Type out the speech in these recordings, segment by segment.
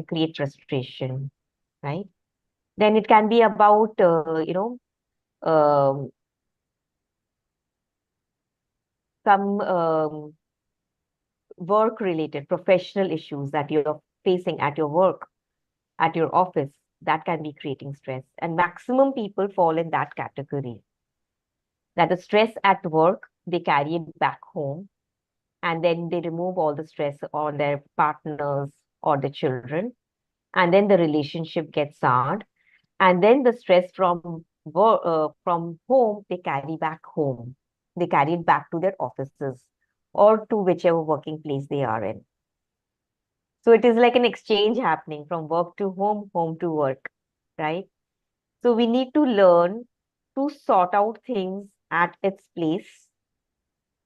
create frustration, right? Then it can be about, um, some work related professional issues that you're facing at your work, at your office, that can be creating stress. And maximum people fall in that category, that the stress at work, they carry it back home, and then they remove all the stress on their partners or the children, and then the relationship gets hard, and then the stress from work, from home, they carry back home. They carry it back to their offices or to whichever working place they are in. So it is like an exchange happening from work to home, home to work, right? So we need to learn to sort out things at its place,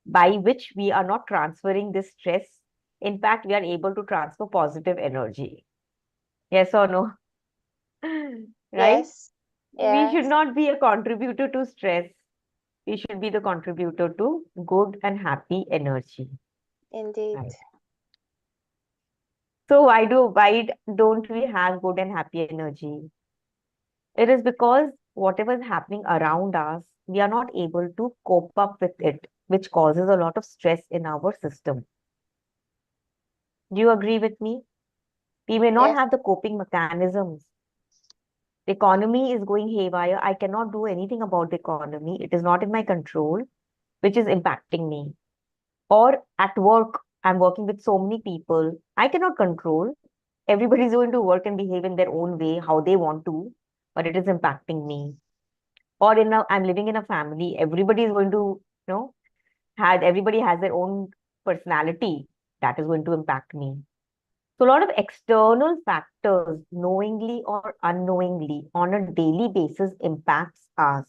by which we are not transferring this stress. In fact, we are able to transfer positive energy. Yes or no? Right? Yes. We should Yes. not be a contributor to stress. We should be the contributor to good and happy energy. Indeed. Right. So don't we have good and happy energy? It is because whatever is happening around us, we are not able to cope up with it, which causes a lot of stress in our system. Do you agree with me? We may not Yes. have the coping mechanisms. The economy is going haywire. I cannot do anything about the economy. It is not in my control, which is impacting me. Or at work, I'm working with so many people. I cannot control. Everybody's going to work and behave in their own way, how they want to, but it is impacting me. Or I'm living in a family. Everybody is going to, everybody has their own personality that is going to impact me. So a lot of external factors, knowingly or unknowingly, on a daily basis impacts us.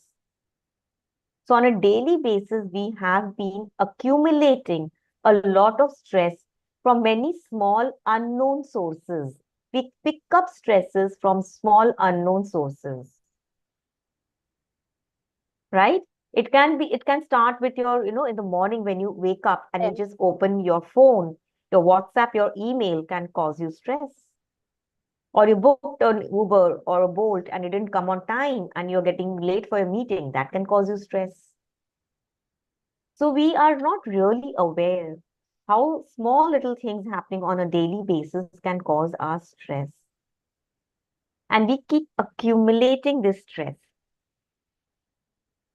So on a daily basis, we have been accumulating a lot of stress from many small unknown sources. We pick up stresses from small unknown sources, right? It can start with your, in the morning when you wake up and you Yes. just open your phone, your WhatsApp, your email can cause you stress. Or you booked an Uber or a Bolt and you didn't come on time and you're getting late for a meeting, that can cause you stress. So we are not really aware how small little things happening on a daily basis can cause us stress. And we keep accumulating this stress.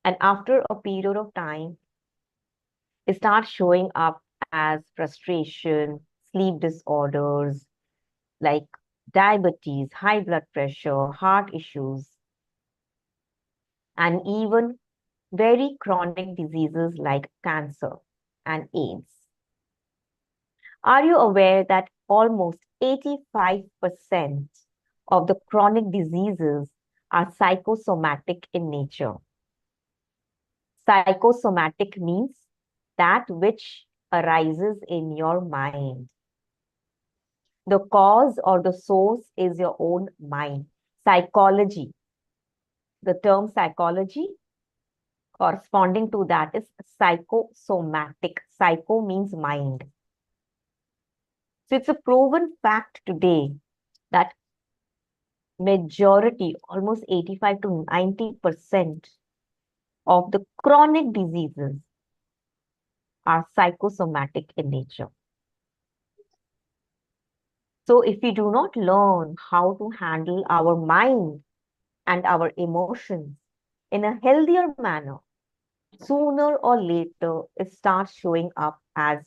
And after a period of time, it starts showing up as frustration, sleep disorders like diabetes, high blood pressure, heart issues, and even very chronic diseases like cancer and AIDS. Are you aware that almost 85% of the chronic diseases are psychosomatic in nature? Psychosomatic means that which arises in your mind. The cause or the source is your own mind. Psychology. The term psychology corresponding to that is psychosomatic. Psycho means mind. So it's a proven fact today that majority, almost 85 to 90% of the chronic diseases are psychosomatic in nature. So if we do not learn how to handle our mind and our emotions in a healthier manner, sooner or later it starts showing up as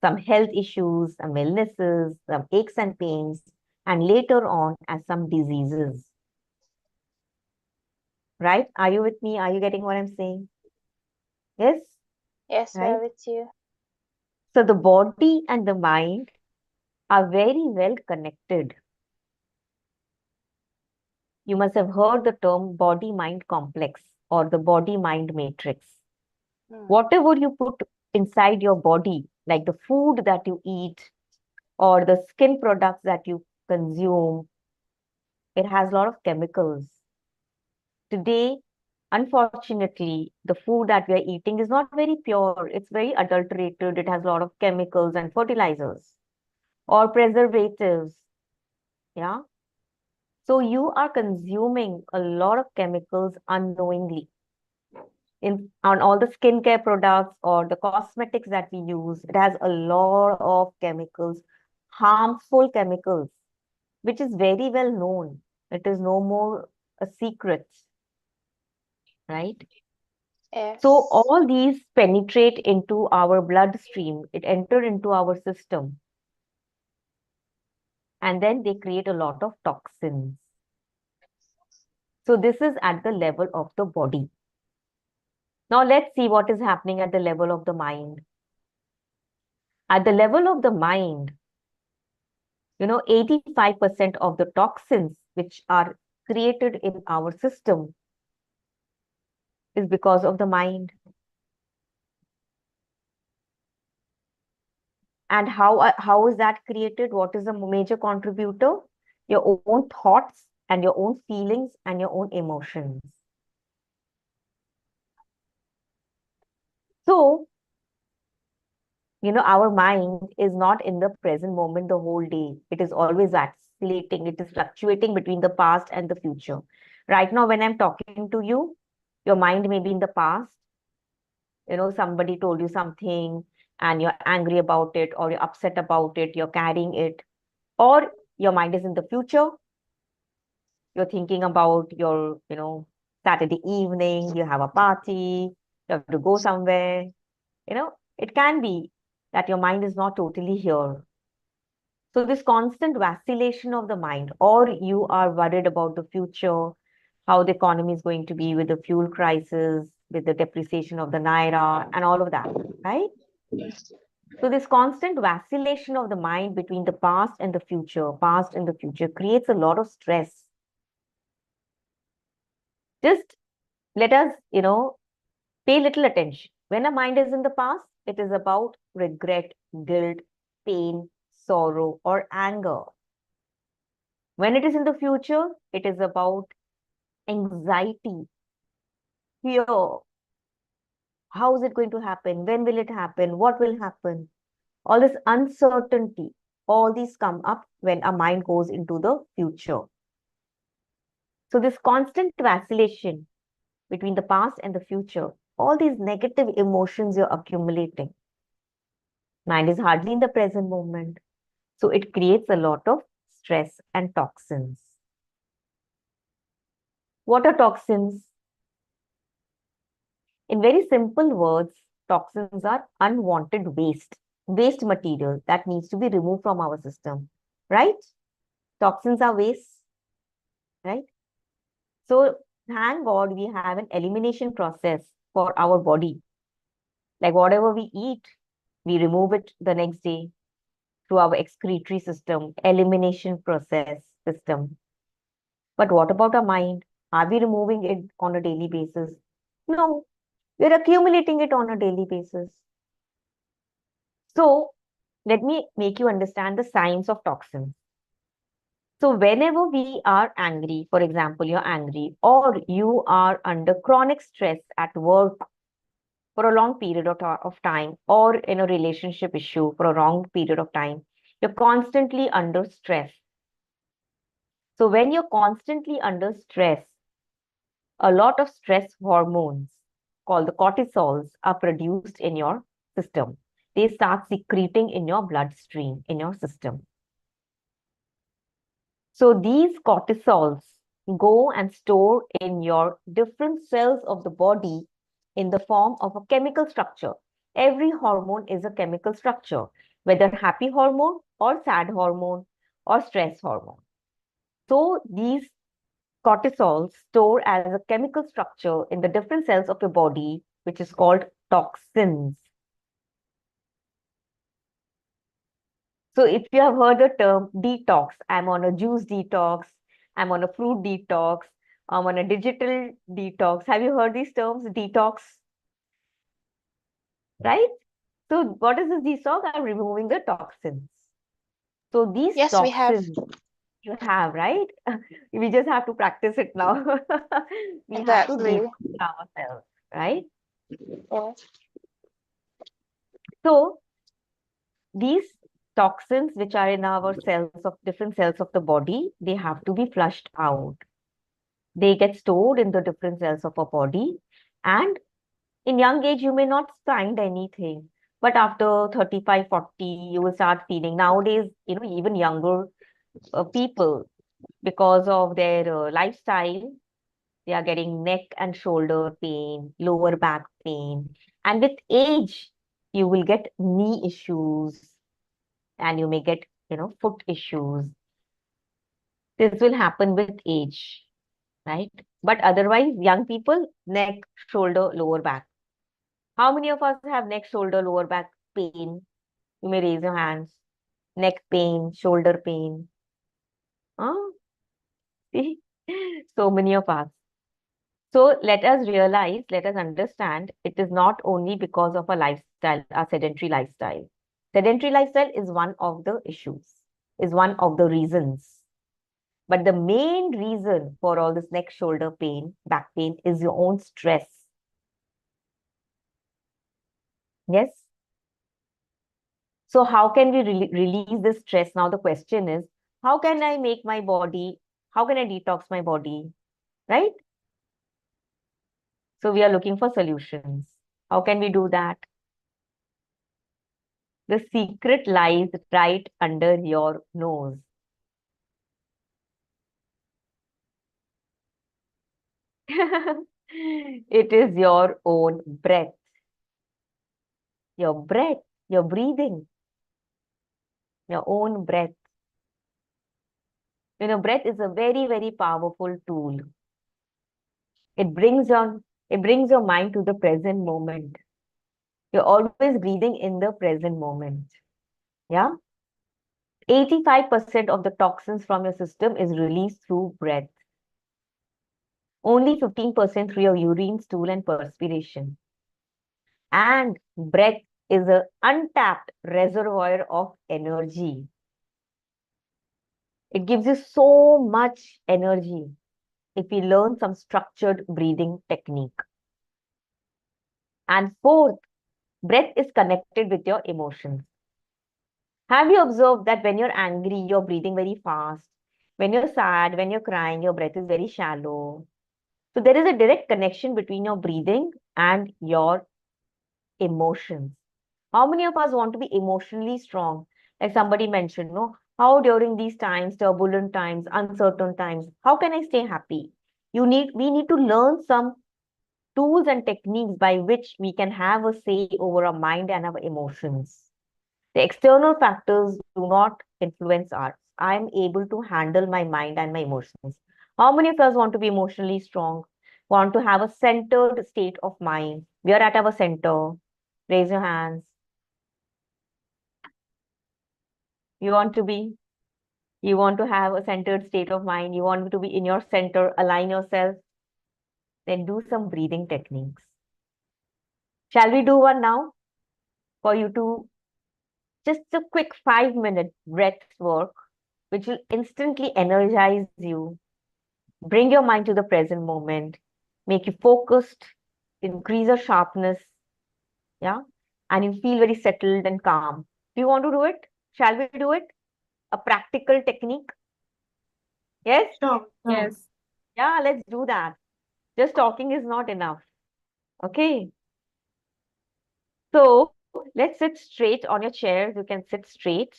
some health issues, some illnesses, some aches and pains, and later on as some diseases. Right? Are you with me? Are you getting what I'm saying? Yes? Yes, Right? we're with you. So the body and the mind are very well connected. You must have heard the term body mind complex or the body mind matrix. Hmm. Whatever you put inside your body, like the food that you eat or the skin products that you consume, it has a lot of chemicals. Today, unfortunately, the food that we are eating is not very pure. It's very adulterated. It has a lot of chemicals and fertilizers or preservatives. Yeah. So you are consuming a lot of chemicals unknowingly on all the skincare products or the cosmetics that we use. It has a lot of chemicals, harmful chemicals, which is very well known. It is no more a secret, right? So Yes. all these penetrate into our bloodstream. It enter into our system, and then they create a lot of toxins. So this is at the level of the body. Now let's see what is happening at the level of the mind. At the level of the mind, 85% of the toxins which are created in our system is because of the mind. And how is that created? What is the major contributor? Your own thoughts and your own feelings and your own emotions. So, our mind is not in the present moment the whole day. It is always vacillating. It is fluctuating between the past and the future. Right now, when I'm talking to you, your mind may be in the past. Somebody told you something and you're angry about it, or you're upset about it, you're carrying it. Or your mind is in the future. You're thinking about your, Saturday evening, you have a party, you have to go somewhere. It can be that your mind is not totally here. So this constant vacillation of the mind, or you are worried about the future, how the economy is going to be with the fuel crisis, with the depreciation of the naira, and all of that, right? So this constant vacillation of the mind between the past and the future creates a lot of stress. Just let us, pay little attention. When a mind is in the past, it is about regret, guilt, pain, sorrow, or anger. When it is in the future, it is about anxiety, fear. How is it going to happen? When will it happen? What will happen? All this uncertainty, all these come up when a mind goes into the future. So, this constant vacillation between the past and the future, all these negative emotions you're accumulating, mind is hardly in the present moment. So, it creates a lot of stress and toxins. What are toxins? In very simple words, toxins are unwanted waste material that needs to be removed from our system, right? Toxins are waste, right? So thank God we have an elimination process for our body. Like whatever we eat, we remove it the next day through our excretory system, elimination process system. But what about our mind? Are we removing it on a daily basis? No, we're accumulating it on a daily basis. So let me make you understand the science of toxins. So whenever we are angry, for example, you're angry or you are under chronic stress at work for a long period of time or in a relationship issue for a long period of time, you're constantly under stress. So when you're constantly under stress, a lot of stress hormones called the cortisols are produced in your system. They start secreting in your bloodstream, in your system. So these cortisols go and store in your different cells of the body in the form of a chemical structure. Every hormone is a chemical structure, whether happy hormone or sad hormone or stress hormone. So these cortisols store as a chemical structure in the different cells of your body, which is called toxins. So if you have heard the term detox, I'm on a juice detox, I'm on a fruit detox, I'm on a digital detox. Have you heard these terms, detox, right? So what is this detox? I'm removing the toxins. So these Yes, we have. toxins you have, right? We just have to practice it now. We have to Exactly. detox ourselves, right? Yes. So these toxins which are in our cells of different cells of the body, they have to be flushed out. They get stored in the different cells of our body. And in young age, you may not find anything. But after 35, 40, you will start feeling. Nowadays, even younger people, because of their lifestyle, they are getting neck and shoulder pain, lower back pain. And with age, you will get knee issues and you may get, foot issues. This will happen with age, right? But otherwise, young people, neck, shoulder, lower back. How many of us have neck, shoulder, lower back pain? You may raise your hands. Neck pain, shoulder pain. Huh? See? So many of us. So let us realize, let us understand, it is not only because of a lifestyle, a sedentary lifestyle. Sedentary lifestyle is one of the issues, is one of the reasons. But the main reason for all this neck, shoulder pain, back pain is your own stress. Yes? So how can we release this stress? Now the question is, how can I make my body, how can I detox my body, right? So we are looking for solutions. How can we do that? The secret lies right under your nose. It is your own breath. Your breath, your breathing, your own breath. Breath is a very, very powerful tool. It brings on, it brings your mind to the present moment. You're always breathing in the present moment. Yeah. 85% of the toxins from your system is released through breath. Only 15% through your urine, stool, and perspiration. And breath is an untapped reservoir of energy. It gives you so much energy if you learn some structured breathing technique. And fourth, breath is connected with your emotions. Have you observed that when you're angry, you're breathing very fast? When you're sad, when you're crying, your breath is very shallow. So there is a direct connection between your breathing and your emotions. How many of us want to be emotionally strong? Like somebody mentioned, no, how during these times, turbulent times, uncertain times, how can I stay happy? We need to learn some tools and techniques by which we can have a say over our mind and our emotions. The external factors do not influence us. I am able to handle my mind and my emotions. How many of us want to be emotionally strong? Want to have a centered state of mind? We are at our center. Raise your hands. You want to be, you want to have a centered state of mind. You want to be in your center, align yourself. Then do some breathing techniques. Shall we do one now for you to just a quick 5-minute breath work, which will instantly energize you, bring your mind to the present moment, make you focused, increase your sharpness, yeah, and you feel very settled and calm. Do you want to do it? Shall we do it? A practical technique? Yes? Sure. Yes. Yeah, let's do that. Just talking is not enough. Okay. So let's sit straight on your chairs. You can sit straight.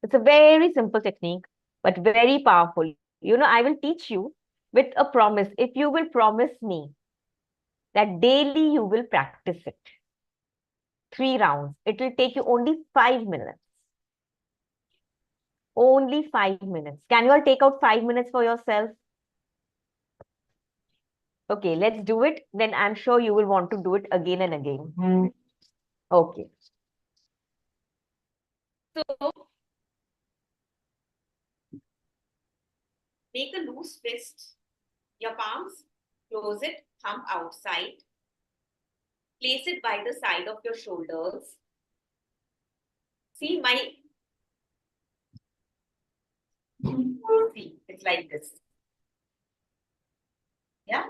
It's a very simple technique, but very powerful. I will teach you with a promise. If you will promise me that daily you will practice it, 3 rounds, it will take you only 5 minutes. Only 5 minutes. Can you all take out 5 minutes for yourself? Okay, let's do it. Then I'm sure you will want to do it again and again. Okay. So make a loose fist. Your palms, close it, thumb outside. Place it by the side of your shoulders. See, it's like this. Yeah.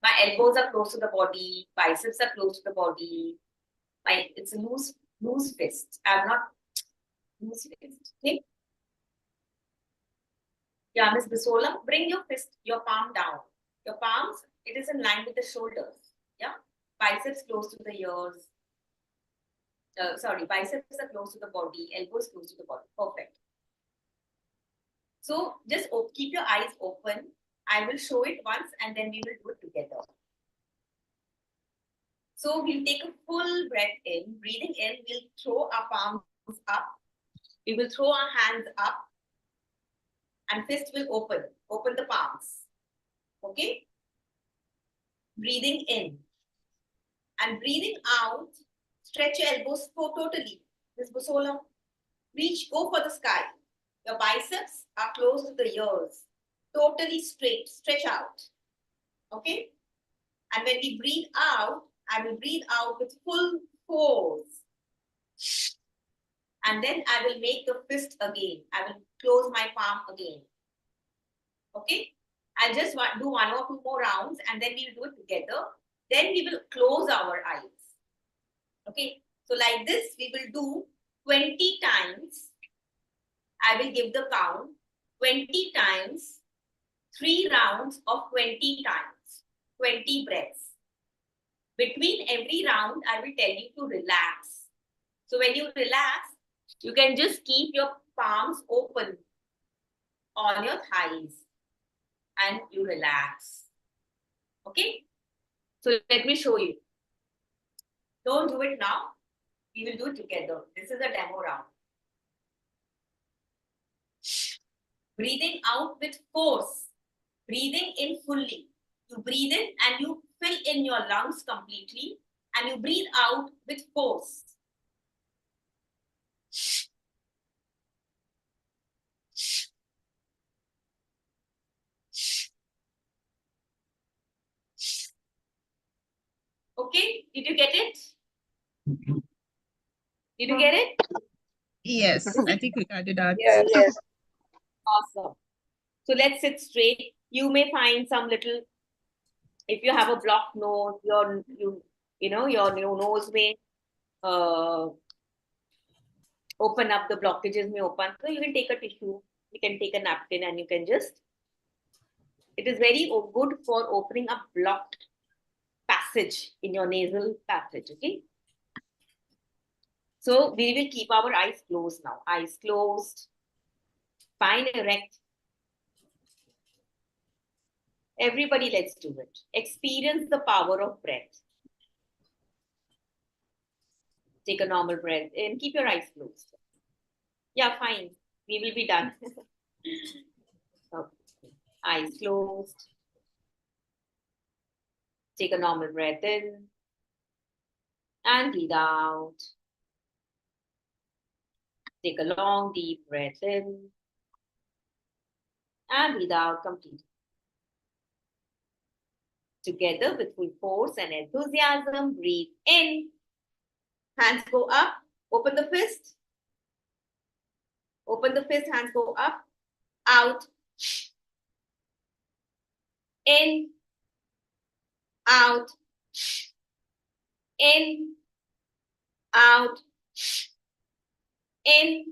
My elbows are close to the body, biceps are close to the body. It's a loose fist. I'm not loose fist. Okay? Yeah, Miss Bisola, bring your fist, your palm down. Your palms, it is in line with the shoulders. Yeah? Biceps close to the ears. Biceps are close to the body, elbows close to the body. Perfect. So just keep your eyes open. I will show it once and then we will do it together. So we'll take a full breath in. Breathing in, we'll throw our palms up. We will throw our hands up and fist will open. Open the palms. Okay? Breathing in. And breathing out, stretch your elbows totally. Miss Busola, reach, go for the sky. Your biceps are close to the ears. Totally straight, stretch out. Okay? And when we breathe out, I will breathe out with full force. And then I will make the fist again. I will close my palm again. Okay? I'll just do 1 or 2 more rounds and then we will do it together. Then we will close our eyes. Okay? So like this, we will do 20 times. I will give the count. 20 times, 3 rounds of 20 times. 20 breaths. Between every round, I will tell you to relax. So when you relax, you can just keep your palms open on your thighs and you relax. Okay? So let me show you. Don't do it now. We will do it together. This is a demo round. Breathing out with force. Breathing in fully. You breathe in and you fill in your lungs completely and you breathe out with force. Okay, did you get it? Did you get it? Yes, I think we got it out. Yes. Awesome. So let's sit straight. You may find some little, if you have a blocked nose, your nose may open up, the blockages may open. So you can take a tissue, you can take a napkin and you can just, it is very good for opening up blocked passage in your nasal passage, okay? So we will keep our eyes closed now. Eyes closed, spine erect. Everybody, let's do it. Experience the power of breath. Take a normal breath in. Keep your eyes closed. Yeah, fine. We will be done. Okay. Eyes closed. Take a normal breath in. And breathe out. Take a long, deep breath in. And breathe out completely. Together with full force and enthusiasm, breathe in. Hands go up. Open the fist. Open the fist. Hands go up. Out. In. Out. In. Out. In.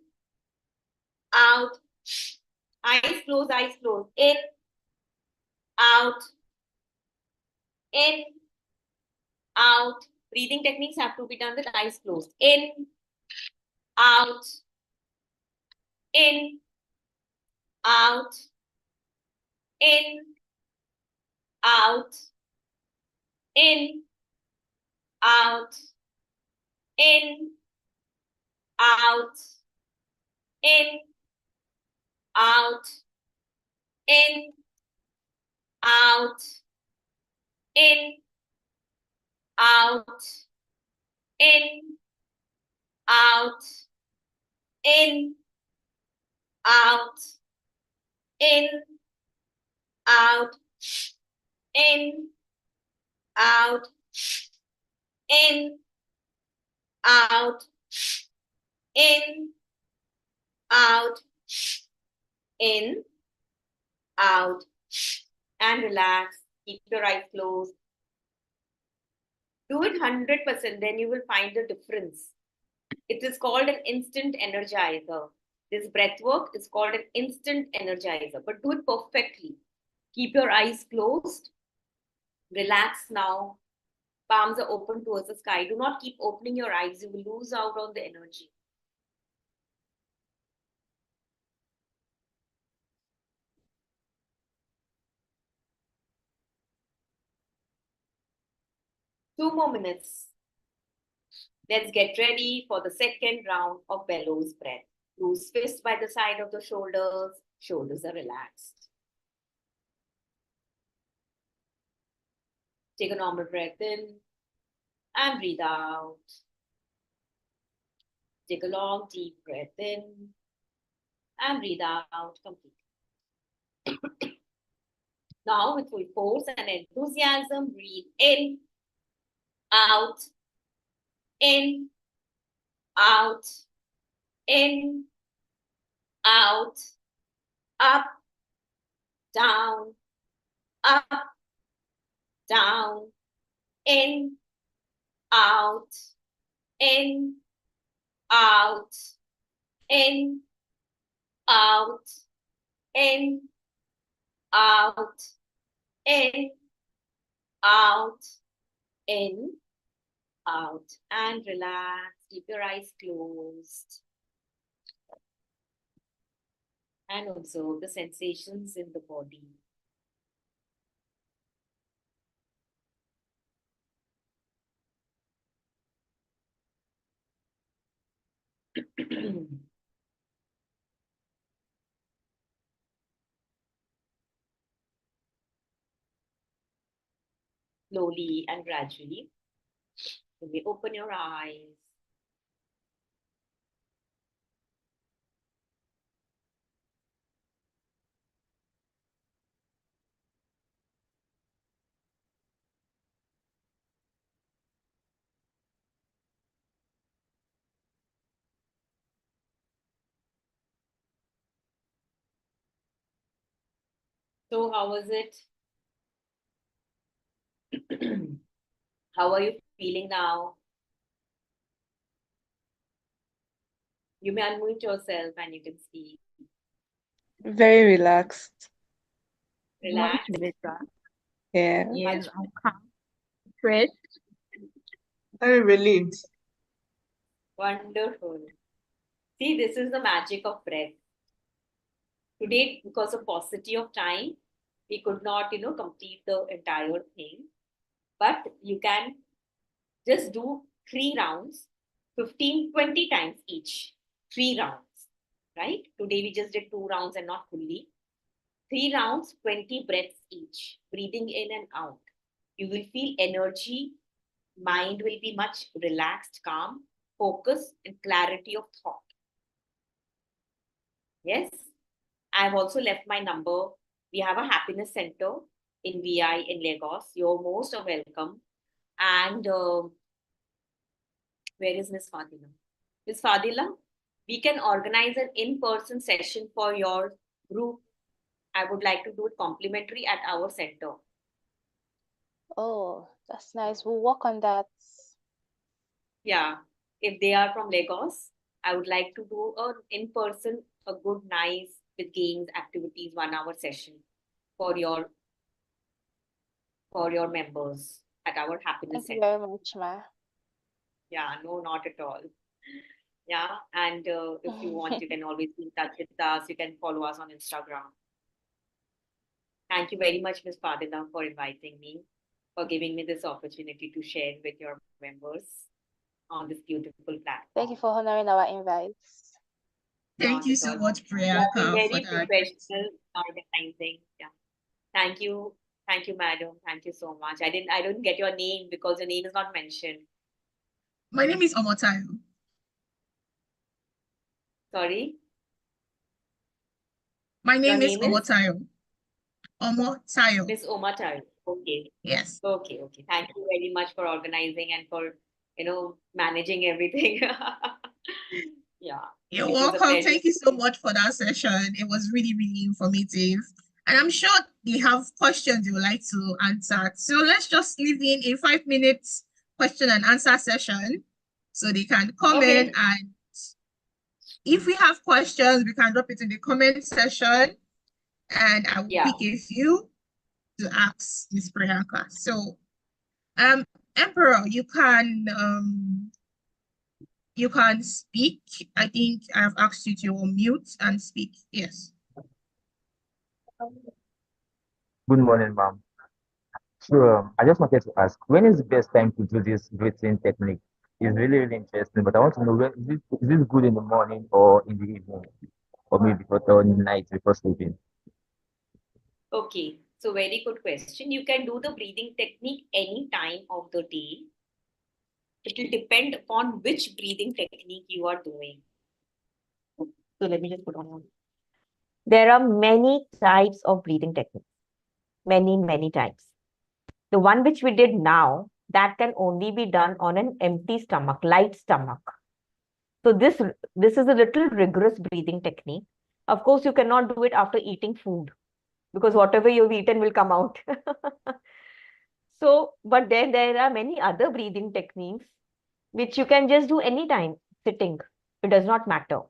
Out. Eyes closed, eyes closed. In. Out. In. Out. Breathing techniques have to be done with eyes closed. In. Out. In. Out. In. Out. In. Out. In. Out. In. Out. In. Out. In. Out. In. Out. In. Out. In. Out. In. Out. In. Out. In. Out. In. Out. And relax. Keep your eyes closed. Do it 100%, then you will find the difference. It is called an instant energizer. This breath work is called an instant energizer, but do it perfectly. Keep your eyes closed. Relax now. Palms are open towards the sky. Do not keep opening your eyes. You will lose out on the energy. Two more minutes. Let's get ready for the second round of bellows breath. Loose fist by the side of the shoulders. Shoulders are relaxed. Take a normal breath in and breathe out. Take a long, deep breath in and breathe out completely. Now, with full force and enthusiasm, breathe in, out, in, out, in, out, up, down, in, out, in, out, in, out, in, out, in, out, in, out, and relax. Keep your eyes closed. And observe the sensations in the body. Slowly and gradually, you may open your eyes. So how was it? How are you feeling now? You may unmute yourself and you can speak. Very relaxed. Relax. Yeah. Yes, Much I'm calm. Fresh. Very relieved. wonderful. See, this is the magic of breath. Today, because of paucity of time, we could not, complete the entire thing. But you can just do 3 rounds, 15, 20 times each. 3 rounds, right? Today we just did 2 rounds and not fully. 3 rounds, 20 breaths each, breathing in and out. You will feel energy, mind will be much relaxed, calm, focus, and clarity of thought. Yes, I've also left my number. We have a happiness center in VI in Lagos. You're most welcome. And where is Miss Fadila? Miss Fadila, we can organize an in-person session for your group. I would like to do it complimentary at our center. Oh, that's nice. We'll work on that. Yeah, if they are from Lagos, I would like to do an in-person, a good, nice, with games, activities, 1 hour session for your members at our happiness Thank you center. very much, Ma. Yeah, no, not at all. Yeah, and if you want, you can always be in touch with us. You can follow us on Instagram. Thank you very much, Ms. Fadila, for inviting me, for giving me this opportunity to share with your members on this beautiful platform. Thank you for honoring our invites. Thank you so much, You have been Priyanka, for very that. professional organizing. Yeah. Thank you, madam. Thank you so much. I didn't get your name because your name is not mentioned. My name is Omotayo. Sorry. My name is name is? Omotayo. Omotayo. Miss Omatar. Okay. Yes. Okay. Thank you very much for organizing and for managing everything. Yeah. You're It was a welcome. pleasure. Thank you so much for that session. It was really, really informative. And I'm sure they have questions they would like to answer. So let's just leave in a 5 minute question and answer session so they can come in, and if we have questions, we can drop it in the comment section and I will pick a few to ask Ms. Priyanka. So Emperor, you can speak. I think I've asked you to unmute and speak. Yes. Good morning, ma'am. So I just wanted to ask, when is the best time to do this breathing technique? It's really, really interesting, but I want to know, is this good in the morning or in the evening, or maybe before night before sleeping? Okay, so very good question. You can do the breathing technique any time of the day. It will depend upon which breathing technique you are doing. So let me just put on. There are many types of breathing techniques. Many types. The one which we did now, that can only be done on an empty stomach, light stomach. So this is a little rigorous breathing technique. Of course, you cannot do it after eating food because whatever you've eaten will come out. So, but then there are many other breathing techniques which you can just do anytime sitting. It does not matter.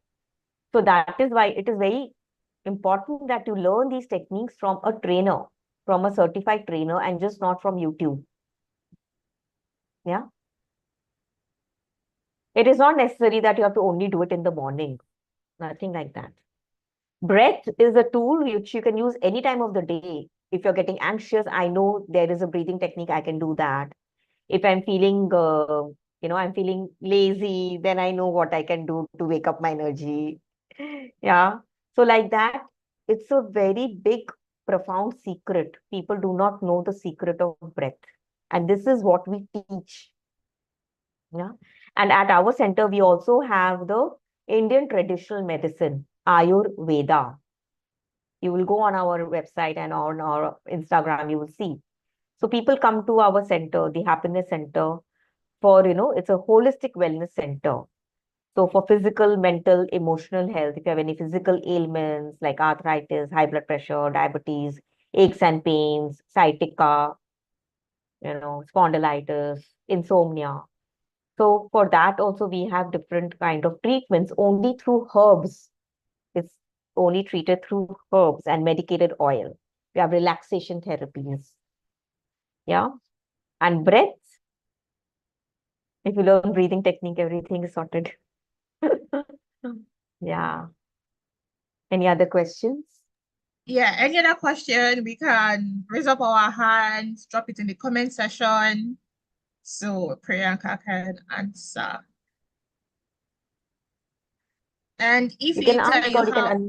So that is why it is very important that you learn these techniques from a trainer, from a certified trainer, and just not from YouTube. Yeah. It is not necessary that you have to only do it in the morning. Nothing like that. Breath is a tool which you can use any time of the day. If you're getting anxious, I know there is a breathing technique, I can do that. If I'm feeling, I'm feeling lazy, then I know what I can do to wake up my energy. Yeah. So like that, it's a very big, profound secret. People do not know the secret of breath. And this is what we teach. Yeah. And at our center, we also have the Indian traditional medicine, Ayurveda. You will go on our website and on our Instagram, you will see. So people come to our center, the happiness center, for, it's a holistic wellness center. So for physical, mental, emotional health, if you have any physical ailments like arthritis, high blood pressure, diabetes, aches and pains, sciatica, spondylitis, insomnia. So for that also we have different kind of treatments only through herbs. It's only treated through herbs and medicated oil. We have relaxation therapies. Yeah. And breath. If you learn breathing technique, everything is sorted. Yeah. Any other questions? Yeah, any other question, we can raise up our hands, drop it in the comment section so Priyanka can answer. And if later you have,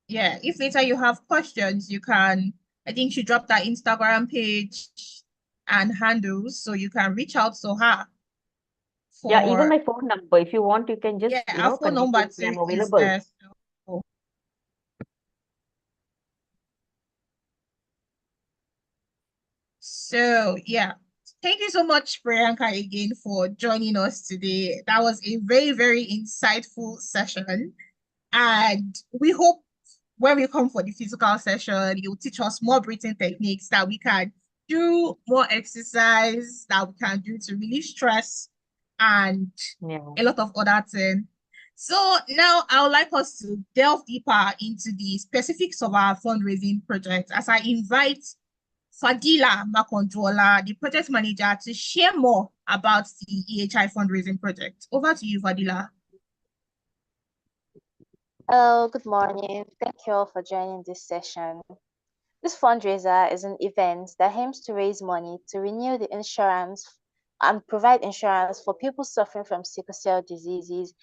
yeah, if later you have questions, you can, I think she dropped that Instagram page and handles, so you can reach out to her. Yeah, even my phone number. If you want, you can just, our phone number too I'm is available. there. So yeah, thank you so much, Priyanka, again for joining us today. That was a very, very insightful session. And we hope when we come for the physical session, you'll teach us more breathing techniques that we can do, more exercise that we can do to relieve stress and a lot of other things. So now I would like us to delve deeper into the specifics of our fundraising project as I invite Fadila Makondwola, the project manager, to share more about the EHI fundraising project. Over to you, Fadila. Hello, good morning. Thank you all for joining this session. This fundraiser is an event that aims to raise money to renew the insurance and provide insurance for people suffering from sickle cell diseases.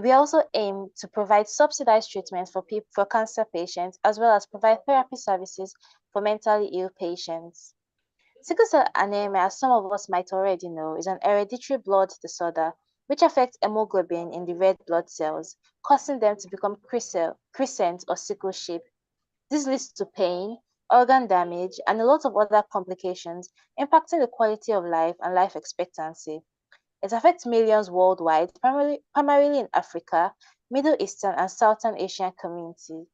We also aim to provide subsidized treatment for cancer patients, as well as provide therapy services for mentally ill patients. Sickle cell anemia, as some of us might already know, is an hereditary blood disorder which affects hemoglobin in the red blood cells, causing them to become crescent or sickle shape. This leads to pain, organ damage, and a lot of other complications, impacting the quality of life and life expectancy. It affects millions worldwide, primarily in Africa, Middle Eastern, and Southern Asian communities.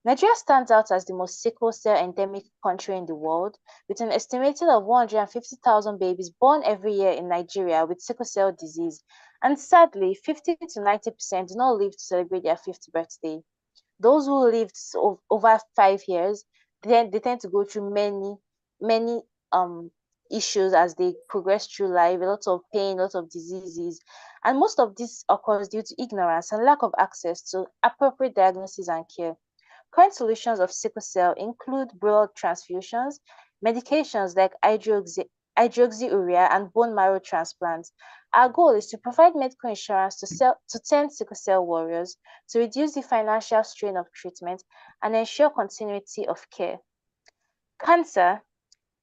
Nigeria stands out as the most sickle cell endemic country in the world, with an estimated of 150,000 babies born every year in Nigeria with sickle cell disease, and sadly, 50 to 90% do not live to celebrate their 50th birthday. Those who lived over 5 years, they tend to go through many issues as they progress through life, a lot of pain, a lot of diseases, and most of this occurs due to ignorance and lack of access to appropriate diagnosis and care. Current solutions of sickle cell include blood transfusions, medications like hydroxyurea, and bone marrow transplants. Our goal is to provide medical insurance to 10 sickle cell warriors to reduce the financial strain of treatment and ensure continuity of care. Cancer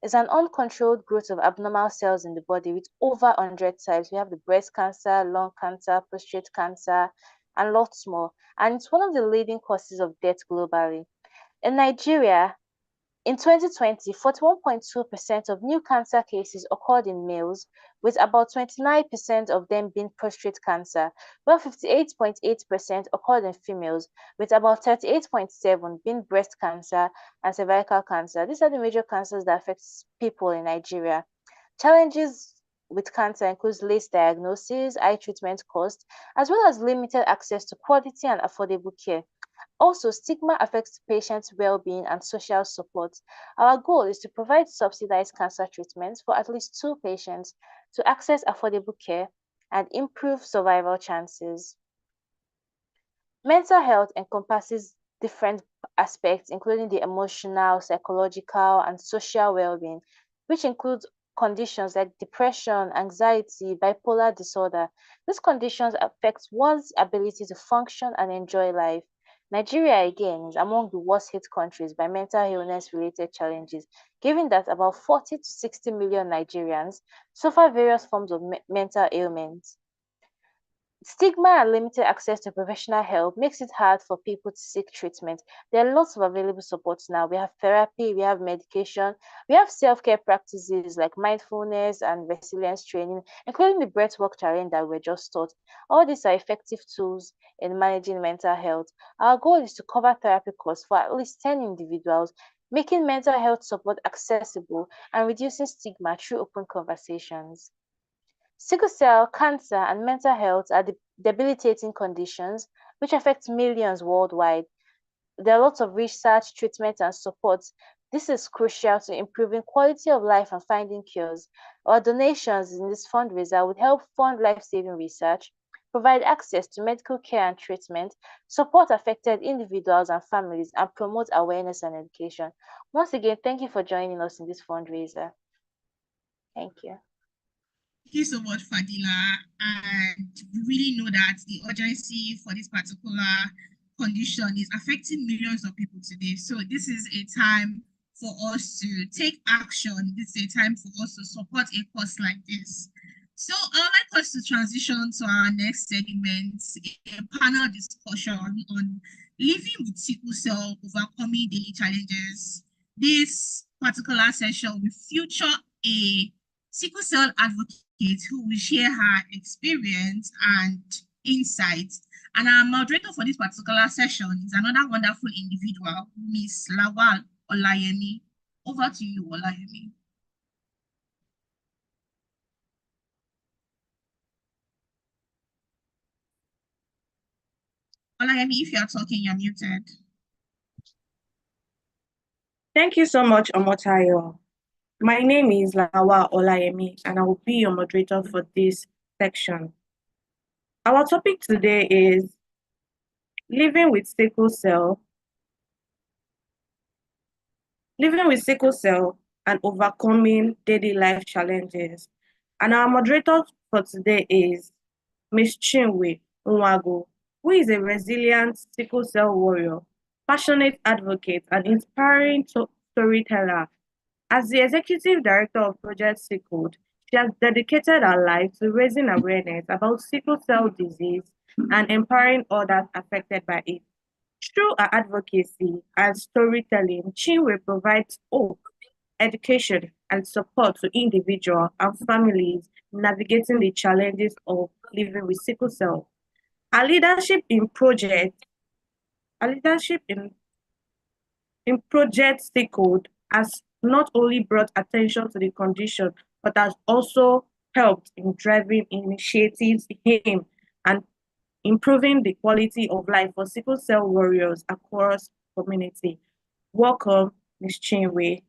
is an uncontrolled growth of abnormal cells in the body with over 100 types. We have the breast cancer, lung cancer, prostate cancer, and lots more. And it's one of the leading causes of death globally. In Nigeria, in 2020, 41.2% of new cancer cases occurred in males, with about 29% of them being prostate cancer, while 58.8% occurred in females, with about 38.7% being breast cancer and cervical cancer. These are the major cancers that affect people in Nigeria. Challenges with cancer includes late diagnosis, high treatment costs, as well as limited access to quality and affordable care. Also, stigma affects patients' well-being and social support. Our goal is to provide subsidized cancer treatments for at least 2 patients to access affordable care and improve survival chances. Mental health encompasses different aspects, including the emotional, psychological, and social well-being, which includes conditions like depression, anxiety, bipolar disorder. These conditions affect one's ability to function and enjoy life. Nigeria, again, is among the worst hit countries by mental illness-related challenges, given that about 40 to 60 million Nigerians suffer various forms of mental ailments. Stigma and limited access to professional help makes it hard for people to seek treatment. There are lots of available supports now. We have therapy, we have medication, we have self-care practices like mindfulness and resilience training, including the breathwork challenge that we just taught. All these are effective tools in managing mental health. Our goal is to cover therapy costs for at least 10 individuals, making mental health support accessible and reducing stigma through open conversations. Sickle cell, cancer, and mental health are debilitating conditions which affect millions worldwide. There are lots of research, treatment, and support. This is crucial to improving quality of life and finding cures. Our donations in this fundraiser would help fund life-saving research, provide access to medical care and treatment, support affected individuals and families, and promote awareness and education. Once again, thank you for joining us in this fundraiser. Thank you. Thank you so much, Fadila. And we really know that the urgency for this particular condition is affecting millions of people today. So this is a time for us to take action. This is a time for us to support a cause like this. So I'd like us to transition to our next segment, a panel discussion on living with sickle cell, overcoming daily challenges. This particular session will feature a sickle cell advocate who will share her experience and insights. And our moderator for this particular session is another wonderful individual, Miss Lawal Olayemi. Over to you, Olayemi. Olayemi, if you are talking, you're muted. Thank you so much, Omotayo. My name is Lawa Olayemi, and I will be your moderator for this section. Our topic today is living with sickle cell and overcoming daily life challenges. And our moderator for today is Ms. Chinwe Nwago, who is a resilient sickle cell warrior, passionate advocate, and inspiring storyteller. As the executive director of Project Sickled, she has dedicated her life to raising awareness about sickle cell disease and empowering others affected by it. Through her advocacy and storytelling, Chinwe provides hope, education, and support to individuals and families navigating the challenges of living with sickle cell. Her leadership in in Project Stakehold has not only brought attention to the condition, but has also helped in driving initiatives aimed and improving the quality of life for sickle cell warriors across community. Welcome, Ms. Chinwe.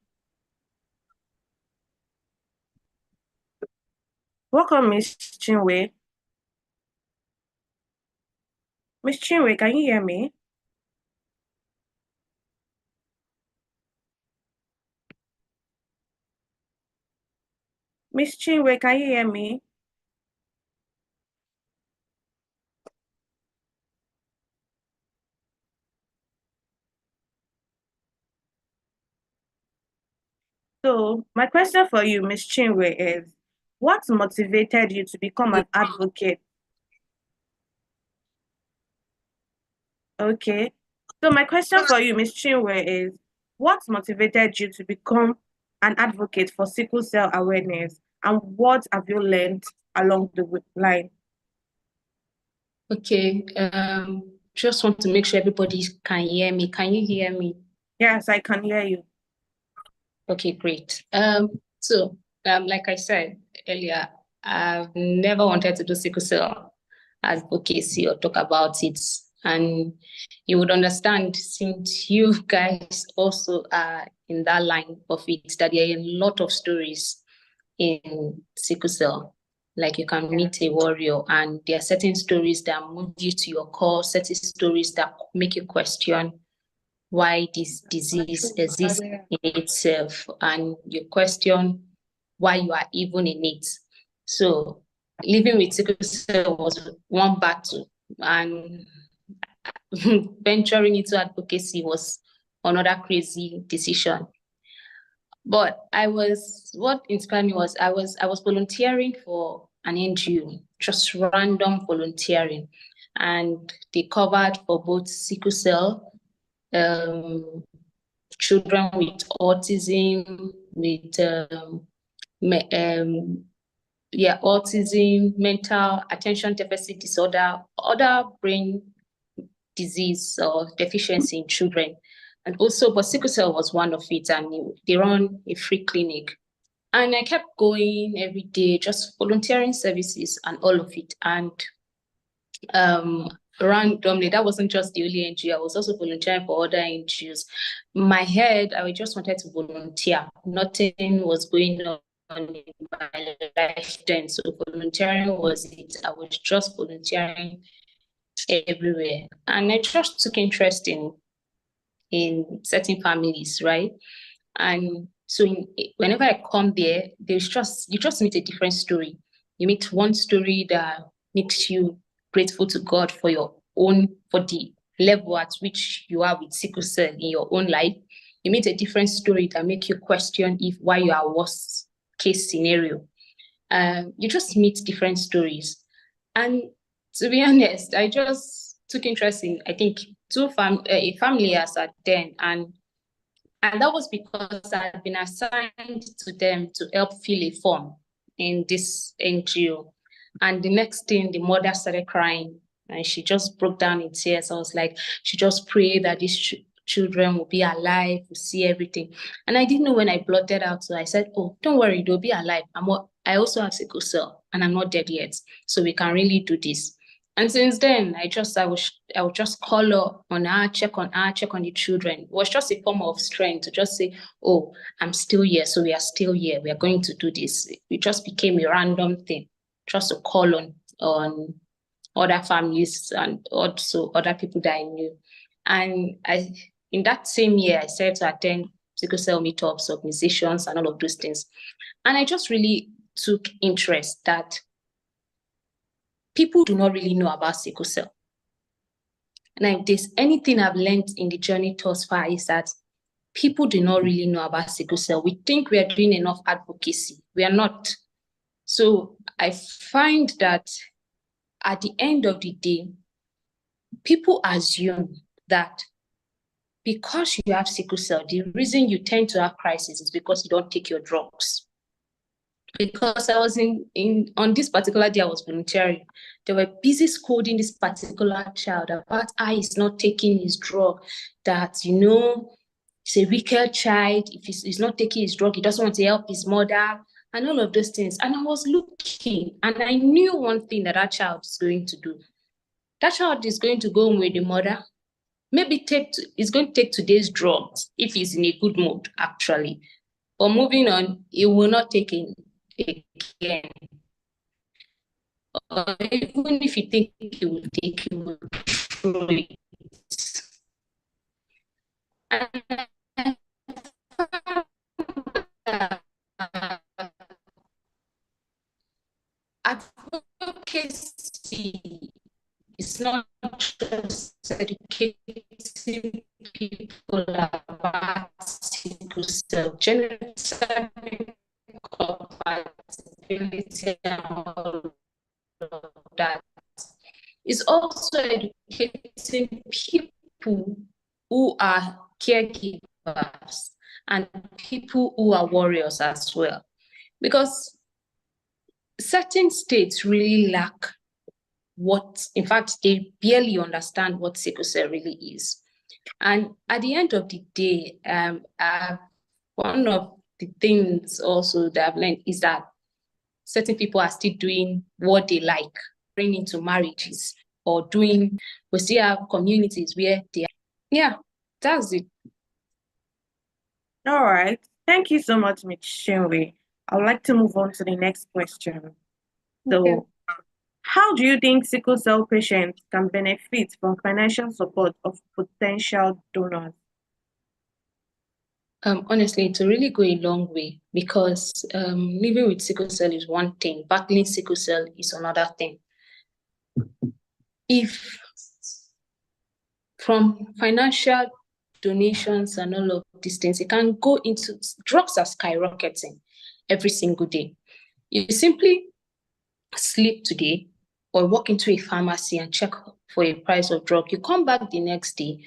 Welcome, Ms. Chinwe. Ms. Chinwe, can you hear me? Ms. Chinwe, can you hear me? So my question for you, Ms. Chinwe, is what motivated you to become an advocate? Okay. So my question for you, Ms. Chinwe, is what motivated you to become an advocate for sickle cell awareness, and what have you learned along the line? Okay, just want to make sure everybody can hear me. Can you hear me? Yes, I can hear you. Okay, great. So, like I said earlier, I've never wanted to do sickle cell advocacy or talk about it. And you would understand, since you guys also are in that line of it, that there are a lot of stories in sickle cell. Like you can meet a warrior and there are certain stories that move you to your core, certain stories that make you question why this disease exists in itself, and you question why you are even in it. So living with sickle cell was one battle, and venturing into advocacy was another crazy decision. But what inspired me was I was volunteering for an NGO, just random volunteering, and they covered for both sickle cell, children with autism, with autism, mental attention deficit disorder, other brain disease or deficiency in children. And also, but sickle cell was one of it, and they run a free clinic. And I kept going every day, just volunteering services and all of it. And randomly, that wasn't just the only NGO, I was also volunteering for other NGOs. My head, I just wanted to volunteer. Nothing was going on in my life then. So volunteering was it. I was just volunteering everywhere. And I just took interest in certain families, right? And so whenever I come there, you just meet a different story. You meet one story that makes you grateful to God for the level at which you are with sickle cell in your own life. You meet a different story that make you question why you are worst case scenario. You just meet different stories. And to be honest, I just took interest in, I think, a family as at then. And that was because I had been assigned to them to help fill a form in this NGO. And the next thing, the mother started crying and she just broke down in tears. I was like, she just prayed that these children will be alive, will see everything. And I didn't know when I blotted out. So I said, oh, don't worry, they'll be alive. I also have sickle cell and I'm not dead yet. So we can really do this. And since then, I would just call on her, check on the children. It was just a form of strength to just say, oh, I'm still here. So we are still here. We are going to do this. It just became a random thing, just to call on other families and also other people that I knew. And in that same year, I started to attend sickle cell meetups, organizations, and all of those things. And I just really took interest that people do not really know about sickle cell. And if there's anything I've learned in the journey thus far is that people do not really know about sickle cell. We think we are doing enough advocacy. We are not. So I find that at the end of the day, people assume that because you have sickle cell, the reason you tend to have crisis is because you don't take your drugs. Because I was on this particular day I was volunteering, they were busy scolding this particular child about how he's not taking his drug, that, he's a wicked child. If he's not taking his drug, he doesn't want to help his mother, and all of those things. And I was looking, and I knew one thing that child is going to do. That child is going to go home with the mother. Maybe he's going to take today's drugs if he's in a good mood, actually. But moving on, he will not take it again. Even if you think he will take, he will throw it. Advocacy is not just educating people about sickle cell, genotyping, compatibility, and all of that. It's also educating people who are caregivers and people who are warriors as well. Because certain states really lack in fact, they barely understand what sickle cell really is. And at the end of the day, one of the things also that I've learned is that certain people are still doing what they like, bring into marriages, or we still have communities where they are. Yeah, that's it. All right. Thank you so much, Ms. Chinwe. I would like to move on to the next question. So, how do you think sickle cell patients can benefit from financial support of potential donors? Honestly, it will really go a long way, because living with sickle cell is one thing, battling sickle cell is another thing. If from financial donations and all of these things, it can go into drugs are skyrocketing every single day. You simply sleep today or walk into a pharmacy and check for a price of drug. You come back the next day,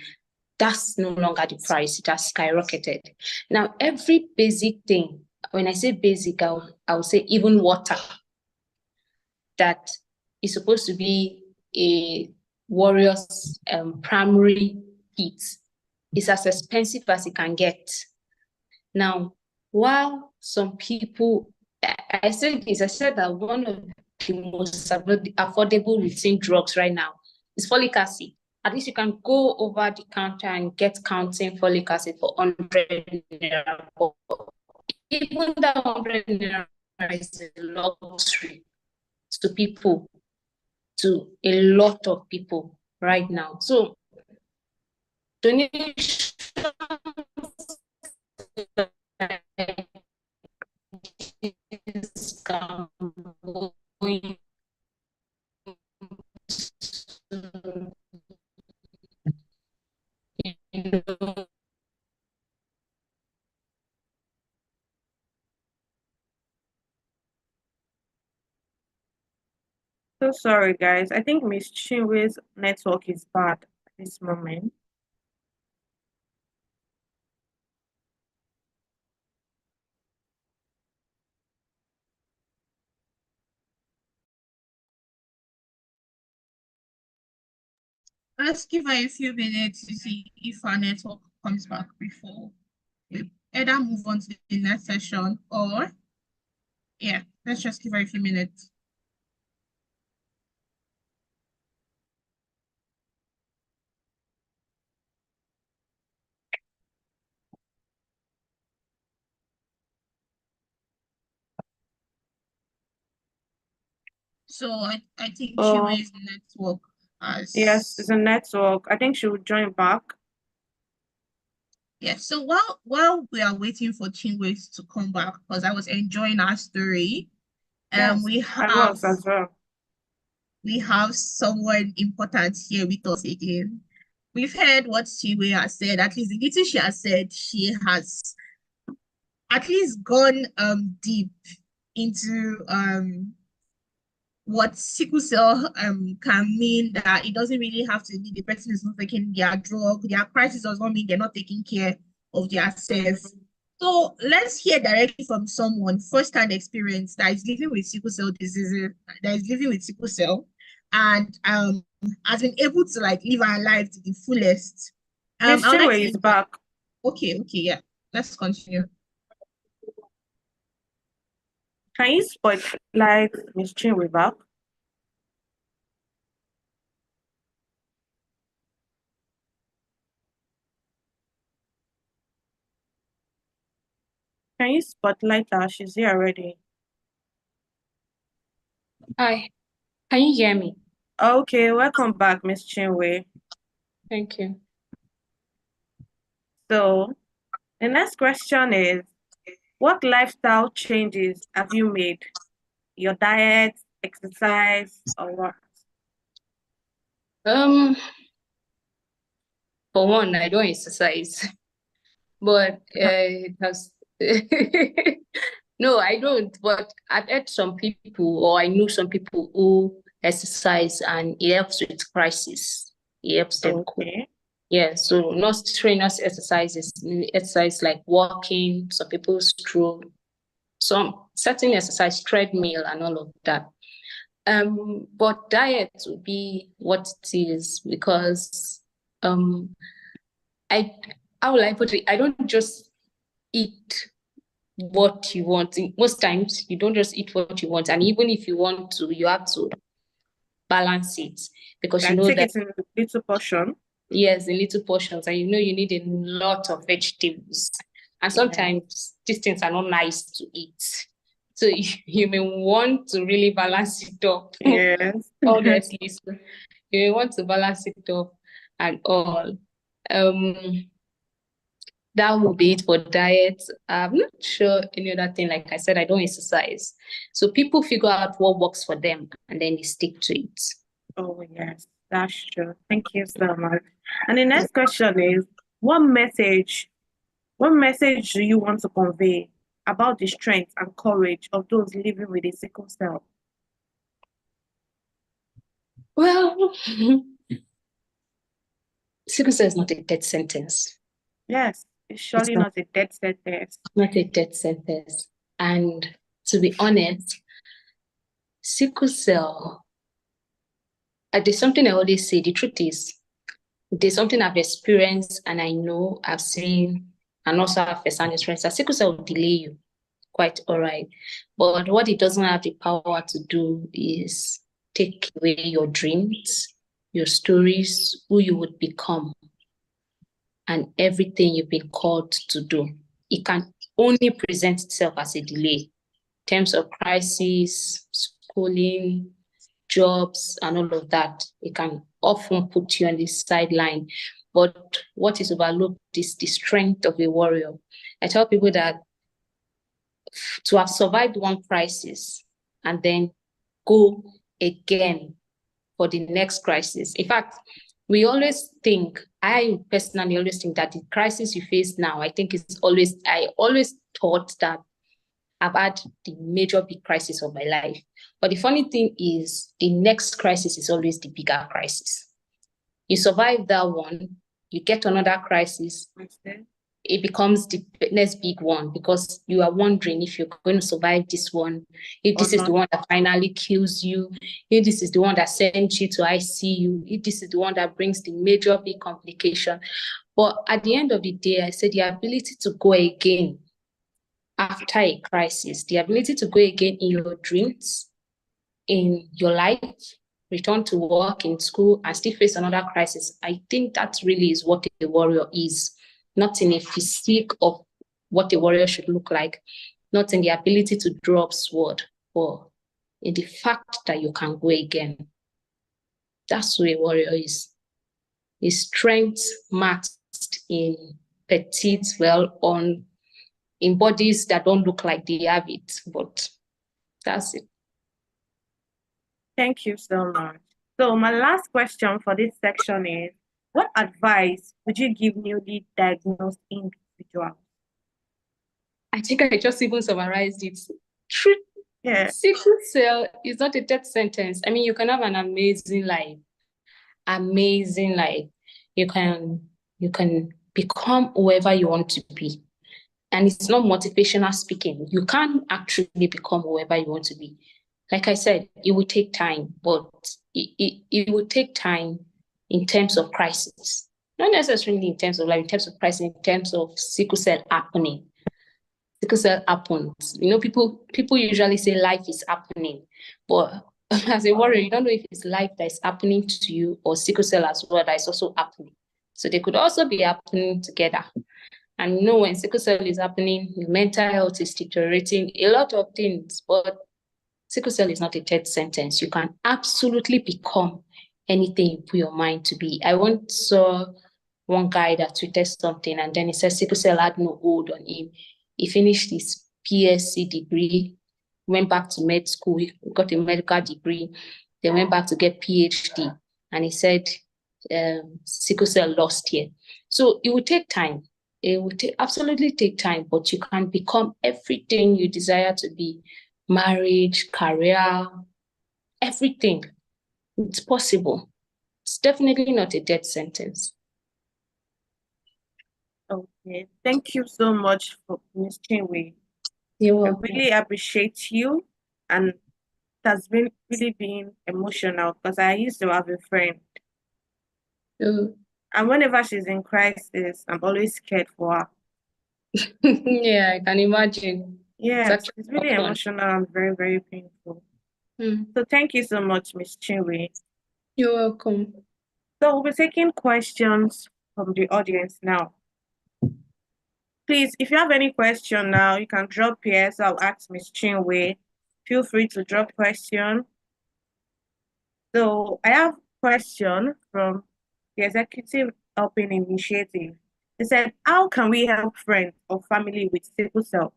that's no longer the price. It has skyrocketed. Now, every basic thing, when I say basic, I'll say even water, that is supposed to be a warrior's primary heat, is as expensive as it can get. Now, while some people, I said that one of the most affordable routine drugs right now is folic acid. At least you can go over the counter and get counting folic acid for 100 naira. Even that 100 naira is a luxury to people, to a lot of people right now. So donations can go into, So sorry, guys. I think Ms. Chinwe's network is bad at this moment. Let's give her a few minutes to see if our network comes back before we either move on to the next session, or let's just give her a few minutes. So I think Chinwe's network has... Yes, it's a network. I think she will join back. Yeah, so while we are waiting for Chinwe to come back, because I was enjoying our story, Yes, I was as well. We have someone important here with us again. We've heard what Chinwe has said. At least the little she has said, she has at least gone deep into what sickle cell can mean, that it doesn't really have to be the person is not taking their drug, their crisis does not mean they're not taking care of their self. So let's hear directly from someone first-hand experience that is living with sickle cell disease, that is living with sickle cell, and has been able to like live our life to the fullest. Ms. Chinwe is back. Okay, yeah. Let's continue. Can you spotlight Miss Chinwe back? Can you spotlight her? She's here already. Hi, can you hear me? Okay, welcome back, Miss Chinwe. Thank you. So the next question is, what lifestyle changes have you made? Your diet, exercise, or what? For one, I don't exercise, but it has. No, I don't. But I've heard some people, or I know some people who exercise, and it helps with crisis. It helps them cope. Okay. Yeah, so not trainers exercise like walking, some people stroll, some certain exercise, treadmill and all of that. But diet would be what it is because how will I put it? I don't just eat what you want. Most times you don't just eat what you want. And even if you want to, you have to balance it because you Like know take that it in a little portion. yes, in little portions, and you know you need a lot of vegetables. And sometimes these things are not nice to eat. So you may want to really balance it up. Yes. Obviously. So you may want to balance it up and all. That will be it for diet. I'm not sure any other thing. Like I said, I don't exercise. So people figure out what works for them and then they stick to it. Oh, yes, that's true. Thank you so much. And the next question is, what message do you want to convey about the strength and courage of those living with a sickle cell? Well, sickle cell is not a death sentence. Yes, it's surely not a death sentence. Not a death sentence. And to be honest, sickle cell, there's something I always say, the truth is, there's something I've experienced and I know I've seen and also have first-hand experience. That sickle cell will delay you quite all right. But what it doesn't have the power to do is take away your dreams, your stories, who you would become, and everything you've been called to do. It can only present itself as a delay in terms of crisis, schooling, jobs, and all of that. It can often put you on the sideline. But what is overlooked is the strength of a warrior. I tell people that to have survived one crisis and then go again for the next crisis. In fact, I personally always think that the crisis you face now, I always thought that I've had the major big crisis of my life. But the funny thing is the next crisis is always the bigger crisis. You survive that one, you get another crisis, it becomes the next big one because you are wondering if you're going to survive this one, if this is the one that finally kills you, if this is the one that sends you to ICU, if this is the one that brings the major big complication. But at the end of the day, I said the ability to go again after a crisis, the ability to go again in your dreams, in your life, return to work, in school, and still face another crisis. I think that really is what a warrior is. Not in a physique of what a warrior should look like, not in the ability to draw up sword, but in the fact that you can go again. That's who a warrior is. His strength masked in petite, in bodies that don't look like they have it, but that's it. Thank you so much. So my last question for this section is, what advice would you give newly diagnosed individuals? I think I just even summarized it. Truth. Yeah. Sickle cell is not a death sentence. I mean, you can have an amazing life. You can become whoever you want to be. And it's not motivational speaking. You can't actually become whoever you want to be. Like I said, it will take time, but it will take time in terms of crisis. Not necessarily in terms of life, in terms of pricing, in terms of sickle cell happening. Sickle cell happens. People usually say life is happening, but as a warrior, you don't know if it's life that is happening to you or sickle cell as well that is also happening. So they could also be happening together. And when sickle cell is happening, your mental health is deteriorating, a lot of things, but sickle cell is not a death sentence. You can absolutely become anything you put your mind to be. I once saw one guy that tweeted something and then he said sickle cell had no hold on him. He finished his PSC degree, went back to med school, he got a medical degree, then went back to get PhD. And he said sickle cell lost here. So it will take time. It will absolutely take time, but you can become everything you desire to be. Marriage, career, everything. It's possible. It's definitely not a death sentence. Okay, thank you so much for Ms. Chinwe. You're I welcome. really appreciate you, and it has really been emotional because I used to have a friend, and whenever she's in crisis, I'm always scared for her. Yeah, I can imagine. Yes, it's really emotional and very, very painful. So thank you so much, Ms. Chinwe. You're welcome. So we'll be taking questions from the audience now. Please, if you have any question now, you can drop here. So I'll ask Ms. Chinwe. Feel free to drop question. So I have a question from the Executive Helping Initiative. They said, how can we help friends or family with sickle cell?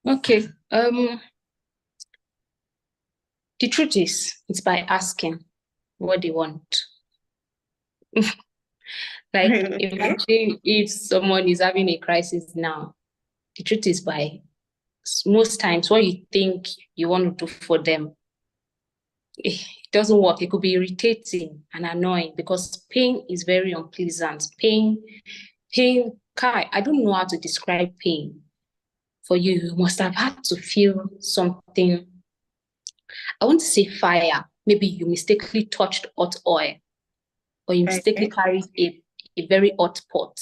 Okay. The truth is, it's by asking what they want. Like, imagine if someone is having a crisis now. The truth is, by most times, what you think you want to do for them, it doesn't work. It could be irritating and annoying because pain is very unpleasant. Pain, Kai, I don't know how to describe pain. For you, you must have had to feel something. I want to say fire. Maybe you mistakenly touched hot oil, or you mistakenly carried a very hot pot.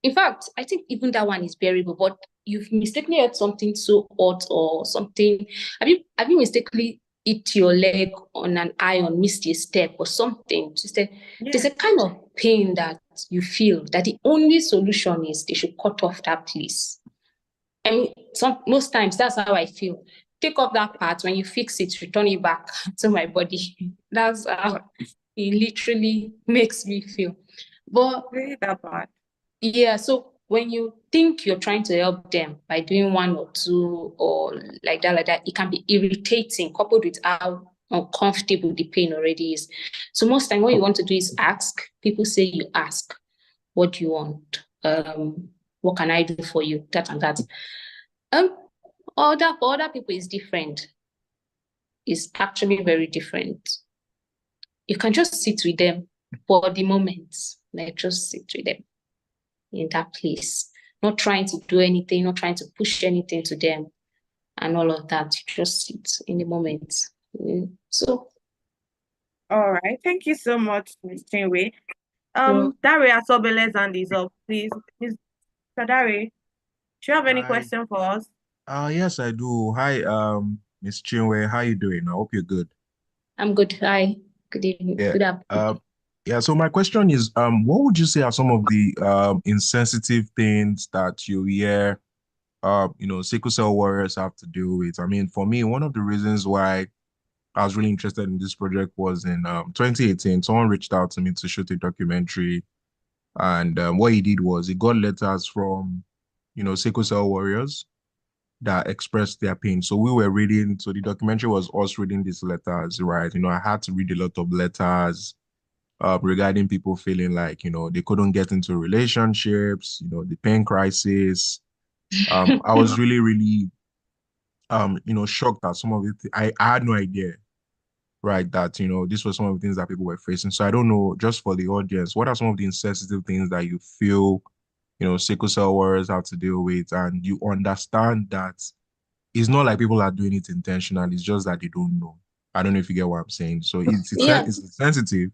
In fact, I think even that one is bearable, but you've mistakenly had something so hot or something. Have you mistakenly hit your leg on an iron, missed a step or something? There's a kind of pain that you feel that the only solution is they should cut off that place. I mean, most times that's how I feel. Take off that part, when you fix it, return it back to my body. That's how it literally makes me feel. But really that bad? Yeah, so when you think you're trying to help them by doing one or two or like that, it can be irritating, coupled with how uncomfortable the pain already is. So most time what you want to do is ask. People say you ask, what do you want? What can I do for you? That and that. For other people is different. It's actually very different. You can just sit with them for the moment. Like just sit with them in that place, not trying to do anything, not trying to push anything to them and all of that. You just sit in the moment. So all right, thank you so much, Ms. Chinwe. Dare Asobele's hand is up, please. Ms. Dare, do you have any question for us? Yes, I do. Hi, Ms. Chinwe, how you doing? I hope you're good. I'm good. Hi. Good evening. Yeah. Good afternoon. Yeah, so my question is, what would you say are some of the insensitive things that you hear sickle cell warriors have to deal with? I mean, for me, one of the reasons why I was really interested in this project was in 2018. Someone reached out to me to shoot a documentary, and what he did was he got letters from, sickle cell warriors that expressed their pain. So we were reading, so the documentary was us reading these letters, right? I had to read a lot of letters regarding people feeling like, they couldn't get into relationships, the pain crisis. I was really, really, shocked at some of it. I had no idea, right, that, this was some of the things that people were facing. So I don't know, just for the audience, what are some of the insensitive things that you feel, sickle cell warriors have to deal with, and you understand that it's not like people are doing it intentionally, it's just that they don't know. I don't know if you get what I'm saying. So Yeah. it's insensitive,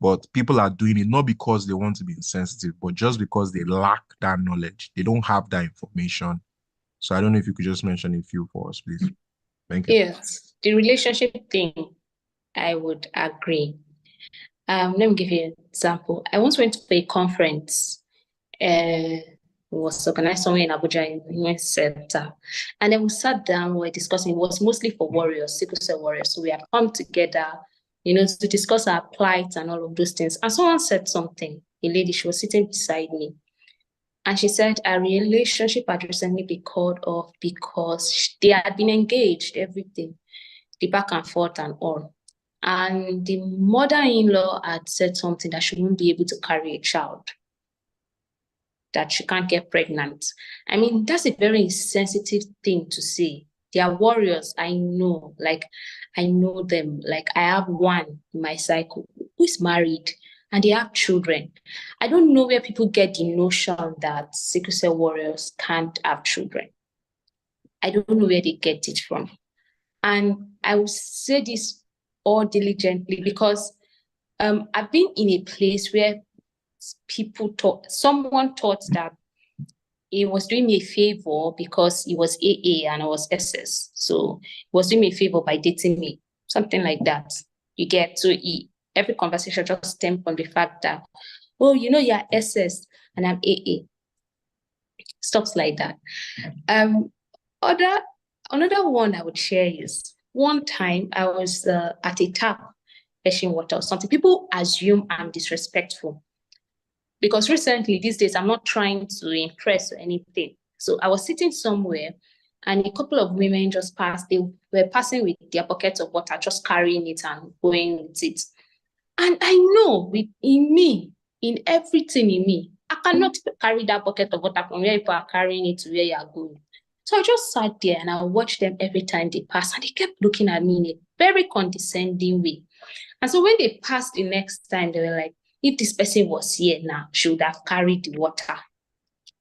but people are doing it not because they want to be insensitive, but just because they lack that knowledge. They don't have that information. So I don't know if you could just mention a few for us, please. Thank you. Yes, the relationship thing, I would agree. Let me give you an example. I once went to a conference. It was organized somewhere in Abuja in the Women's Center. And then we sat down, we were discussing. It was mostly for warriors, sickle cell warriors. So we had come together, to discuss our plight and all of those things. And someone said something, a lady, she was sitting beside me. And she said our relationship had recently been called off because they had been engaged, everything, the back and forth and all. And the mother-in-law had said something that she won't be able to carry a child, that she can't get pregnant. I mean, that's a very sensitive thing to say. They are warriors, I know. Like, I know them. Like, I have one in my cycle who is married and they have children. I don't know where people get the notion that sickle cell warriors can't have children. I don't know where they get it from. And I will say this all diligently because I've been in a place where someone thought that he was doing me a favor because he was AA and I was SS. So he was doing me a favor by dating me, something like that. You get, so every conversation just stemmed from the fact that, oh, you're SS and I'm AA. Stuff like that. Another one I would share is one time I was at a tap fetching water or something. People assume I'm disrespectful because recently, these days, I'm not trying to impress or anything. So I was sitting somewhere and a couple of women just passed. They were passing with their buckets of water, just carrying it and going with it. And I know in everything in me, I cannot carry that bucket of water from where people are carrying it to where you are going. So I just sat there and I watched them every time they passed, and they kept looking at me in a very condescending way. And so when they passed the next time, they were like, if this person was here now, she would have carried the water.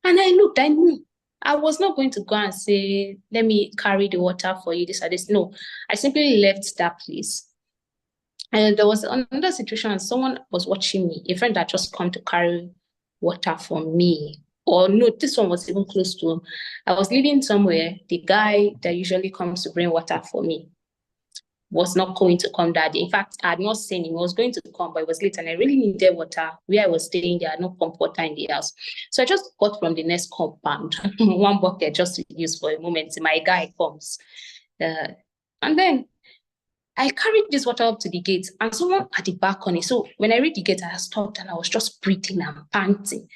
And I looked, I knew I was not going to go and say, let me carry the water for you, this or this. No, I simply left that place. And there was another situation, someone was watching me, a friend that just come to carry water for me. Or no, this one was even close to him. I was living somewhere. The guy that usually comes to bring water for me was not going to come that day. In fact, I had not seen him. He was going to come, but it was late and I really needed water. Where I was staying, there had no pump water in the house. So I just got from the next compound, one bucket just to use for a moment. My guy comes. And then I carried this water up to the gate and someone at the balcony. So when I reached the gate, I stopped and I was just breathing and panting.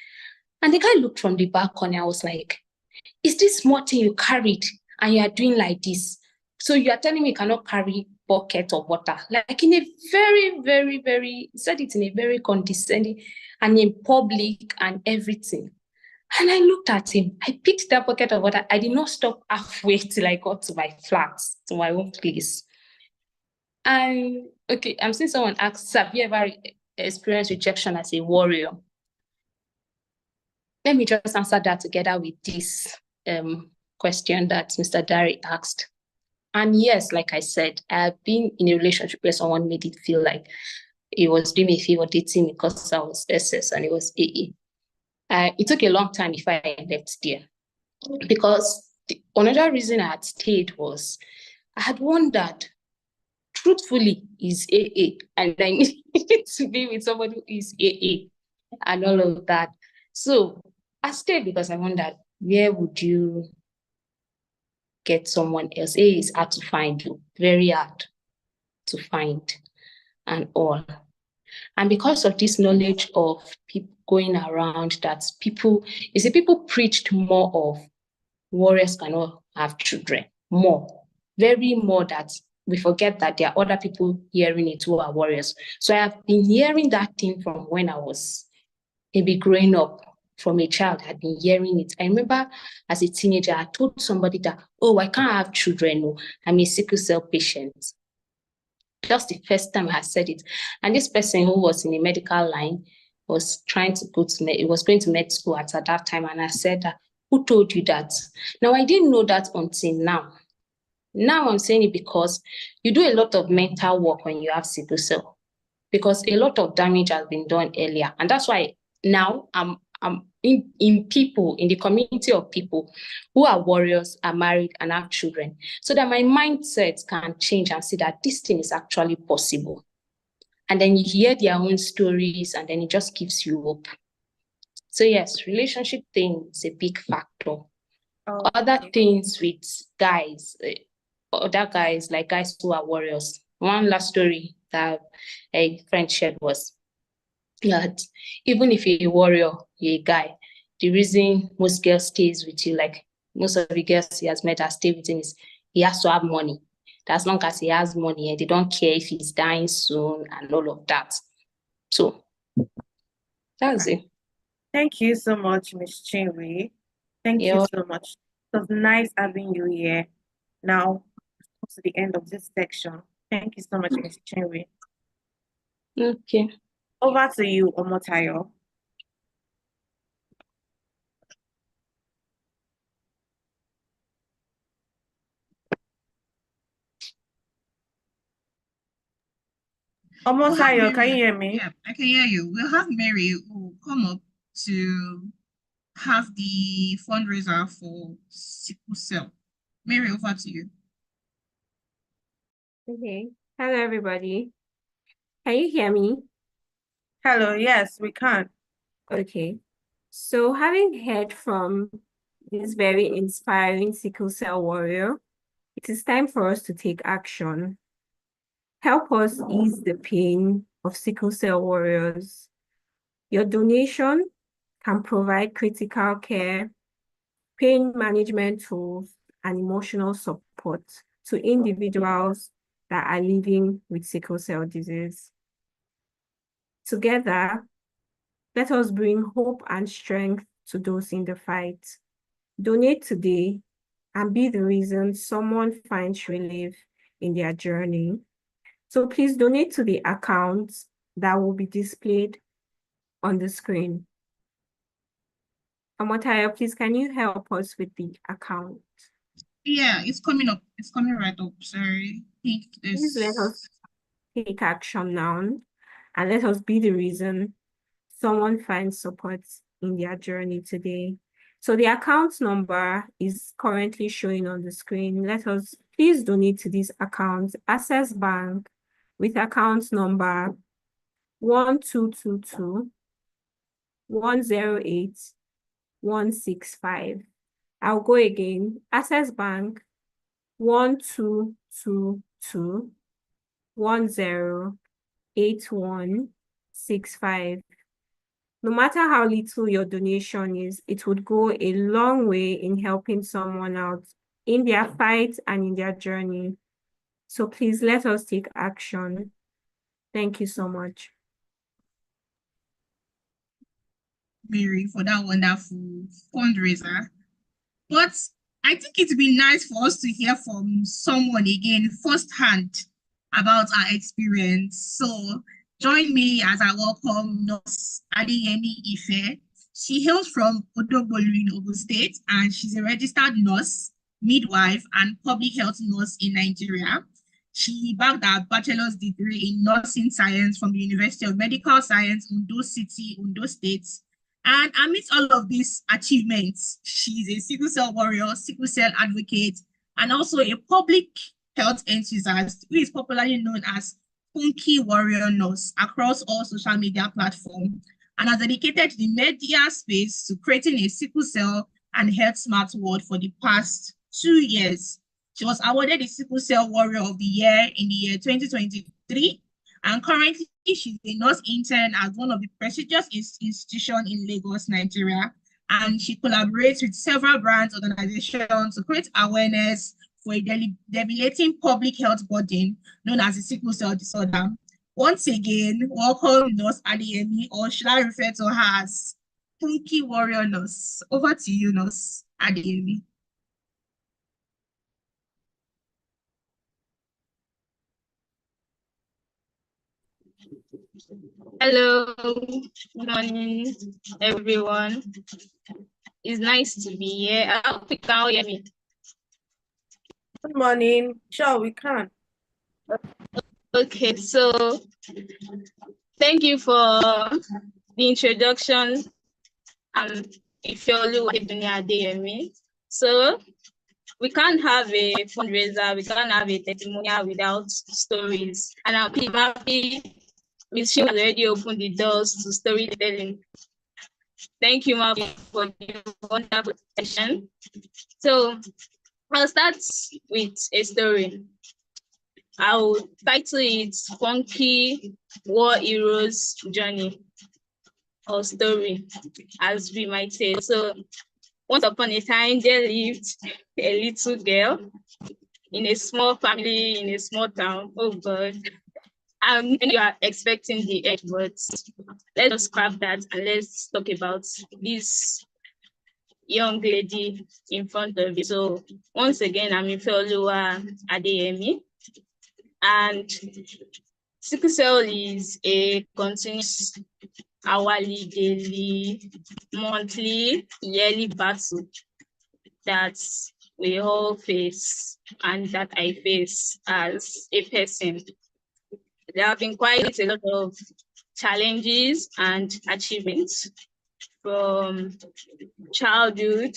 And the guy looked from the balcony. I was like, is this small thing you carried and you are doing like this? So you are telling me you cannot carry bucket of water? Like in a very, very, very, said it in a very condescending and in public and everything. And I looked at him. I picked that bucket of water. I did not stop halfway till I got to my flat, to my own place. And okay, I'm seeing someone ask, have you ever experienced rejection as a warrior? Let me just answer that together with this question that Mr. Dari asked. And yes, like I said, I've been in a relationship where someone made it feel like it was doing me a favor dating me because I was SS and it was AA. It took a long time before I left there. Because another reason I had stayed was I had wondered, truthfully, is AA. And I need to be with somebody who is AA and all of that. So I stayed because I wondered, where would you get someone else? AA is hard to find, very hard to find and all. And because of this knowledge of people going around that people preached more of warriors cannot have children, very more that we forget that there are other people hearing it who are warriors. So I have been hearing that thing from when I was maybe growing up. From a child, I had been hearing it. I remember as a teenager, I told somebody that, oh, I can't have children. No, I'm a sickle cell patient. Just the first time I said it. And this person who was in a medical line was trying to was going to med school at that time. And I said, who told you that? Now, I didn't know that until now. Now I'm saying it because you do a lot of mental work when you have sickle cell, because a lot of damage has been done earlier. And that's why now I'm in people, in the community of people who are warriors, are married and have children, so that my mindset can change and see that this thing is actually possible. And then you hear their own stories and then it just gives you hope. So yes, relationship thing is a big factor. Oh, Other okay. things with guys, other guys, like guys who are warriors. One last story that a friend shared was that even if you're a warrior, you're a guy, the reason most girls stays with you, like most of the girls he has met that stay with him, is he has to have money. As long as he has money, and they don't care if he's dying soon and all of that. So that's it. Thank you so much, Miss Chinwe. Thank you Yeah. so much. It was nice having you here. Now, to the end of this section. Thank you so much, Miss Chinwe. Okay. Over to you, Omotayo. Omotayo, can you hear me? Yeah, I can hear you. We'll have Mary who come up to have the fundraiser for sickle cell. Mary, over to you. Okay. Hello, everybody. Can you hear me? Hello, yes, we can. Okay. So having heard from this very inspiring sickle cell warrior, it is time for us to take action. Help us ease the pain of sickle cell warriors. Your donation can provide critical care, pain management tools, and emotional support to individuals that are living with sickle cell disease. Together, let us bring hope and strength to those in the fight. Donate today and be the reason someone finds relief in their journey. So please donate to the account that will be displayed on the screen. Amotayo, please, can you help us with the account? Yeah, it's coming up. It's coming right up. Sorry. I think Please let us this. take action now and let us be the reason someone finds support in their journey today. So the account number is currently showing on the screen. Let us please donate to this account, Access Bank, with account number 1222 108 165. I'll go again. Access Bank 1222 108165. No matter how little your donation is, it would go a long way in helping someone out in their fight and in their journey. So please let us take action. Thank you so much. Mary, for that wonderful fundraiser. But I think it'd be nice for us to hear from someone again firsthand about our experience. So join me as I welcome Nurse Adeyemi Ife. She hails from Odogbolu in Ogun State, and she's a registered nurse, midwife, and public health nurse in Nigeria. She bagged her bachelor's degree in nursing science from the University of Medical Science, Ondo City, Ondo State. And amidst all of these achievements, she's a sickle cell warrior, sickle cell advocate, and also a public health enthusiast who is popularly known as Funky Warrior Nurse across all social media platforms, and has dedicated the media space to creating a sickle cell and health smart world for the past 2 years. She was awarded the Sickle Cell Warrior of the Year in the year 2023, and currently she's a nurse intern at one of the prestigious institutions in Lagos, Nigeria. And she collaborates with several brands organizations to create awareness for a debilitating public health burden known as the sickle cell disorder. Once again, welcome Nurse Adeyemi, or should I refer to her as Funky Warrior Nurse? Over to you, Nurse Adeyemi. Hello, good morning, everyone. It's nice to be here. I hope you can all hear me. Good morning. Sure, we can. Okay, so thank you for the introduction. Ifeolu Adeyemi. So we can't have a fundraiser, we can't have a testimonial without stories. And I'm happy Ms. Shin has already opened the doors to storytelling. Thank you, Ma, for the wonderful session. So I'll start with a story. I'll title it Funky War Heroes Journey or Story, as we might say. So once upon a time, there lived a little girl in a small family in a small town. Oh God. You are expecting the end, but let's just scrap that and let's talk about this young lady in front of you. So once again, I'm Ifeoluwa Adeyemi, and sickle cell is a continuous hourly, daily, monthly, yearly battle that we all face and that I face as a person. There have been quite a lot of challenges and achievements from childhood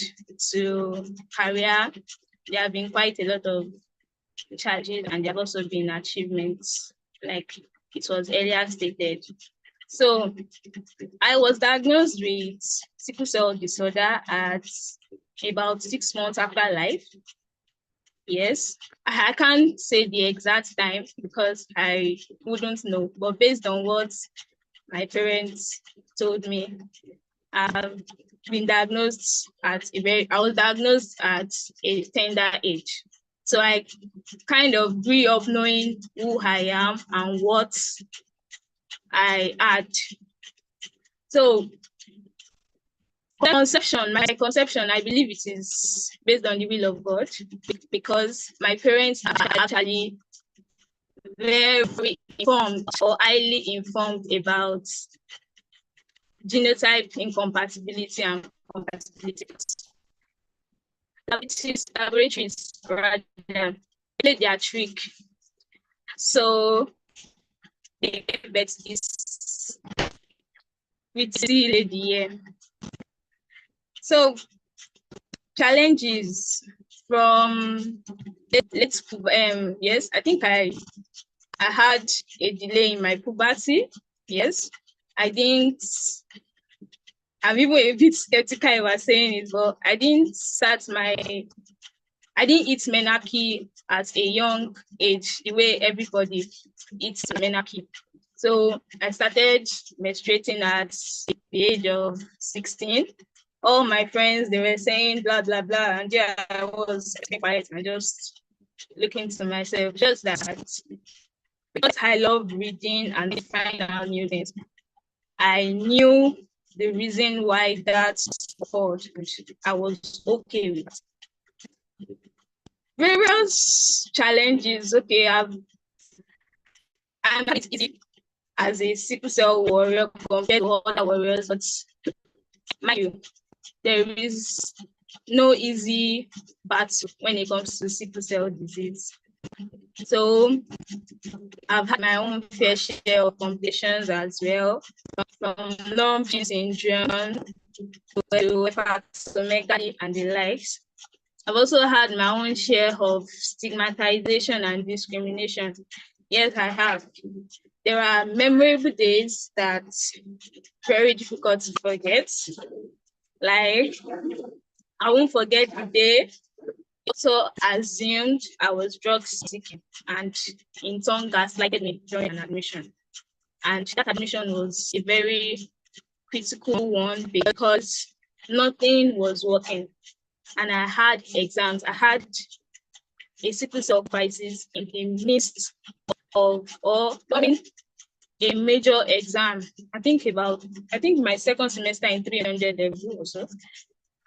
to career. There have been quite a lot of challenges and there have also been achievements, like it was earlier stated. So I was diagnosed with sickle cell disorder at about 6 months after life. Yes, I can't say the exact time because I wouldn't know, but based on what my parents told me, I've been diagnosed I was diagnosed at a tender age. So I kind of grew up knowing who I am and what I had. So my conception, I believe it is based on the will of God, because my parents are actually very informed or highly informed about genotype incompatibility and compatibility. Laboratories rather play their trick. So they gave birth to this pretty lady here. So challenges from yes, I think I had a delay in my puberty. Yes, I'm even a bit skeptical about saying it, but I didn't eat menarche at a young age the way everybody eats menarche. So I started menstruating at the age of 16. All my friends, they were saying blah, blah, blah. And yeah, I was quiet and just looking to myself, just that because I love reading and finding out new things. I knew the reason why that occurred, which I was okay with. Various challenges. Okay, I'm easy as a sickle cell warrior compared to other warriors, but mind you, there is no easy battle when it comes to sickle cell disease. So I've had my own fair share of complications as well, from lumps syndrome to hepatomegaly and the likes. I've also had my own share of stigmatization and discrimination. Yes, I have. There are memorable days that's very difficult to forget. Like, I won't forget the day also assumed I was drug seeking and in turn gaslighted me during an admission. And that admission was a very critical one because nothing was working. And I had exams. I had a sickle cell crisis in the midst of a major exam. I think my second semester in 300 level or so.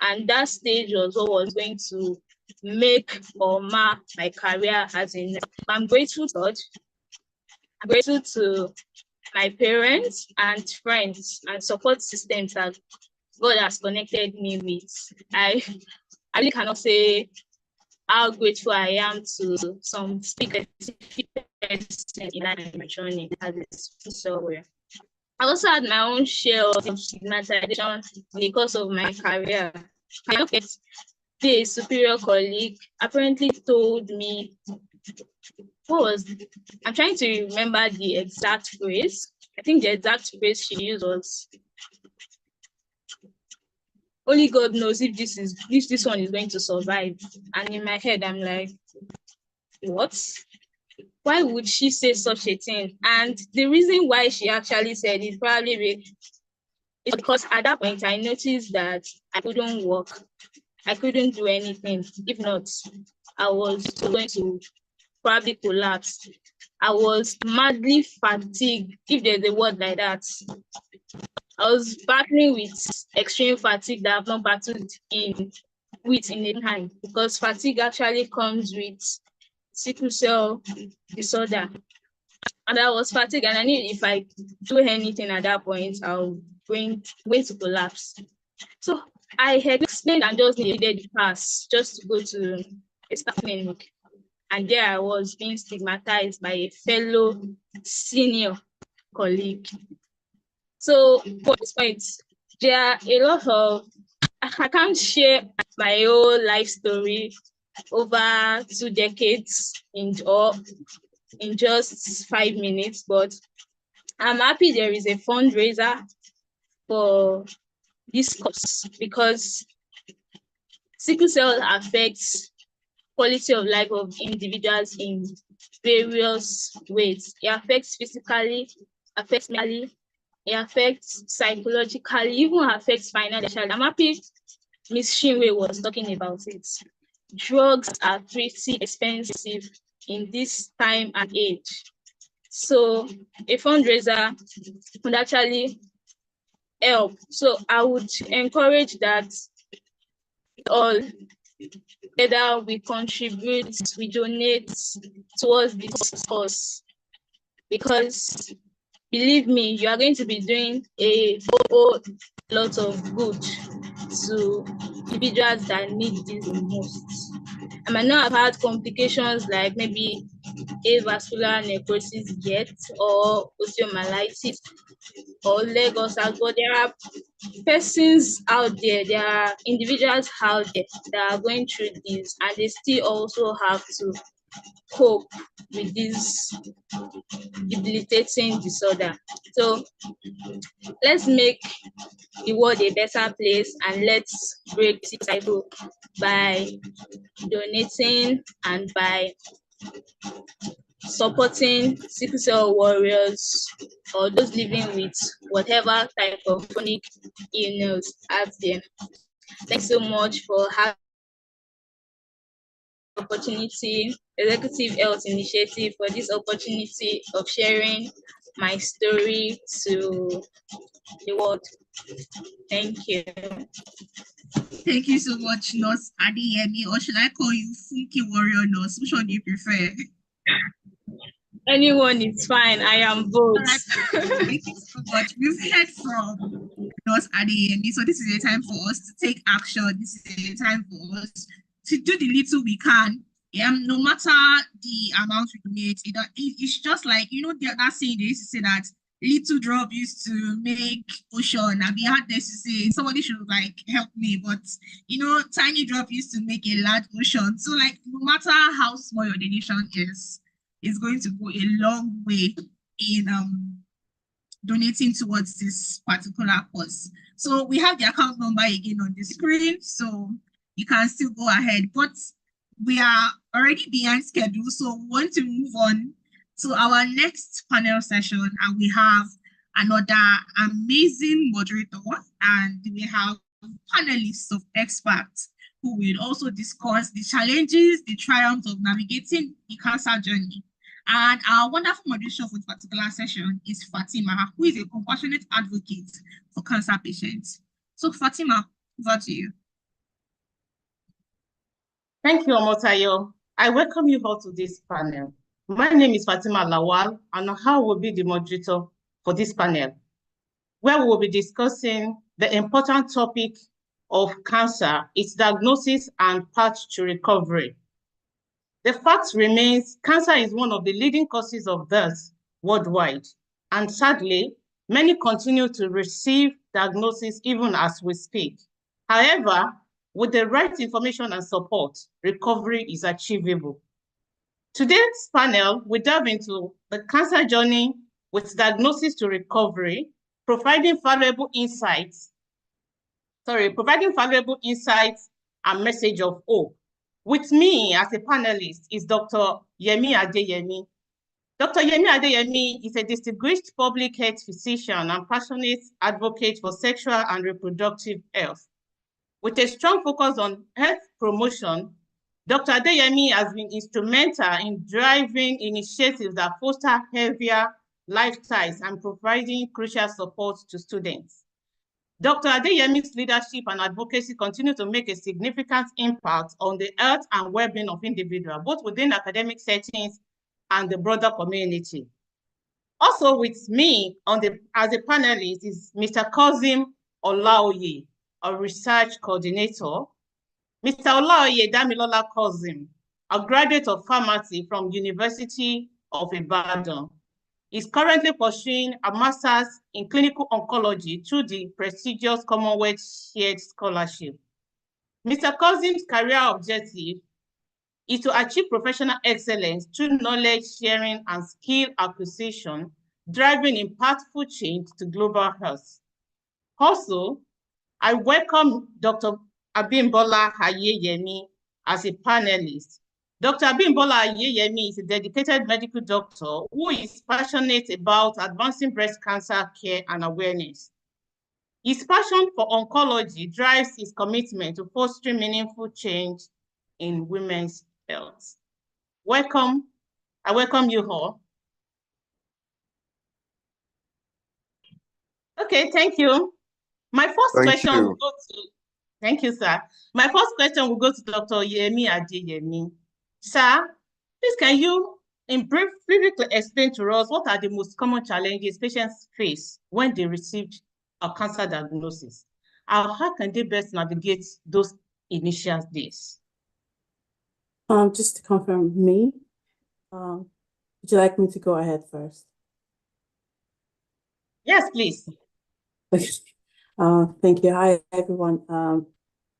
And that stage was what was going to make or mark my career as in. I'm grateful to my parents and friends and support systems that God has connected me with. I really cannot say how grateful I am to some specific person in my journey as a sickle warrior. I also had my own share of stigmatization because of my career. I don't get a superior colleague apparently told me, I'm trying to remember the exact phrase. I think the exact phrase she used was, only God knows if this one is going to survive. And in my head, I'm like, what? Why would she say such a thing? And the reason why she actually said it probably is because at that point I noticed that I couldn't work. I couldn't do anything. If not, I was going to probably collapse. I was madly fatigued, if there's a word like that. I was battling with extreme fatigue that I've not battled with in a time, because fatigue actually comes with sickle cell disorder. And I was fatigued, and I knew if I do anything at that point, I'll going to collapse. So I had explained and just needed the pass just to go to a staff clinic. And there I was being stigmatized by a fellow senior colleague. So for this point, there are a lot of, I can't share my whole life story over 2 decades in just 5 minutes, but I'm happy there is a fundraiser for this cause, because sickle cell affects quality of life of individuals in various ways. It affects physically, affects mentally, it affects psychologically, even affects financially. I'm happy Ms. Shinwe was talking about it. Drugs are pretty expensive in this time and age. So a fundraiser would actually help. So I would encourage that all, whether we contribute, we donate towards this cause, because believe me, you are going to be doing a whole lot of good to individuals that need this the most. I might not have had complications like maybe avascular necrosis yet, or osteomyelitis, or leg ulcers, but there are persons out there, there are individuals out there that are going through this, and they still also have to cope with this debilitating disorder. So let's make the world a better place, and let's break the cycle by donating and by supporting sickle cell warriors, or those living with whatever type of chronic illness out there. Thanks so much for having the opportunity, Executive Health Initiative, for this opportunity of sharing my story to the world. Thank you. Thank you so much, Nurse Adeyemi, or should I call you Funky Warrior Nurse? Which one do you prefer? Anyone is fine. I am both. Thank you so much. We've heard from Nurse Adeyemi, so this is a time for us to take action. This is a time for us to do the little we can. No matter the amount we donate, it's just like, that saying they used to say that little drop used to make ocean. I mean, I had this to say somebody should like help me, but tiny drop used to make a large ocean. So like, no matter how small your donation is going to go a long way in donating towards this particular cause. So we have the account number again on the screen, so you can still go ahead, but we are already behind schedule, so we want to move on to our next panel session, and we have another amazing moderator, and we have panelists of experts who will also discuss the challenges, the triumphs of navigating the cancer journey. And our wonderful moderator for this particular session is Fatima, who is a compassionate advocate for cancer patients. So Fatima, over to you. Thank you, Omotayo. I welcome you all to this panel. My name is Fatima Lawal, and I will be the moderator for this panel, where we will be discussing the important topic of cancer, its diagnosis and path to recovery. The fact remains cancer is one of the leading causes of death worldwide. And sadly, many continue to receive diagnosis even as we speak. However, with the right information and support, recovery is achievable. Today's panel, we delve into the cancer journey with diagnosis to recovery, providing valuable insights and message of hope. With me as a panelist is Dr. Yemi Adeyemi. Dr. Yemi Adeyemi is a distinguished public health physician and passionate advocate for sexual and reproductive health. With a strong focus on health promotion, Dr. Adeyemi has been instrumental in driving initiatives that foster healthier lifestyles and providing crucial support to students. Dr. Adeyemi's leadership and advocacy continue to make a significant impact on the health and well-being of individuals, both within academic settings and the broader community. Also with me as a panelist is Mr. Kozim Olaoye, a research coordinator. Mr. Olaoye Damilola Kozim, a graduate of pharmacy from University of Ibadan, is currently pursuing a master's in clinical oncology through the prestigious Commonwealth Shared Scholarship. Mr. Kozim's career objective is to achieve professional excellence through knowledge sharing and skill acquisition, driving impactful change to global health. Also, I welcome Dr. Abimbola Ayeyemi as a panelist. Dr. Abimbola Ayeyemi is a dedicated medical doctor who is passionate about advancing breast cancer care and awareness. His passion for oncology drives his commitment to fostering meaningful change in women's health. Welcome. I welcome you all. Okay, thank you. My first question will go to, thank you, sir. My first question will go to Dr. Yemi Adeyemi. Sir, please can you briefly explain to us what are the most common challenges patients face when they received a cancer diagnosis? And how can they best navigate those initial days? Just to confirm me, would you like me to go ahead first? Yes, please. Okay. Thank you. Hi, everyone.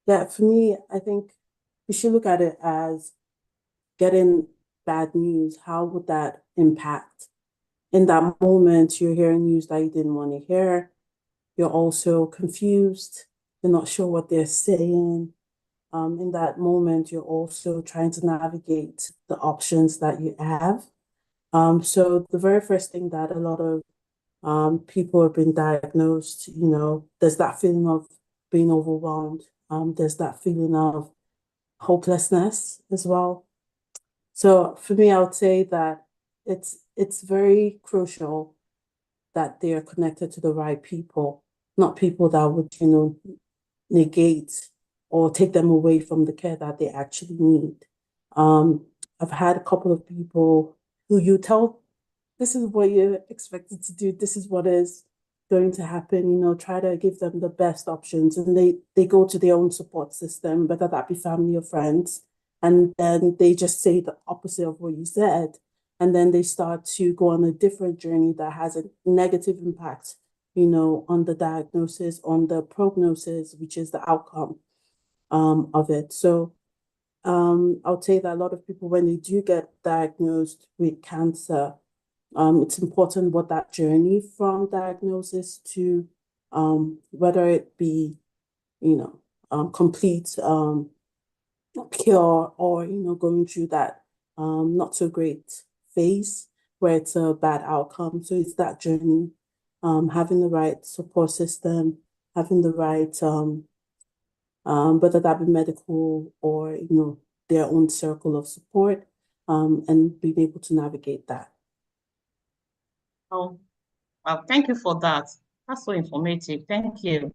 Yeah, for me, I think we should look at it as getting bad news. How would that impact? In that moment, you're hearing news that you didn't want to hear. You're also confused. You're not sure what they're saying. In that moment, you're also trying to navigate the options that you have. So the very first thing that a lot of people have been diagnosed, there's that feeling of being overwhelmed. There's that feeling of hopelessness as well. So for me, I would say that it's very crucial that they are connected to the right people, not people that would, negate or take them away from the care that they actually need. I've had a couple of people who you tell, this is what you're expected to do, this is what is going to happen, try to give them the best options. And they go to their own support system, whether that be family or friends, and then they just say the opposite of what you said. And then they start to go on a different journey that has a negative impact, on the diagnosis, on the prognosis, which is the outcome of it. So I would say that a lot of people, when they do get diagnosed with cancer, it's important what that journey from diagnosis to whether it be, complete cure or, going through that not so great phase where it's a bad outcome. So it's that journey, having the right support system, having the right, whether that be medical or, their own circle of support, and being able to navigate that. Oh, well, thank you for that. That's so informative. Thank you.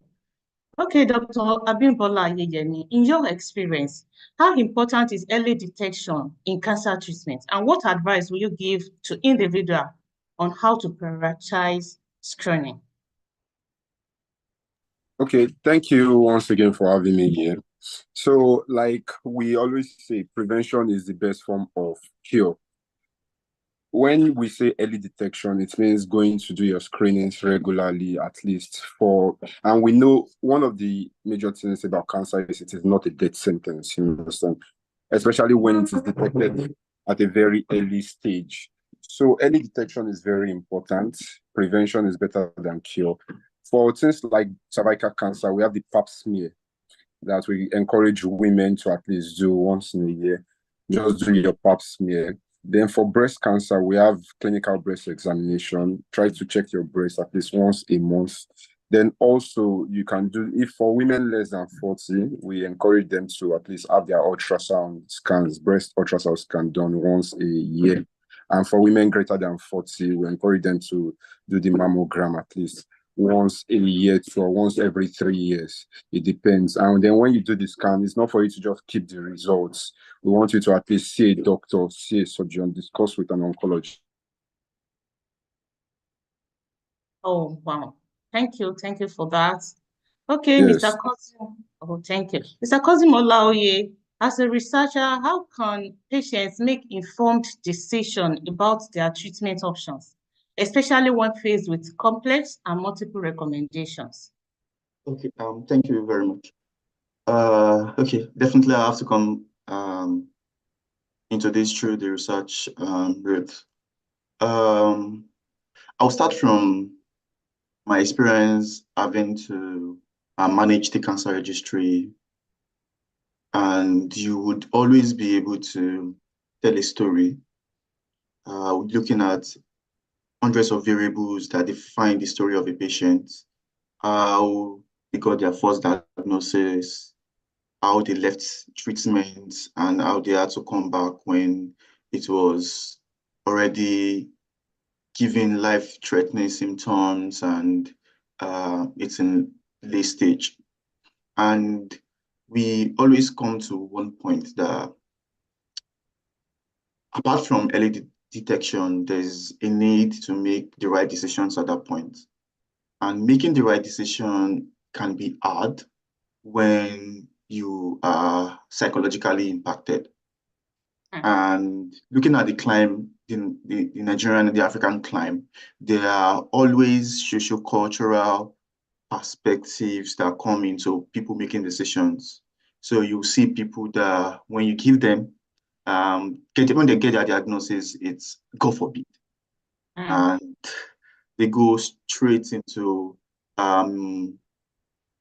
Okay, Dr. Abimbola Ayeyemi, in your experience, how important is early detection in cancer treatment? And what advice will you give to individuals on how to prioritize screening? Okay, thank you once again for having me here. So, like we always say, prevention is the best form of cure. When we say early detection, it means going to do your screenings regularly, at least for, and we know one of the major things about cancer is it is not a death sentence, you understand? Especially when it is detected at a very early stage. So early detection is very important. Prevention is better than cure. For things like cervical cancer, we have the pap smear that we encourage women to at least do once in a year. Just do your pap smear. Then for breast cancer, we have clinical breast examination. Try to check your breast at least once a month. Then also you can do, if for women less than 40, we encourage them to at least have their ultrasound scans, breast ultrasound scan done once a year. And for women greater than 40, we encourage them to do the mammogram at least once a year or once every 3 years. It depends. And then when you do the scan, it's not for you to just keep the results. We want you to at least see a doctor, see a surgeon, discuss with an oncologist. Oh, wow. Thank you. Thank you for that. Okay, Yes. Mr. Kozim. Oh, thank you. Mr. Kozim Olaoye, as a researcher, how can patients make informed decision about their treatment options, especially when faced with complex and multiple recommendations? Okay, thank you very much. Okay, definitely I have to come into this through the research route. I'll start from my experience having to manage the cancer registry, and you would always be able to tell a story looking at hundreds of variables that define the story of a patient, how they got their first diagnosis, how they left treatment, and how they had to come back when it was already giving life-threatening symptoms and it's in late stage. And we always come to one point that apart from early detection, there's a need to make the right decisions at that point. And making the right decision can be hard when you are psychologically impacted. And looking at the climb, the Nigerian and the African climb, there are always socio-cultural perspectives that come into people making decisions. So you see people that when you give them, when they get their diagnosis, it's God forbid. And they go straight into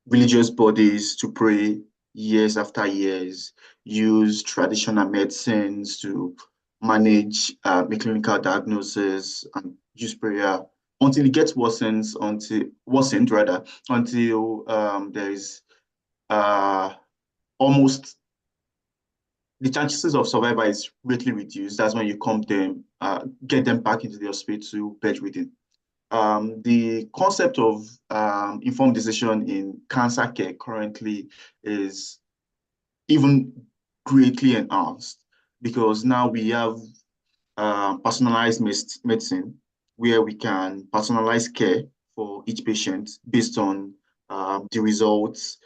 religious bodies to pray years after years, use traditional medicines to manage clinical diagnosis and use prayer until it gets worsened until there is almost the chances of survival is greatly reduced. That's when you get them back into the hospital bedridden. The concept of informed decision in cancer care currently is even greatly enhanced because now we have personalized medicine where we can personalize care for each patient based on the results,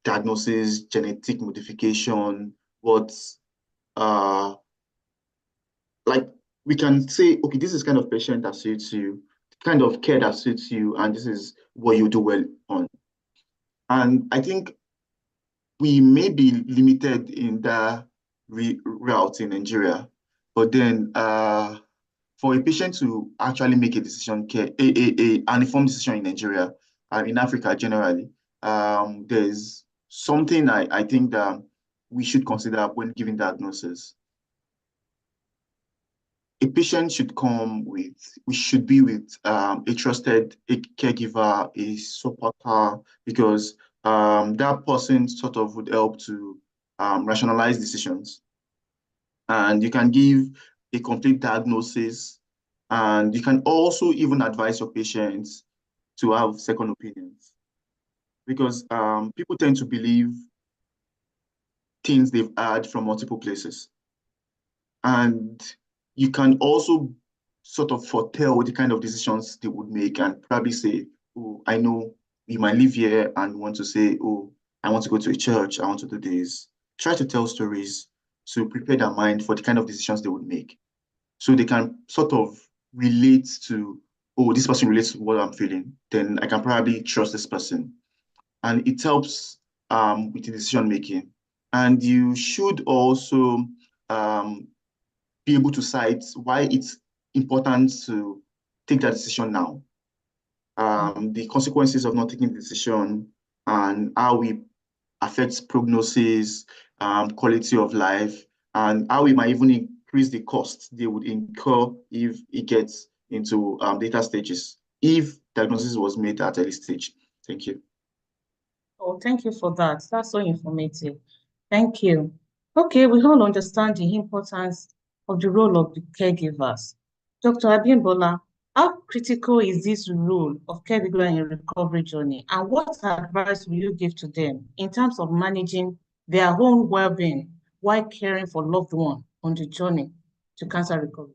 diagnosis, genetic modification, like we can say, okay, this is kind of patient that suits you, kind of care that suits you, and this is what you do well on. And I think we may be limited in that route in Nigeria, but then for a patient to actually make a decision, an informed decision in Nigeria, in Africa generally, there's something I think that we should consider when giving diagnosis. A patient should be with a trusted caregiver, a supporter, because that person sort of would help to rationalize decisions. And you can give a complete diagnosis, and you can also even advise your patients to have second opinions. Because people tend to believe things they've heard from multiple places. And you can also sort of foretell the kind of decisions they would make and probably say, oh, I know you might live here and want to say, oh, I want to go to a church, I want to do this. Try to tell stories to prepare their mind for the kind of decisions they would make. So they can sort of relate to, oh, this person relates to what I'm feeling, then I can probably trust this person. And it helps with the decision making. And you should also be able to cite why it's important to take that decision now. The consequences of not taking the decision and how it affects prognosis, quality of life, and how it might even increase the cost they would incur if it gets into later stages, if diagnosis was made at early stage. Thank you. Oh, thank you for that. That's so informative. Thank you. Okay, we all understand the importance of the role of the caregivers. Dr. Abimbola, how critical is this role of caregiver in recovery journey, and what advice will you give to them in terms of managing their own well-being while caring for loved one on the journey to cancer recovery?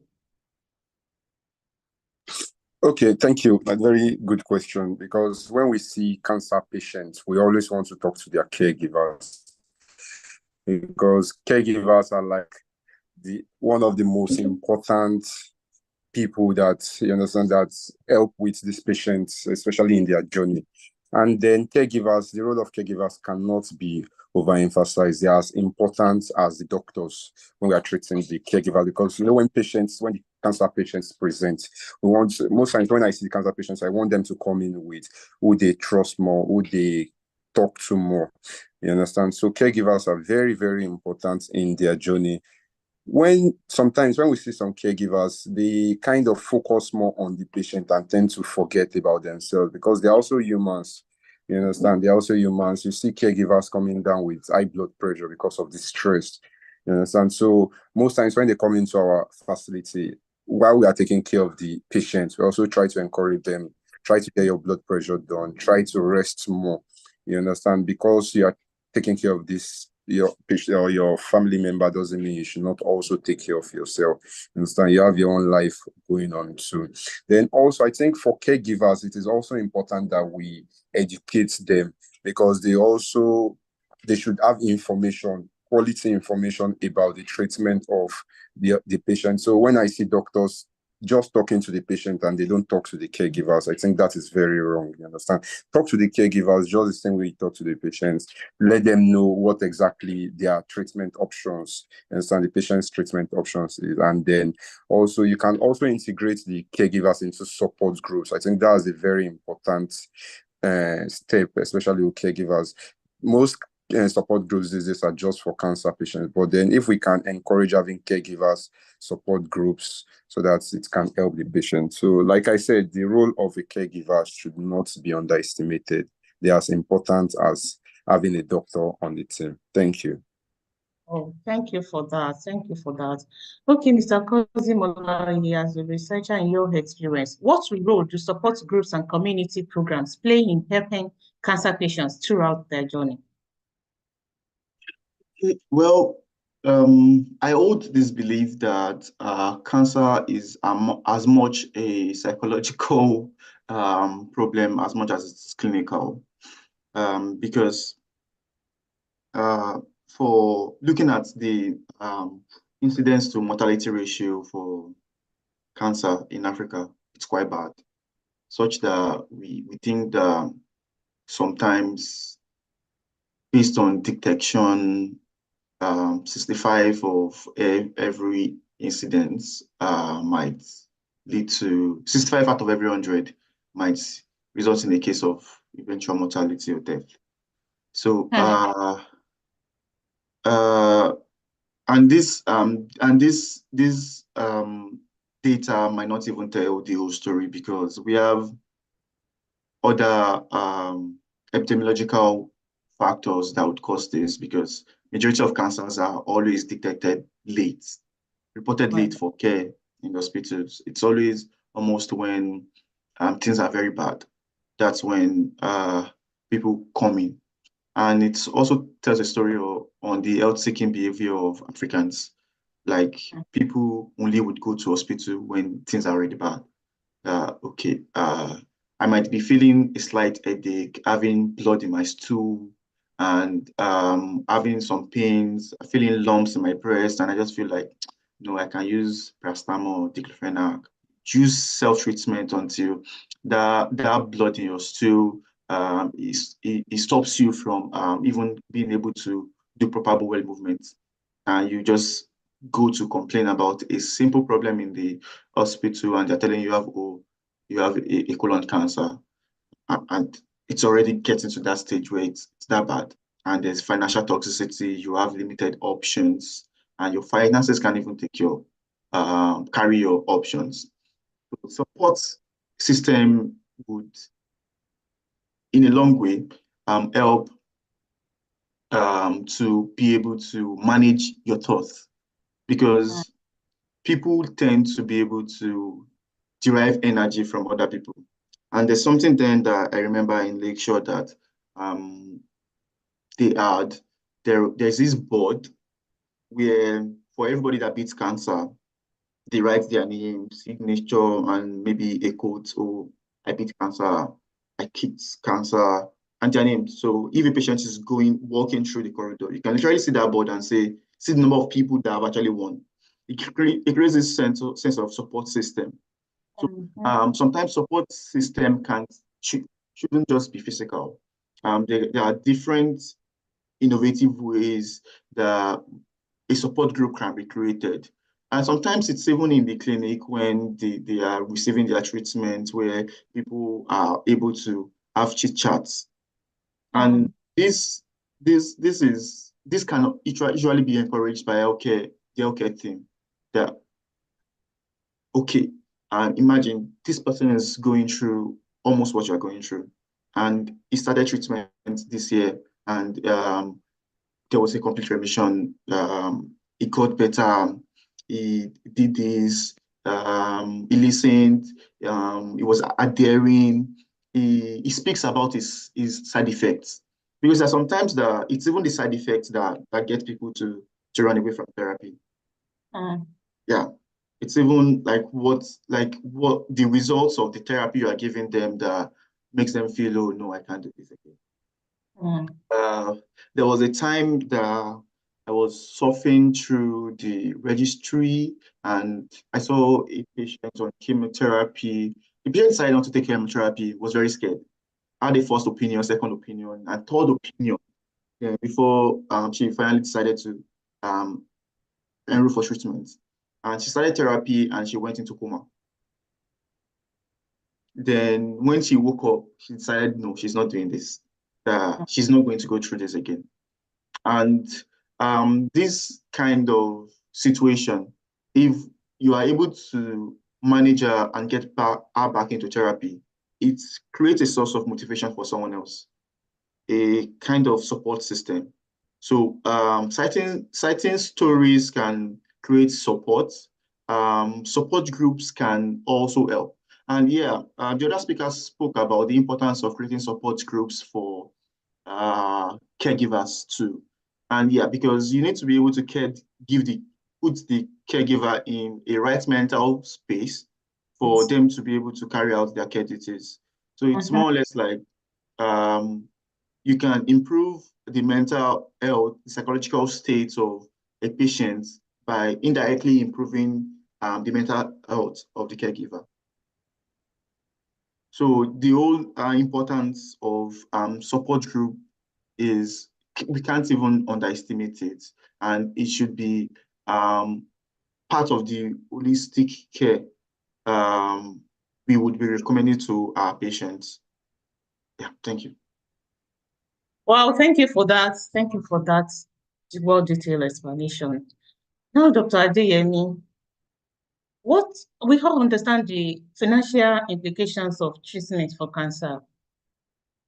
Okay, thank you. A very good question, because when we see cancer patients, we always want to talk to their caregivers, because caregivers are like one of the most important people that, you understand, that help with these patients, especially in their journey. And then caregivers, the role of caregivers cannot be overemphasized. They are as important as the doctors when we are treating the caregiver, because when the cancer patients present, most times when I see the cancer patients, I want them to come in with who they trust more, who they talk to more. You understand? So caregivers are very, very important in their journey. Sometimes when we see some caregivers, they kind of focus more on the patient and tend to forget about themselves, because they're also humans. You understand? They're also humans. You see caregivers coming down with high blood pressure because of the stress. You understand? So most times when they come into our facility, while we are taking care of the patients, we also try to encourage them, try to get your blood pressure done, try to rest more. You understand? Because you are taking care of this, your patient or your family member, doesn't mean you should not also take care of yourself. You understand? You have your own life going on too. Then also, I think for caregivers, it is also important that we educate them, because they should have information, quality information about the treatment of the patient. So when I see doctors just talking to the patient and they don't talk to the caregivers, I think that is very wrong. You understand? Talk to the caregivers just the same way you talk to the patients. Let them know what exactly their treatment options, understand the patient's treatment options is. And then also you can also integrate the caregivers into support groups. I think that's a very important step, especially with caregivers. Most support groups these days are just for cancer patients, but then if we can encourage having caregivers support groups so that it can help the patient. So like I said, the role of a caregiver should not be underestimated. They're as important as having a doctor on the team. Thank you. Oh, thank you for that. Thank you for that. Okay, Mr. Kozimola, as a researcher in your experience, what role do support groups and community programs play in helping cancer patients throughout their journey? Well, I hold this belief that cancer is as much a psychological problem as much as it's clinical, because for looking at the incidence to mortality ratio for cancer in Africa, it's quite bad, such that we think that sometimes based on detection, 65 of every incident might lead to 65 out of every 100 might result in a case of eventual mortality or death. So and this data might not even tell the whole story, because we have other epidemiological factors that would cause this, because majority of cancers are always detected late, reported late for care in the hospitals. It's always almost when things are very bad. That's when people come in. And it also tells a story on the health-seeking behavior of Africans. Like, people only would go to hospital when things are already bad. I might be feeling a slight headache, having blood in my stool, and having some pains, feeling lumps in my breast, and I just feel like, no, I can use paracetamol, diclofenac, use self-treatment until that blood in your stool it stops you from even being able to do proper bowel movements, and you just go to complain about a simple problem in the hospital, and they're telling you you have a colon cancer, and it's already getting to that stage where it's that bad, and there's financial toxicity. You have limited options, and your finances can't even take your carry your options. Support system would, in a long way, help to be able to manage your thoughts, because people tend to be able to derive energy from other people. And there's something then that I remember in Lakeshore that they had, there's this board where for everybody that beats cancer, they write their name, signature, and maybe a quote, oh, I beat cancer, I kicked cancer, and their name. So if a patient is walking through the corridor, you can literally see that board and see the number of people that have actually won. It creates this sense of support system. So sometimes support system shouldn't just be physical. There are different innovative ways that a support group can be created. And sometimes it's even in the clinic when they are receiving their treatment, where people are able to have chit chats. And this can usually be encouraged by the healthcare team. That okay, imagine this person is going through almost what you're going through, and he started treatment this year, and there was a complete remission. He got better. He did this. He listened. He was adhering. He speaks about his side effects, because there are sometimes that it's even the side effects that get people to run away from therapy. Yeah, it's even like what the results of the therapy you are giving them that makes them feel, oh no, I can't do this again. There was a time that I was surfing through the registry, and I saw a patient on chemotherapy. The patient decided not to take chemotherapy, was very scared. Had a first opinion, second opinion, and third opinion before she finally decided to enroll for treatment. And she started therapy and she went into coma. Then when she woke up, she decided, no, she's not doing this. She's not going to go through this again. And this kind of situation, if you are able to manage her and get her back into therapy, it creates a source of motivation for someone else, a kind of support system. So citing stories can create support. Support groups can also help. And the other speaker spoke about the importance of creating support groups for caregivers too. And because you need to be able to put the caregiver in a right mental space for them to be able to carry out their care duties. So it's more or less like you can improve the mental health, the psychological state of a patient by indirectly improving the mental health of the caregiver. So the whole importance of support group is, we can't even underestimate it, and it should be part of the holistic care we would be recommending to our patients. Yeah, thank you. Wow, thank you for that. Thank you for that well-detailed explanation. Now, Dr. Adeyemi, we all understand the financial implications of treatment for cancer.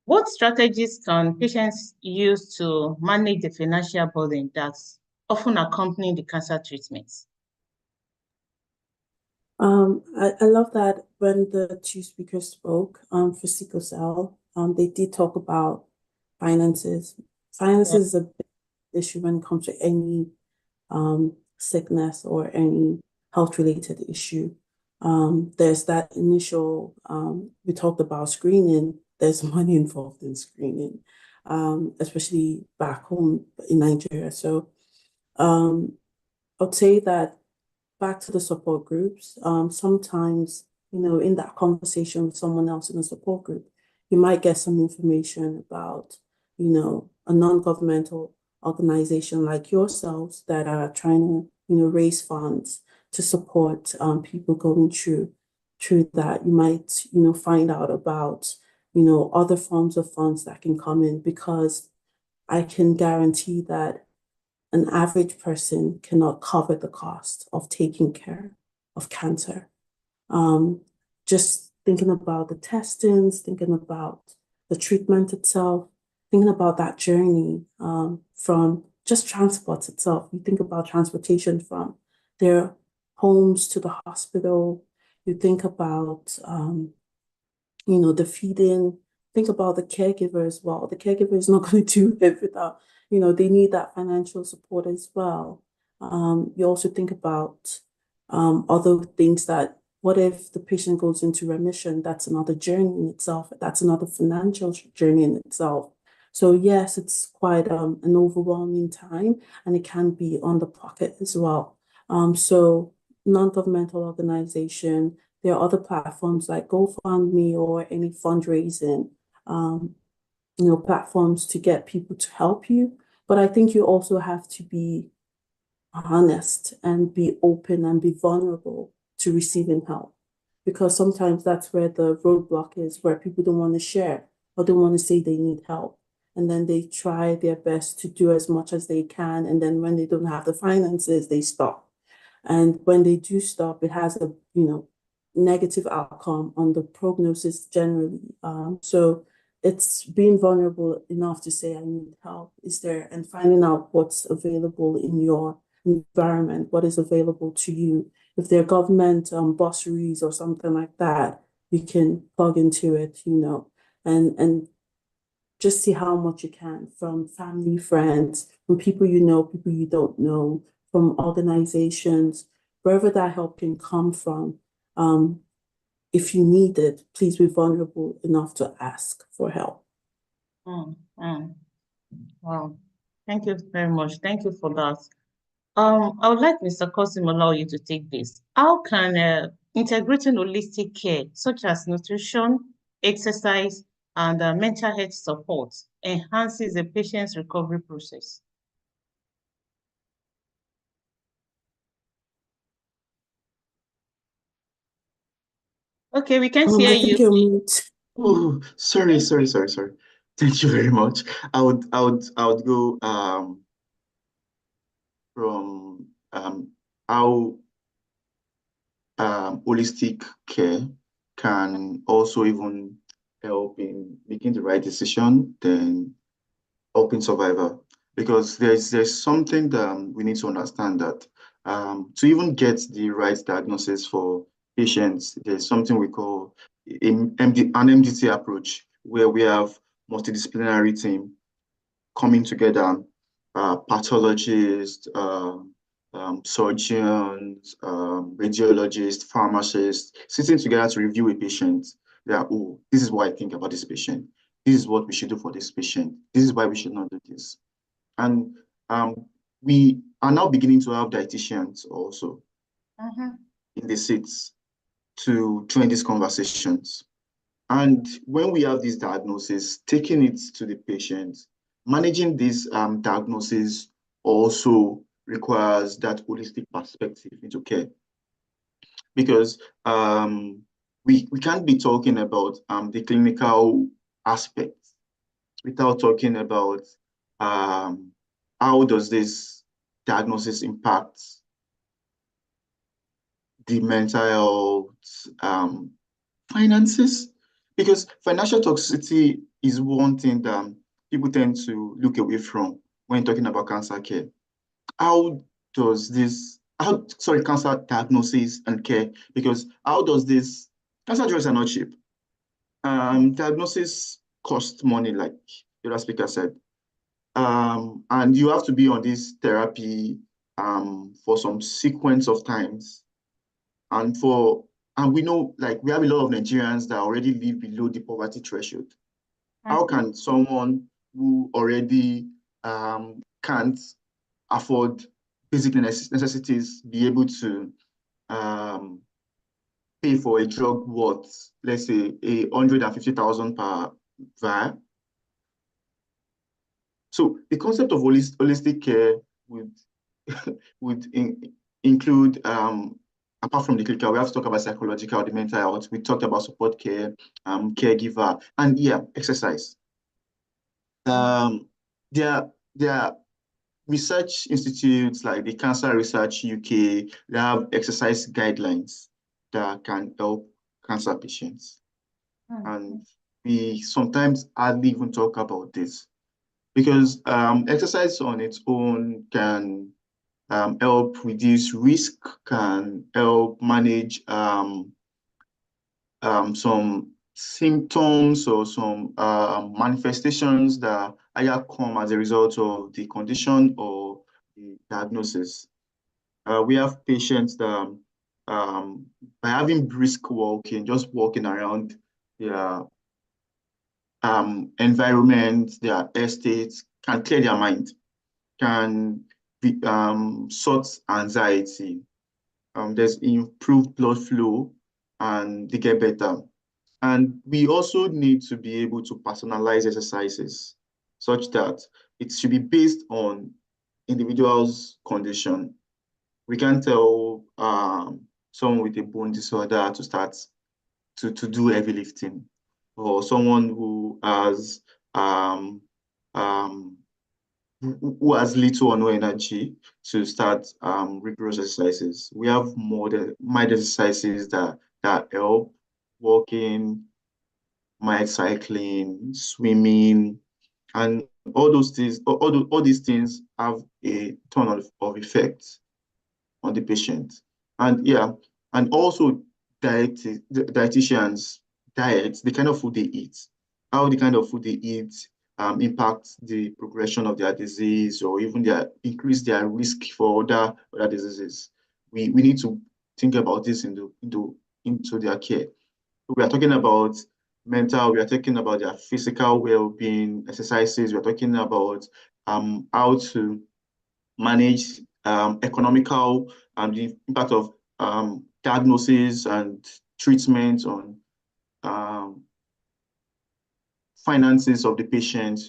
What strategies can patients use to manage the financial burden that's often accompanying the cancer treatments? I love that when the two speakers spoke for sickle cell, they did talk about finances. Finances is a big issue when it comes to any sickness or any health-related issue. There's that initial, we talked about screening, there's money involved in screening. especially back home in Nigeria. So I'd say that back to the support groups, sometimes, in that conversation with someone else in a support group, you might get some information about, a non-governmental organization like yourselves that are trying to, raise funds to support people going through that. You might, find out about, other forms of funds that can come in, because I can guarantee that an average person cannot cover the cost of taking care of cancer. Just thinking about the testings, thinking about the treatment itself, thinking about that journey from just transport itself. You think about transportation from their homes to the hospital. You think about the feeding, think about the caregiver as well. The caregiver is not going to do it without, they need that financial support as well. You also think about other things that, what if the patient goes into remission? That's another journey in itself. That's another financial journey in itself. So yes, it's quite an overwhelming time, and it can be on the pocket as well. So non-governmental organization, there are other platforms like GoFundMe or any fundraising, platforms to get people to help you. But I think you also have to be honest and be open and be vulnerable to receiving help, because sometimes that's where the roadblock is, where people don't want to share or don't want to say they need help. And then they try their best to do as much as they can. And then when they don't have the finances, they stop. And when they do stop, it has a, negative outcome on the prognosis generally. So it's being vulnerable enough to say, I need help. Is there, and finding out what's available in your environment, what is available to you. If there are government bursaries or something like that, you can plug into it, and just see how much you can from family, friends, from people people you don't know, from organizations, wherever that help can come from. If you need it, please be vulnerable enough to ask for help. Wow. Thank you very much. Thank you for that. I would like Mr. Kosim allow you to take this. How can integrating holistic care, such as nutrition, exercise, and mental health support, enhances a patient's recovery process? Okay, we can't hear I think you. you're mute. Oh, sorry. Thank you very much. I would go from how holistic care can also even help in making the right decision, then helping survivor. Because there's something that we need to understand, that to even get the right diagnosis for patients, there's something we call an MDT approach, where we have multidisciplinary team coming together, pathologists, surgeons, radiologists, pharmacists, sitting together to review a patient. Oh, this is what I think about this patient. This is what we should do for this patient. This is why we should not do this. And we are now beginning to have dietitians also in the seats to join these conversations. And when we have these diagnoses, taking it to the patient, managing this diagnosis also requires that holistic perspective into care. Because we can't be talking about the clinical aspects without talking about how does this diagnosis impact the mental health, finances. Because financial toxicity is one thing that people tend to look away from when talking about cancer care. Cancer diagnosis and care, because how does this, cancer drugs are not cheap. Diagnosis costs money, like the last speaker said. And you have to be on this therapy for some sequence of times. And we know, like, we have a lot of Nigerians that already live below the poverty threshold. How can someone who already can't afford basic necessities be able to pay for a drug worth, let's say, 150,000 per vial. So the concept of holistic care would include, apart from the clinical, we have to talk about psychological, the mental health. We talked about support care, caregiver, and yeah, exercise. There are research institutes like the Cancer Research UK. They have exercise guidelines that can help cancer patients. And we sometimes hardly even talk about this because exercise on its own can help reduce risk, can help manage some symptoms or some manifestations that either come as a result of the condition or the diagnosis. We have patients that by having brisk walking, just walking around their environment, their estates, can clear their mind, can sort anxiety. There's improved blood flow and they get better. And we also need to be able to personalize exercises such that it should be based on individual's condition. We can't tell someone with a bone disorder to start to do heavy lifting, or someone who has who has little or no energy to start rigorous exercises. We have more mild exercises that help: walking, mild cycling, swimming, and all those things. All these things have a ton of effect on the patient. And yeah, and also dietitians, diets, the kind of food they eat, how the kind of food they eat impacts the progression of their disease or even increase their risk for other diseases. We need to think about this into their care. We are talking about mental, we are talking about their physical well-being, exercises, we are talking about how to manage economical and the impact of diagnosis and treatment on finances of the patient.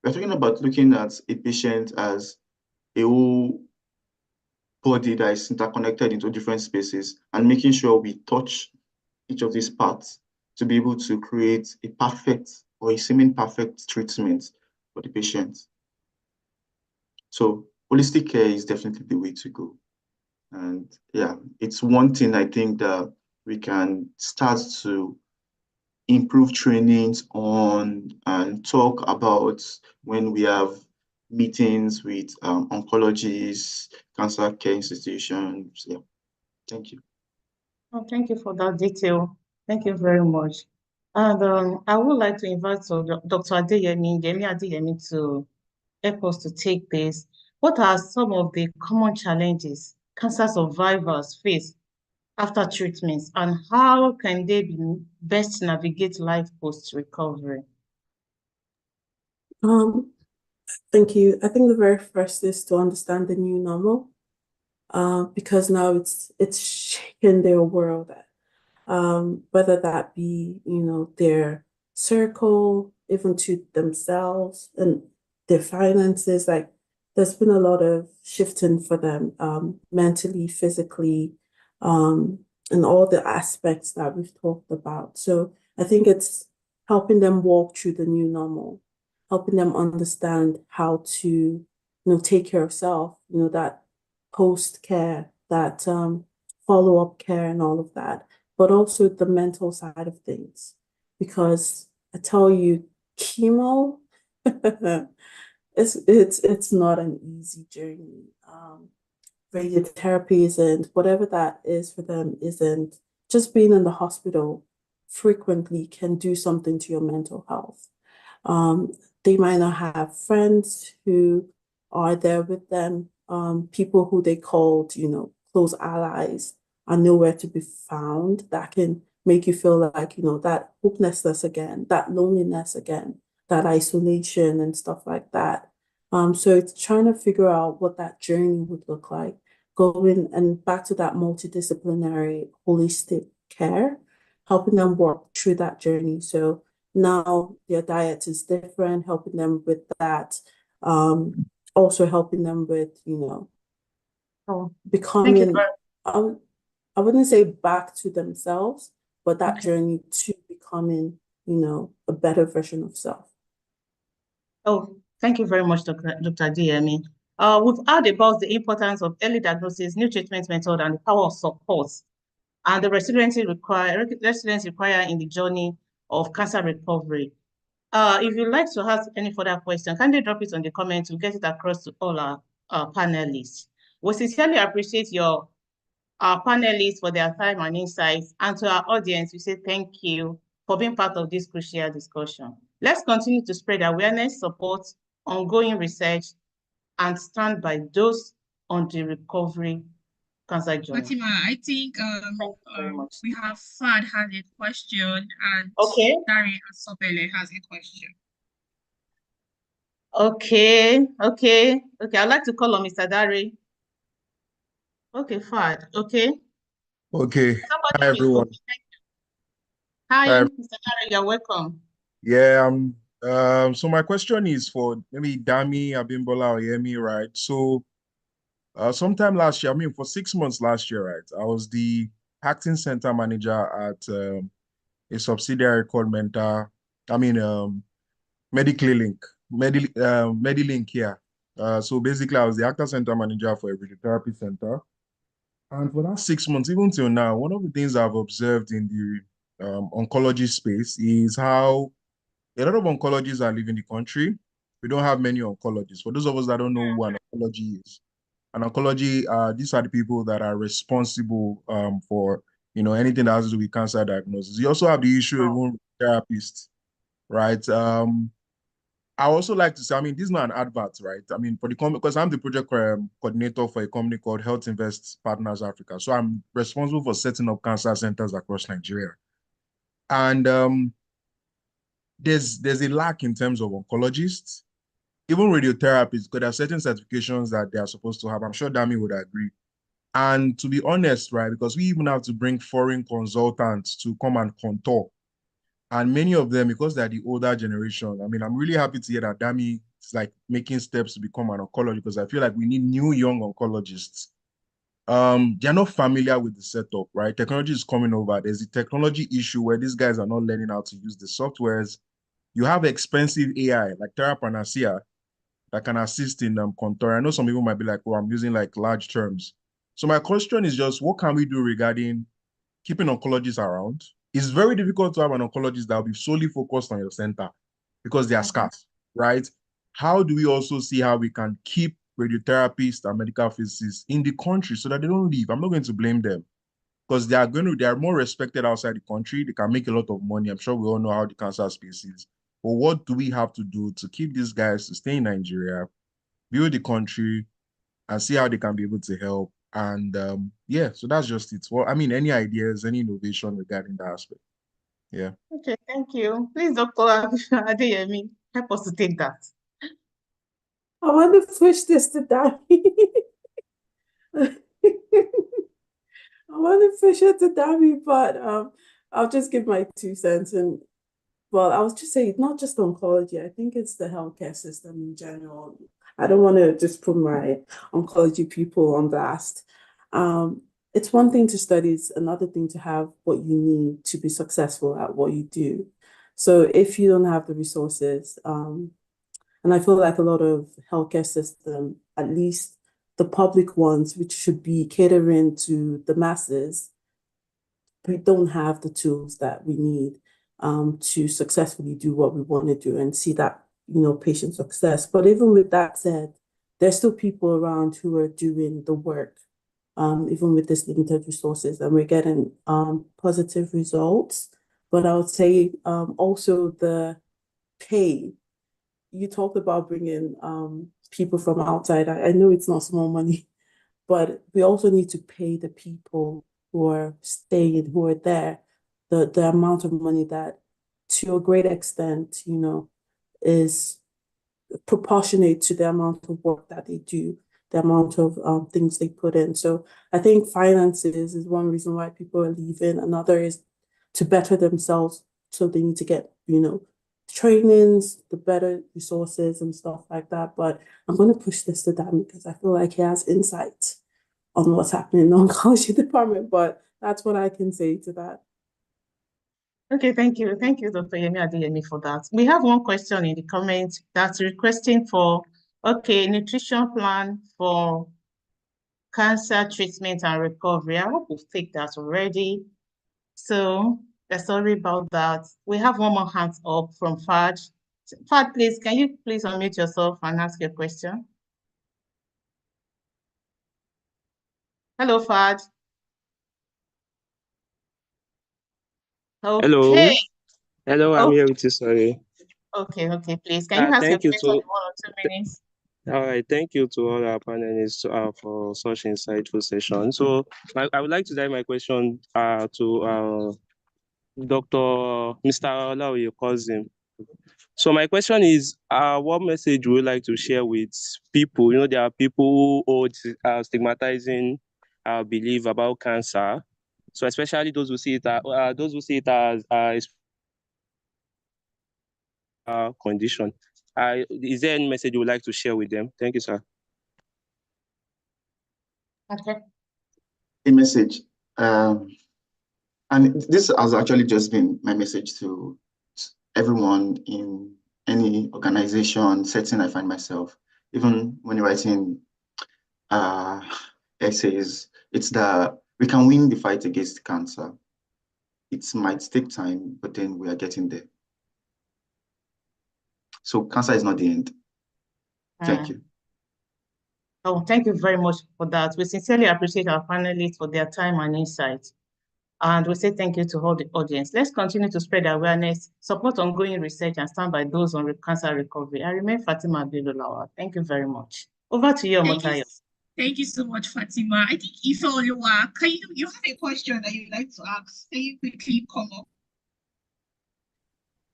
We're talking about looking at a patient as a whole body that is interconnected into different spaces and making sure we touch each of these parts to be able to create a perfect or a semi-perfect treatment for the patient. So holistic care is definitely the way to go. And yeah, it's one thing I think that we can start to improve trainings on and talk about when we have meetings with oncologists, cancer care institutions. Yeah, thank you. Oh, thank you for that detail. Thank you very much. And I would like to invite Dr. Yemi Adeyemi to help us to take this. What are some of the common challenges cancer survivors face after treatments, and how can they best navigate life post-recovery? Thank you. I think the very first is to understand the new normal, because now it's shaking their world, whether that be, their circle, even to themselves and their finances. Like, there's been a lot of shifting for them, mentally, physically, and all the aspects that we've talked about. So I think it's helping them walk through the new normal, helping them understand how to, take care of self, that post-care, that follow-up care and all of that, but also the mental side of things. Because I tell you, chemo, it's not an easy journey. Radiotherapy isn't, whatever that is for them isn't. Just being in the hospital frequently can do something to your mental health. They might not have friends who are there with them, people who they called, close allies are nowhere to be found. That can make you feel like, that hopelessness again, that loneliness again. that isolation and stuff like that. So it's trying to figure out what that journey would look like, going and back to that multidisciplinary holistic care, helping them work through that journey. So now their diet is different, helping them with that, also helping them with, Oh, thank you becoming, very I wouldn't say back to themselves, but that Okay. journey to becoming, a better version of self. Oh, thank you very much, Dr. DME. We've heard about the importance of early diagnosis, new treatment method, and the power of support, and the resilience required in the journey of cancer recovery. If you'd like to ask any further question, kindly drop it on the comments. We'll get it across to all our panelists. We sincerely appreciate our panelists for their time and insights, and to our audience, we say thank you for being part of this crucial discussion. Let's continue to spread awareness, support ongoing research, and stand by those on the recovery cancer journey. Fatima, I think we have Fad has a question and Okay. Dari Asobele has a question. Okay. I'd like to call on Mr. Dari. Okay, Fad. Okay. Okay. Somebody Hi, everyone. Okay, thank you. Hi, Hi. Mr. Dari, you're welcome. Yeah, so my question is for maybe Dami, Abimbola, or Yemi, right? So, sometime last year, for 6 months last year, right, I was the acting center manager at a subsidiary called Mediclinic, Medilink here. So basically, I was the actor center manager for a radiotherapy center. And for that 6 months, even till now, one of the things I've observed in the oncology space is how a lot of oncologists are leaving the country. We don't have many oncologists. For those of us that don't know who an oncology is, an oncology, these are the people that are responsible for anything that has to do with cancer diagnosis. You also have the issue of even therapists, right? I also like to say, this is not an advert, right? For the company, because I'm the project coordinator for a company called Health Invest Partners Africa. So I'm responsible for setting up cancer centers across Nigeria. And there's a lack in terms of oncologists, even radiotherapists, because there are certain certifications that they are supposed to have. I'm sure Dami would agree. And to be honest, right, because we even have to bring foreign consultants to come and contour. And many of them, because they're the older generation, I'm really happy to hear that Dami is like making steps to become an oncologist, because I feel like we need new young oncologists. They're not familiar with the setup, right? Technology is coming over. There's a technology issue where these guys are not learning how to use the softwares. You have expensive AI like Terra that can assist in contour. I know some people might be like, oh, I'm using like large terms. So my question is just, what can we do regarding keeping oncologists around? It's very difficult to have an oncologist that will be solely focused on your center because they are scarce, right? How do we also see how we can keep radiotherapists and medical physicists in the country so that they don't leave? I'm not going to blame them because they are more respected outside the country. They can make a lot of money. I'm sure we all know how the cancer space is. But what do we have to do to keep these guys to stay in Nigeria, build the country, and see how they can be able to help? And yeah, so that's just it. Well, any ideas, any innovation regarding that aspect? Yeah. Okay, thank you. Please, Dr. Adeyemi, help us to take that. I want to push this to Dami. I want to push it to Dami, but I'll just give my 2 cents. And well, I was just saying, not just oncology. I think it's the healthcare system in general. I don't want to just put my oncology people on blast. It's one thing to study, it's another thing to have what you need to be successful at what you do. So if you don't have the resources, and I feel like a lot of healthcare system, at least the public ones, which should be catering to the masses, we don't have the tools that we need to successfully do what we want to do and see that, patient success. But even with that said, there's still people around who are doing the work, even with this limited resources, and we're getting positive results. But I would say also the pay. You talked about bringing people from outside. I know it's not small money, but we also need to pay the people who are staying, who are there, the amount of money that, to a great extent, is proportionate to the amount of work that they do, the amount of things they put in. So I think finances is one reason why people are leaving. Another is to better themselves. So they need to get, trainings, the better resources and stuff like that. But I'm going to push this to Dan because I feel like he has insight on what's happening in the oncology department. But that's what I can say to that. Okay, thank you. Thank you, Dr. Yemi Adeyemi, for that. We have one question in the comments that's requesting for, nutrition plan for cancer treatment and recovery. I hope we've taken that already. So, sorry about that. We have one more hand up from Fad. Fad, please, can you please unmute yourself and ask your question? Hello, Fad. Okay. Hello. Hello, I'm here with you, sorry. Okay, please. Can you ask your thank you question in to 1 or 2 minutes? all right, thank you to all our panelists for such insightful session. So I would like to direct my question to Dr. Mr. Olaoye Cousin. So my question is, what message would you like to share with people? There are people who hold stigmatizing belief about cancer. So especially those who see it as condition. Is there any message you would like to share with them? Thank you, sir. Okay. A message. And this has actually just been my message to everyone in any organization, setting I find myself, even when writing essays, it's that we can win the fight against cancer. It might take time, but then we are getting there. So cancer is not the end. Thank you. Oh, thank you very much for that. We sincerely appreciate our panelists for their time and insight. And we say thank you to all the audience. Let's continue to spread awareness, support ongoing research, and stand by those on cancer recovery. I remain Fatima Abdullah. Thank you very much. Over to you, Omotayo. Thank you so much, Fatima. I think Ife Oluwa, you have a question that you'd like to ask? Can you quickly come up?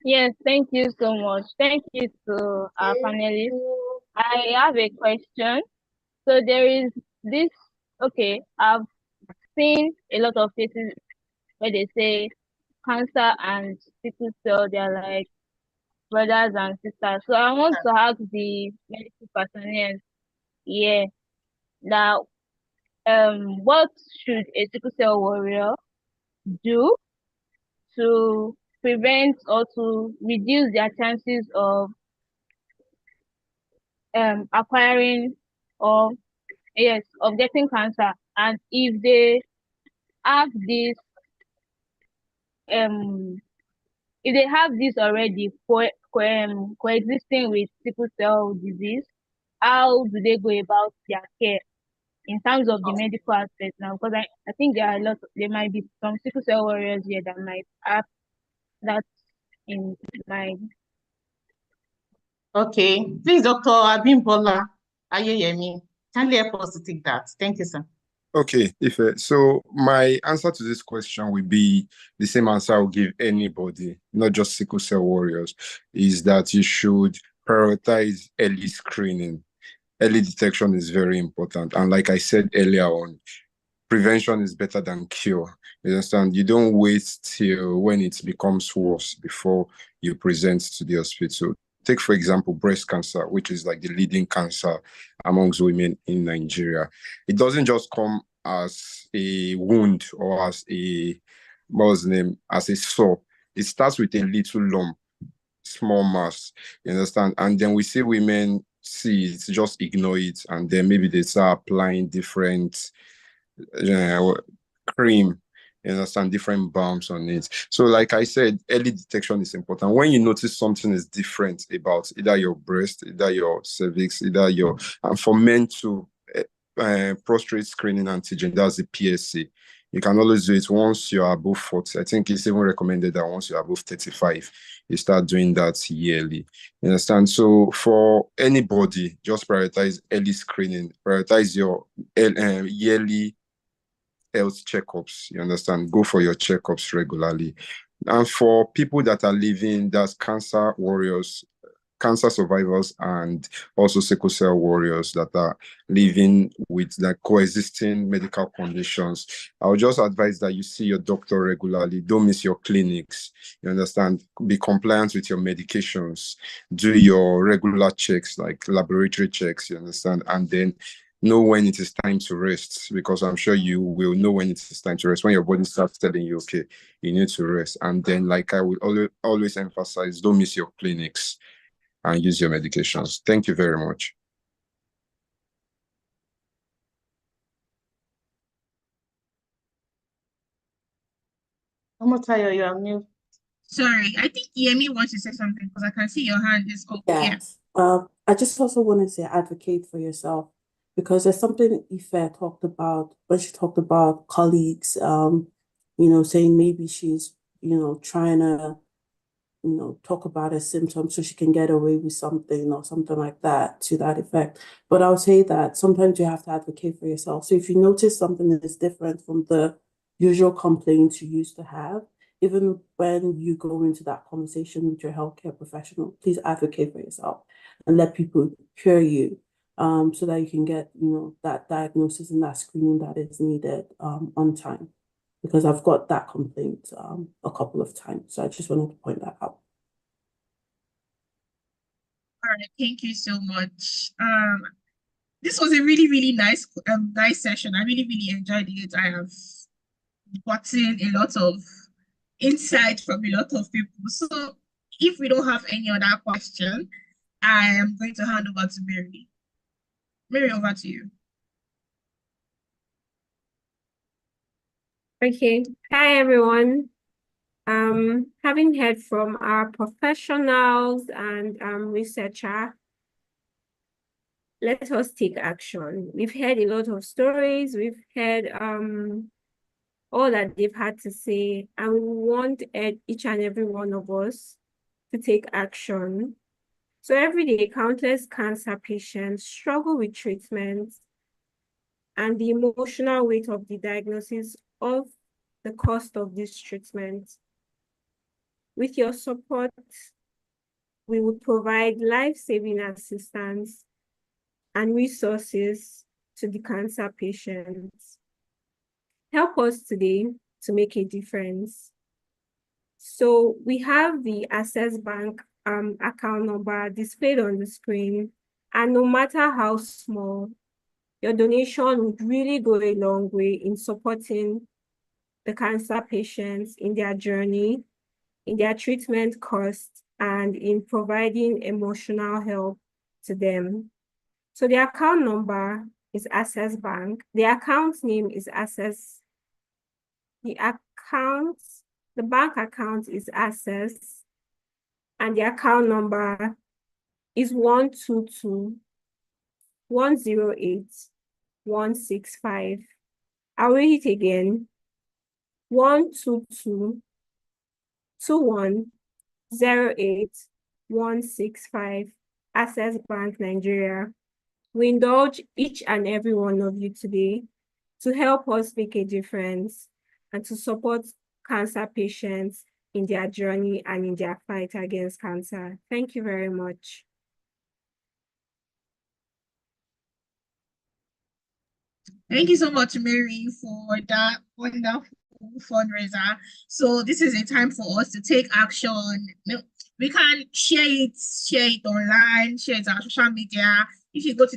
Yes, thank you so much. Thank you to our panelists. I have a question. So there is this, I've seen a lot of cases where they say cancer and sickle cell, they're like brothers and sisters. So I want to ask the medical personnel here now, what should a sickle cell warrior do to prevent or to reduce their chances of acquiring or of getting cancer? And if they have this if they have this already coexisting with sickle cell disease, how do they go about their care in terms of the medical aspect now? Because I think there might be some sickle cell warriors here that might have that in mind. Okay, please, Dr. Abimbola Ayeyemi, kindly help us to take that. Thank you, sir. Okay, so my answer to this question will be the same answer I will give anybody, not just sickle cell warriors, is that you should prioritize early screening. Early detection is very important. And like I said earlier on, prevention is better than cure. You understand? You don't wait till when it becomes worse before you present to the hospital. Take, for example, breast cancer, which is like the leading cancer amongst women in Nigeria. It doesn't just come as a wound or as as a sore. It starts with a little lump, small mass, you understand? And then we see women see it, just ignore it, and then maybe they start applying different cream, you understand, different balms on it. So like I said, early detection is important. When you notice something is different about either your breast, either your cervix, and for men to prostate screening antigen, that's the PSA. You can always do it once you're above 40. I think it's even recommended that once you're above 35, you start doing that yearly. You understand? So for anybody, just prioritize early screening, prioritize your yearly health checkups. You understand? Go for your checkups regularly. And for people that are living, that's cancer warriors, cancer survivors and also sickle cell warriors that are living with like coexisting medical conditions. I would just advise that you see your doctor regularly. Don't miss your clinics. You understand? Be compliant with your medications. Do your regular checks, like laboratory checks, you understand? And then know when it is time to rest, because I'm sure you will know when it is time to rest, when your body starts telling you, okay, you need to rest. And then, like I would always emphasize, don't miss your clinics and use your medications. Thank you very much. Omotayo, you are mute. Sorry, I think Yemi wants to say something because I can see your hand is up. Yeah. Yes. I just also want to say advocate for yourself, because there's something Ife talked about when she talked about colleagues, saying maybe she's, trying to, talk about her symptoms so she can get away with something or something like that, to that effect. But I would say that sometimes you have to advocate for yourself. So if you notice something that is different from the usual complaints you used to have, even when you go into that conversation with your healthcare professional, please advocate for yourself and let people hear you, so that you can get, that diagnosis and that screening that is needed on time. Because I've got that complaint a couple of times. So I just wanted to point that out. All right, thank you so much. This was a really, really nice session. I really, really enjoyed it. I have gotten a lot of insight from a lot of people. So if we don't have any other question, I am going to hand over to Mary. Mary, over to you. Okay. Hi, everyone. Having heard from our professionals and researcher, let us take action. We've heard a lot of stories. We've heard all that they've had to say, and we want each and every one of us to take action. So every day, countless cancer patients struggle with treatment and the emotional weight of the diagnosis of the cost of this treatment. With your support, we will provide life-saving assistance and resources to the cancer patients. Help us today to make a difference. So we have the Access Bank account number displayed on the screen, and no matter how small, your donation would really go a long way in supporting the cancer patients in their journey, in their treatment costs, and in providing emotional help to them. So the account number is Access Bank. The account name is Access. The bank account is Access, and the account number is 122-108-165. I'll read it again. 122-2108-165. Access Bank Nigeria. We indulge each and every one of you today to help us make a difference and to support cancer patients in their journey and in their fight against cancer. Thank you very much. Thank you so much, Mary, for that wonderful fundraiser. So this is a time for us to take action. We can share it online, share it on social media. If you go to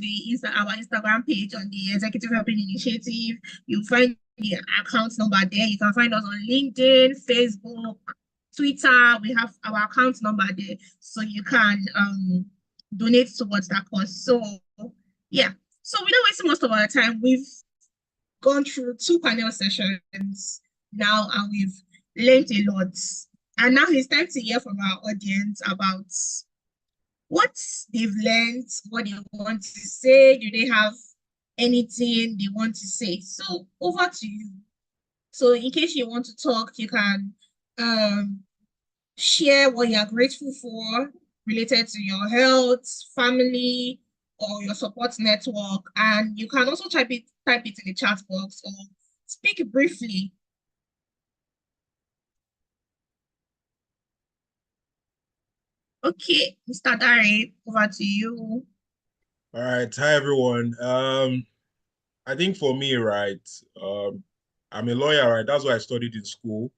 our Instagram page on the Executive Helping Initiative, you'll find the account number there. You can find us on LinkedIn, Facebook, Twitter. We have our account number there, so you can donate towards that cause. So yeah. So we don't waste most of our time. We've gone through 2 panel sessions now, and we've learned a lot. And now it's time to hear from our audience about what they've learned, what they want to say. Do they have anything they want to say? So over to you. So in case you want to talk, you can share what you are grateful for related to your health, family, or your support network. And you can also type it in the chat box or speak briefly. Okay, Mr. Dari, over to you. All right. Hi, everyone. I think for me, right, I'm a lawyer, right? That's what I studied in school.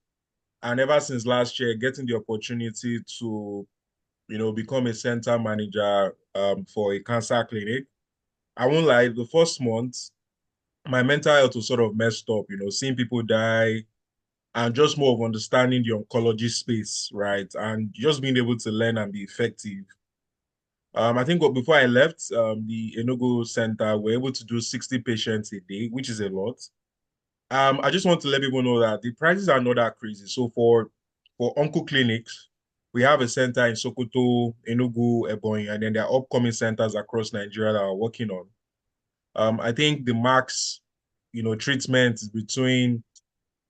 And ever since last year, getting the opportunity to, become a center manager for a cancer clinic, I won't lie, the first month, my mental health was sort of messed up, seeing people die and just more of understanding the oncology space, right? And just being able to learn and be effective. I think before I left the Enugu Center, we're able to do 60 patients a day, which is a lot. I just want to let people know that the prices are not that crazy. So for onco clinics, we have a center in Sokoto, Enugu, Ebonyi, and then there are upcoming centers across Nigeria that are working on. I think the max, treatment is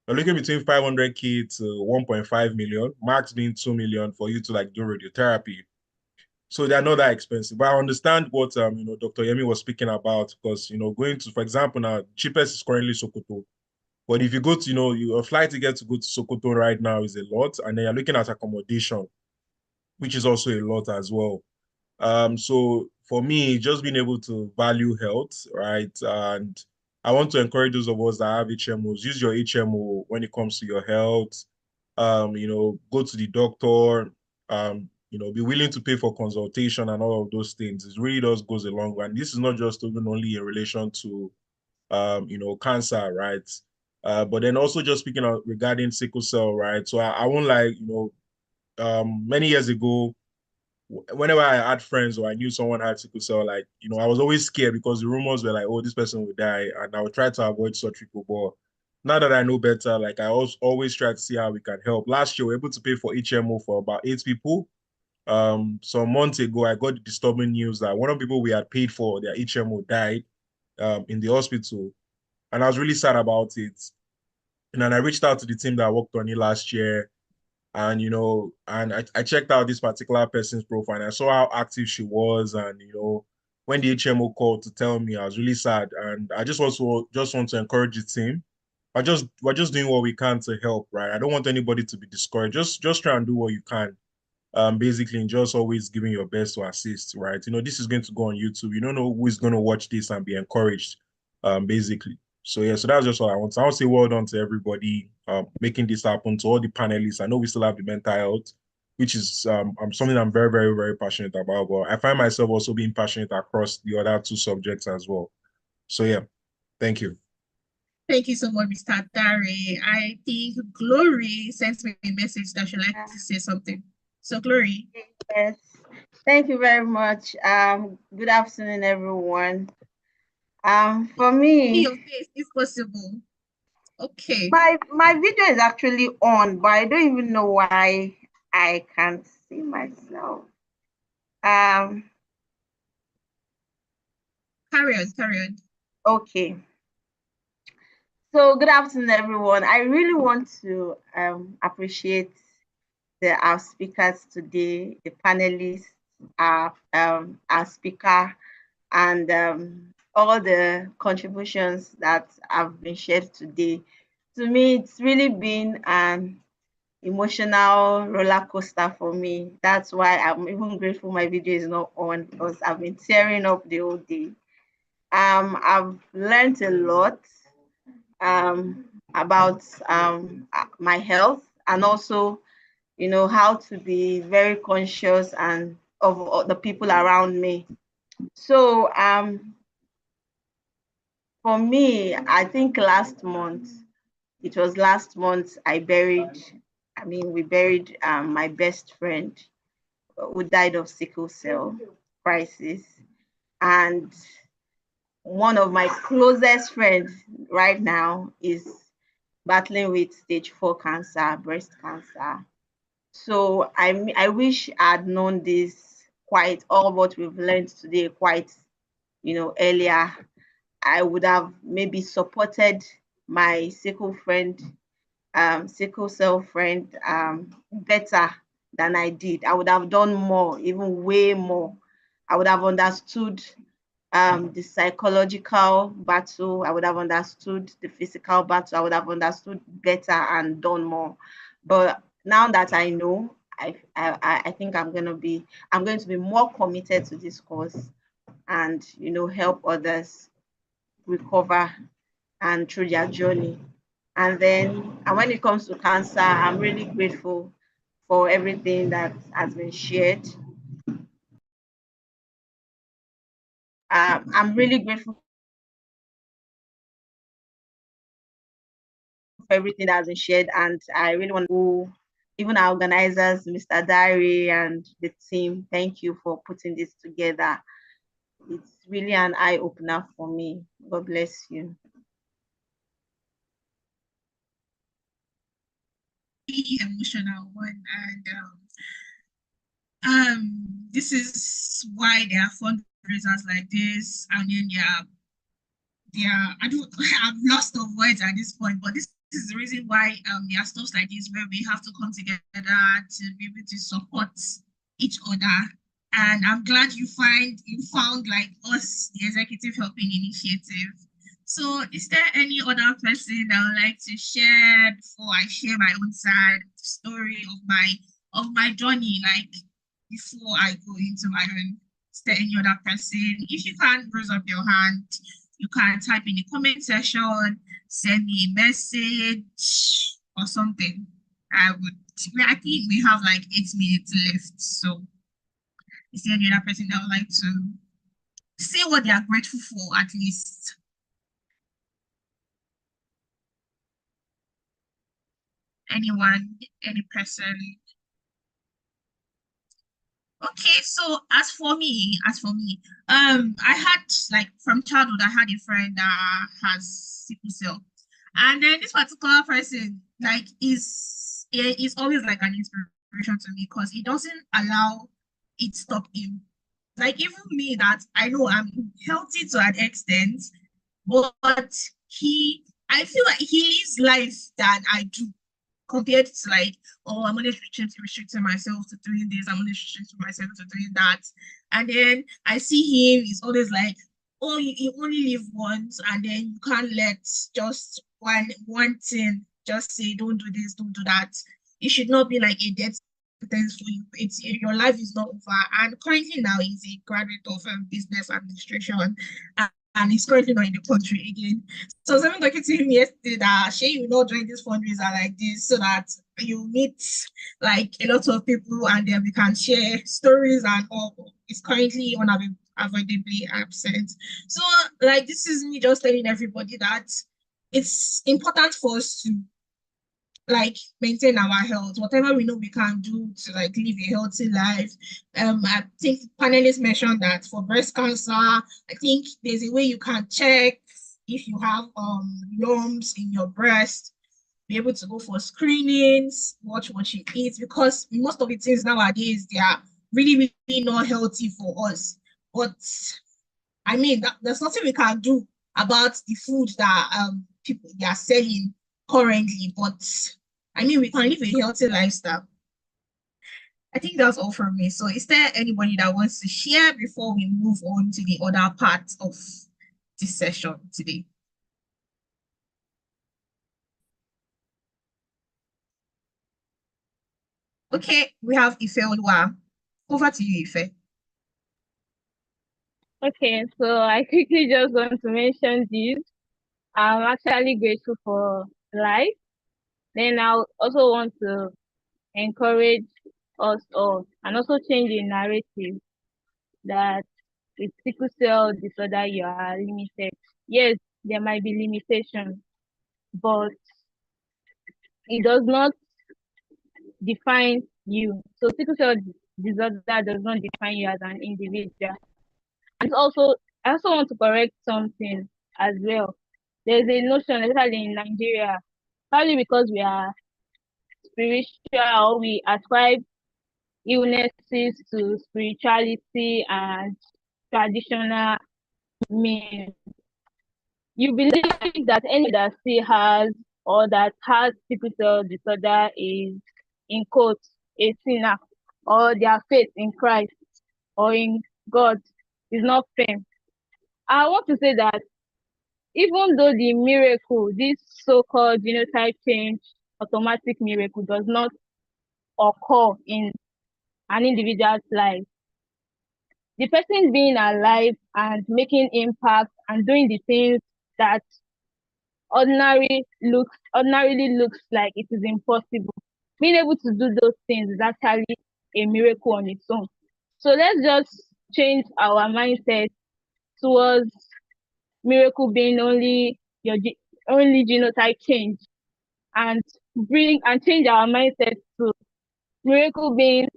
we're looking between 500K to 1.5 million, max being 2 million for you to like do radiotherapy. So they're not that expensive. But I understand what Dr. Yemi was speaking about because going to, for example, now cheapest is currently Sokoto. But if you go to, your flight ticket to go to Sokoto right now is a lot, and then you're looking at accommodation, which is also a lot as well. So for me, just being able to value health, right? And I want to encourage those of us that have HMOs, use your HMO when it comes to your health. Go to the doctor, be willing to pay for consultation and all of those things. It really does goes a long way. And this is not just even only in relation to cancer, right? But then also just speaking of regarding sickle cell, right? So I won't like, many years ago, whenever I had friends or I knew someone had sickle cell, like, I was always scared because the rumors were like, oh, this person will die. And I would try to avoid such people. But now that I know better, like, I also always try to see how we can help. Last year, we were able to pay for HMO for about 8 people. Some months ago, I got the disturbing news that one of the people we had paid for their HMO died in the hospital. And I was really sad about it. And then I reached out to the team that worked on it last year. And I checked out this particular person's profile and I saw how active she was. And when the HMO called to tell me, I was really sad. And I just want to encourage the team. We're just doing what we can to help, right? I don't want anybody to be discouraged. Just try and do what you can. Basically, and just always giving your best to assist, right? This is going to go on YouTube. You don't know who is going to watch this and be encouraged, basically. So yeah, so that's just what I want. So I want to say well done to everybody making this happen, to all the panelists. I know we still have the mental health, which is something I'm very, very, very passionate about. But I find myself also being passionate across the other two subjects as well. So yeah, thank you. Thank you so much, Mr. Dari. I think Glory sent me a message that she'd like to say something. So Glory. Yes, thank you very much. Good afternoon, everyone. For me, your face if possible. Okay. My video is actually on, but I don't even know why I can't see myself. Carry on. Okay. So good afternoon, everyone. I really want to appreciate our speakers today, the panelists, our speaker, and all the contributions that have been shared today. To me, it's really been an emotional roller coaster for me. That's why I'm even grateful my video is not on, because I've been tearing up the whole day. I've learned a lot about my health, and also how to be very conscious and of the people around me. So for me, I think it was last month we buried my best friend who died of sickle cell crisis. And one of my closest friends right now is battling with stage 4 cancer, breast cancer. So I wish I'd known this all what we've learned today quite earlier. I would have maybe supported my sickle cell friend better than I did. I would have done more, even way more. I would have understood the psychological battle. I would have understood the physical battle. I would have understood better and done more. But now that I know, I think I'm going to be more committed to this course and help others recover and through their journey. And when it comes to cancer, I'm really grateful for everything that has been shared. I'm really grateful for everything that has been shared, and I really want to even our organizers, Mr. Dari and the team, thank you for putting this together. It's really an eye-opener for me. God bless you. Emotional one, and this is why there are fundraisers like this, and then I'm lost of words at this point, but this is the reason why there are stuff like this where we have to come together to be able to support each other. And I'm glad you found like us, the Executive Helping Initiative. So is there any other person that would like to share before I share my own side story of my journey, like before I go into my own? Is there any other person? If you can't raise up your hand, you can type in the comment section, send me a message or something. I think we have like 8 minutes left. So is there any other person that would like to say what they are grateful for at least? Anyone, any person? Okay, so as for me, I had like from childhood, I had a friend that has sickle cell, and then this particular person like is always like an inspiration to me because he doesn't allow it stop him. Like even me, that I know I'm healthy to an extent, but I feel like he lives life than I do compared to like, oh, I'm only restricting myself to doing this, I'm only restricting myself to doing that. And then I see him, he's always like, oh, you only live once, and then you can't let just one thing just say, don't do this, don't do that. It should not be like a death sentence for you. Your life is not over. And currently now he's a graduate of business administration. And he's currently not in the country again. So I was even talking to him yesterday that Shay, you will not join this fundraiser like this so that you meet like a lot of people and then we can share stories and all. It's currently unavoidably absent. So like this is me just telling everybody that it's important for us to like maintain our health, whatever we know we can do to like live a healthy life. I think panelists mentioned that for breast cancer, I think there's a way you can check if you have lumps in your breast, be able to go for screenings, watch what you eat, because most of the things nowadays they are really, really not healthy for us. But I mean, there's nothing we can do about the food that people they are selling currently, but I mean, we can live a healthy lifestyle. I think that's all from me. So is there anybody that wants to share before we move on to the other part of this session today? Okay, we have Ife Olua. Over to you, Ife. Okay, so I quickly just want to mention this. I'm actually grateful for life. Then I also want to encourage us all and also change the narrative that with sickle cell disorder you are limited. Yes, there might be limitations, but it does not define you. So sickle cell disorder does not define you as an individual. And also, I also want to correct something as well. There's a notion, especially in Nigeria, probably because we are spiritual, we ascribe illnesses to spirituality and traditional means. You believe that anyone that still has or that has sickle cell disorder is, in quotes, a sinner, or their faith in Christ or in God is not firm. I want to say that even though the miracle, this so-called genotype change, automatic miracle, does not occur in an individual's life. The person being alive and making impact and doing the things that ordinarily looks like it is impossible. Being able to do those things is actually a miracle on its own. So let's just change our mindset towards miracle being only only genotype change, and change our mindset to miracle being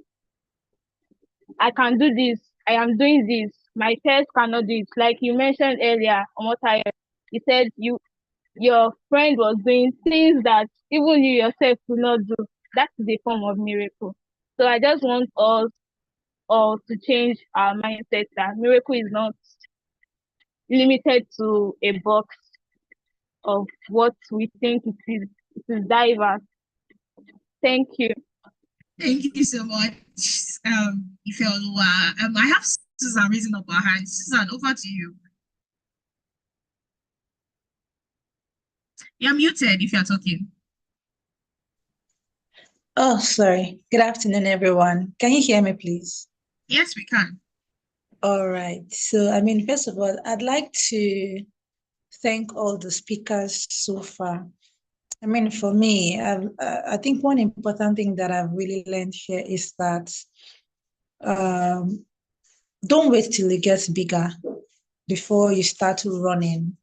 I can do this, I am doing this, my test cannot do it. Like you mentioned earlier, Omotayo, you said your friend was doing things that even you yourself could not do. That is a form of miracle. So I just want us all to change our mindset that miracle is not limited to a box of what we think it is. It is diverse. Thank you. Thank you so much, Ifeoluwa. I have Susan raising up her hand. Susan, over to you. You're muted if you're talking. Oh, sorry. Good afternoon, everyone. Can you hear me, please? Yes, we can. All right. So, first of all, I'd like to thank all the speakers so far. For me, I think one important thing that I've really learned here is that don't wait till it gets bigger before you start running.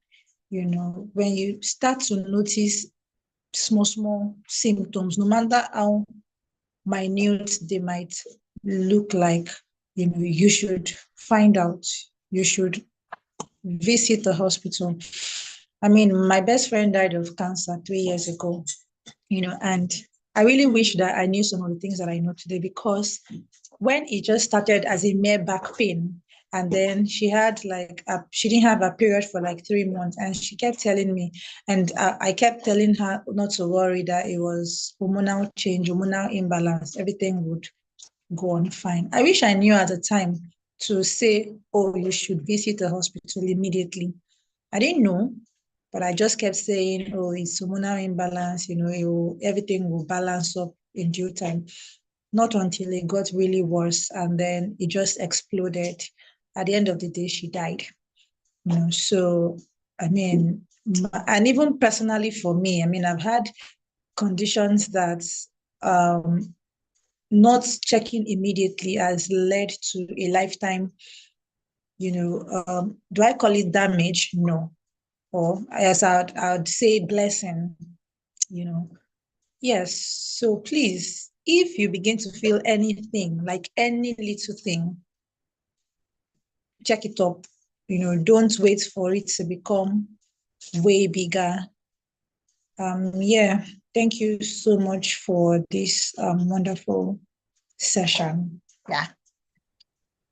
When you start to notice small symptoms, no matter how minute they might look like, you should find out. You should visit the hospital. My best friend died of cancer 3 years ago, and I really wish that I knew some of the things that I know today, because when it just started as a mere back pain, and then she had she didn't have a period for 3 months, and she kept telling me, and I kept telling her not to worry, that it was hormonal change, hormonal imbalance, everything would go on fine. I wish I knew at the time to say, oh, you should visit the hospital immediately. I didn't know, but I just kept saying, oh, it's hormonal imbalance, everything will balance up in due time. Not until it got really worse, and then it just exploded. At the end of the day, she died. So, and even personally for me, I've had conditions that not checking immediately has led to a lifetime, do I call it damage? No. Or as I'd say, blessing, Yes. So please, if you begin to feel anything, like any little thing, check it up. Don't wait for it to become way bigger. Thank you so much for this wonderful session. Yeah.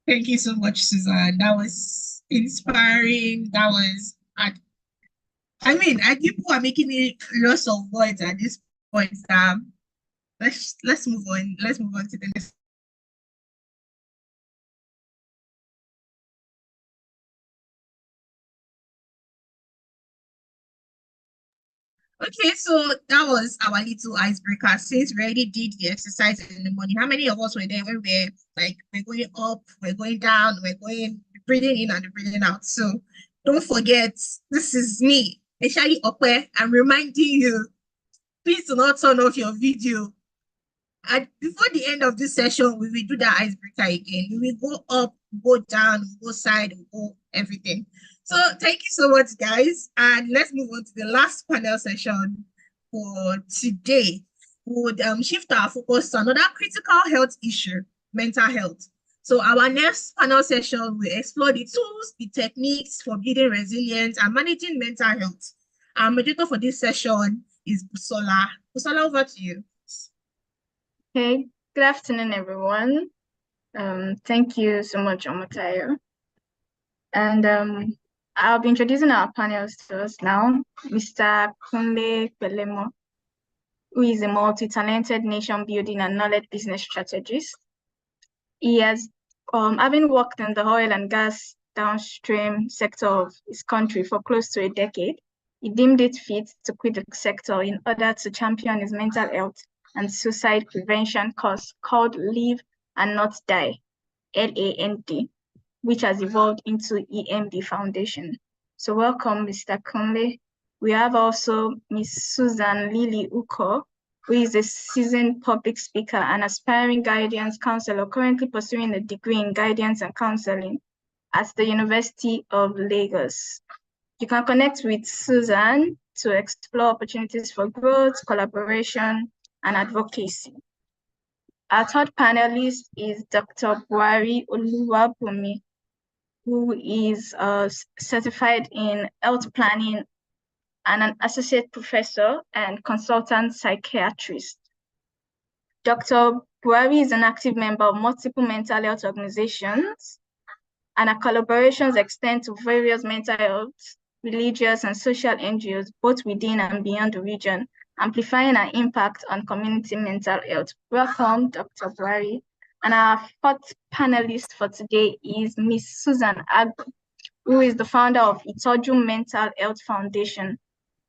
Thank you so much, Susan. That was inspiring. That was, people are making me lots of words at this point. Let's move on. Let's move on to the next. Okay, so that was our little icebreaker. Since we already did the exercise in the morning, how many of us were there when we're going up, we're going down, we're going breathing in and breathing out? So don't forget, this is me, Eshali Okwe. I'm reminding you, please do not turn off your video. And before the end of this session, we will do that icebreaker again. We will go up, go down, go side, go everything. So thank you so much, guys. And let's move on to the last panel session for today. We would shift our focus to another critical health issue, mental health. So our next panel session will explore the tools, the techniques for building resilience and managing mental health. Our moderator for this session is Busola. Busola, over to you. Okay, good afternoon, everyone. Thank you so much, Omotayo. And I'll be introducing our panelists to us now. Mr. Kunle Pelemo, who is a multi-talented nation building and knowledge business strategist. He has, having worked in the oil and gas downstream sector of his country for close to a decade, he deemed it fit to quit the sector in order to champion his mental health and Suicide Prevention course called Live and Not Die, LAND, which has evolved into EMD Foundation. So welcome, Mr. Kunle. We have also Ms. Susan Lily Uko, who is a seasoned public speaker and aspiring guidance counselor currently pursuing a degree in guidance and counseling at the University of Lagos. You can connect with Susan to explore opportunities for growth, collaboration, and advocacy. Our third panelist is Dr. Buhari Oluwabumi, who is certified in health planning and an associate professor and consultant psychiatrist. Dr. Buhari is an active member of multiple mental health organizations, and our collaborations extend to various mental health, religious, and social NGOs, both within and beyond the region, amplifying our impact on community mental health. Welcome, Dr. Buhari. And our fourth panelist for today is Ms. Susan Agbo, who is the founder of Itoju Mental Health Foundation.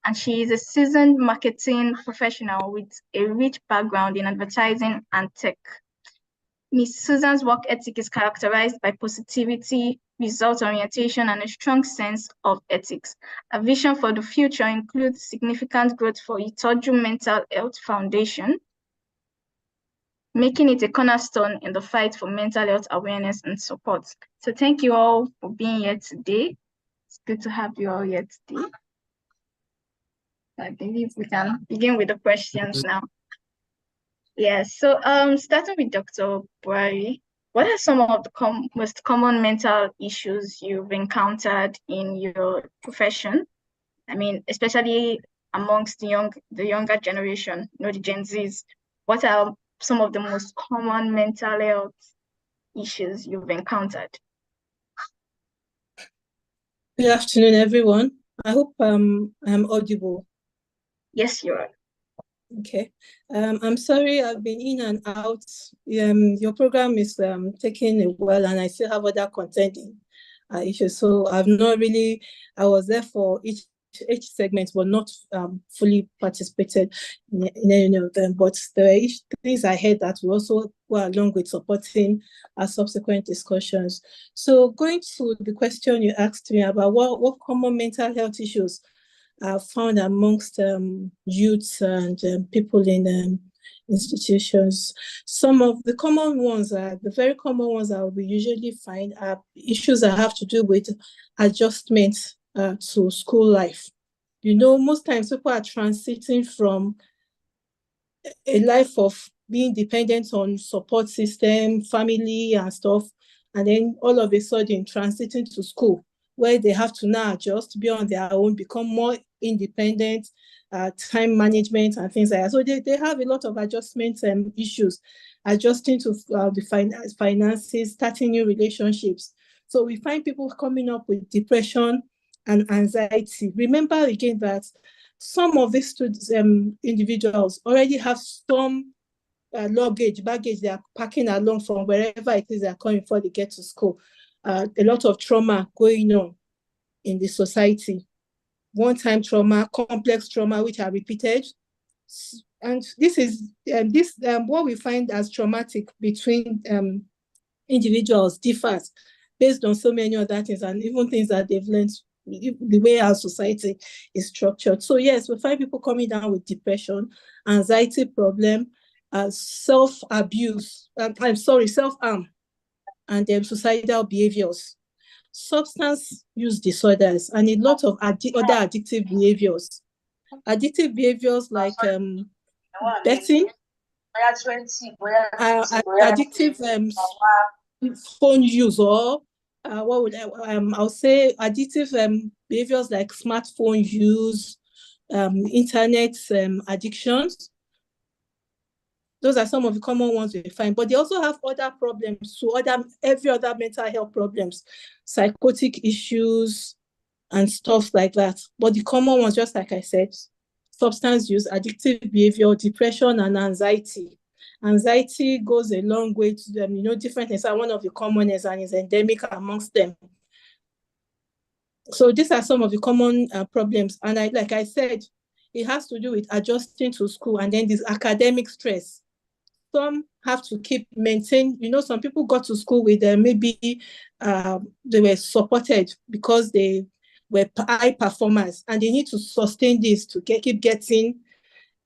And she is a seasoned marketing professional with a rich background in advertising and tech. Ms. Susan's work ethic is characterized by positivity, result orientation, and a strong sense of ethics. A vision for the future includes significant growth for Itoju Mental Health Foundation, making it a cornerstone in the fight for mental health awareness and support. So thank you all for being here today. It's good to have you all here today. I believe we can begin with the questions now. Yes, so starting with Dr. Buhari, what are some of the most common mental issues you've encountered in your profession? I mean, especially amongst the younger generation, the Gen Zs. What are some of the most common mental health issues you've encountered? Good afternoon, everyone. I hope I'm audible. Yes, you are. Okay. I'm sorry, I've been in and out. Your program is taking a while, and I still have other contending issues. So I was there for each segment, but not fully participated in any of them. But there are things I heard that will also go along with supporting our subsequent discussions. So going to the question you asked me about what common mental health issues are found amongst youths and people in institutions. Some of the common ones the very common ones that we usually find are issues that have to do with adjustment to school life. You know, most times people are transiting from a life of being dependent on support system, family and stuff, and then all of a sudden transiting to school, where they have to now adjust, be on their own, become more independent, time management and things like that. So they have a lot of adjustment issues, adjusting to the finances, starting new relationships. So we find people coming up with depression and anxiety. Remember again that some of these individuals already have some baggage they are packing along from wherever it is they're coming before they get to school. A lot of trauma going on in the society. One-time trauma, complex trauma, which are repeated. And this is what we find as traumatic between individuals differs based on so many other things and even things that they've learned, the way our society is structured. So yes, we find people coming down with depression, anxiety problem, self-abuse, self-harm, and suicidal behaviors, substance use disorders, and a lot of other addictive behaviors. Addictive behaviors like betting, addictive phone use, or I'll say addictive behaviors like smartphone use, internet addictions. Those are some of the common ones we find, but they also have other problems, so every other mental health problems, psychotic issues and stuff like that. But the common ones, just like I said, substance use, addictive behavior, depression, and anxiety. Anxiety goes a long way to them, different things are one of the commonest and is endemic amongst them. So these are some of the common problems. And like I said, it has to do with adjusting to school and then this academic stress. Some have to maintain, some people got to school with maybe they were supported because they were high performers and they need to sustain this to keep getting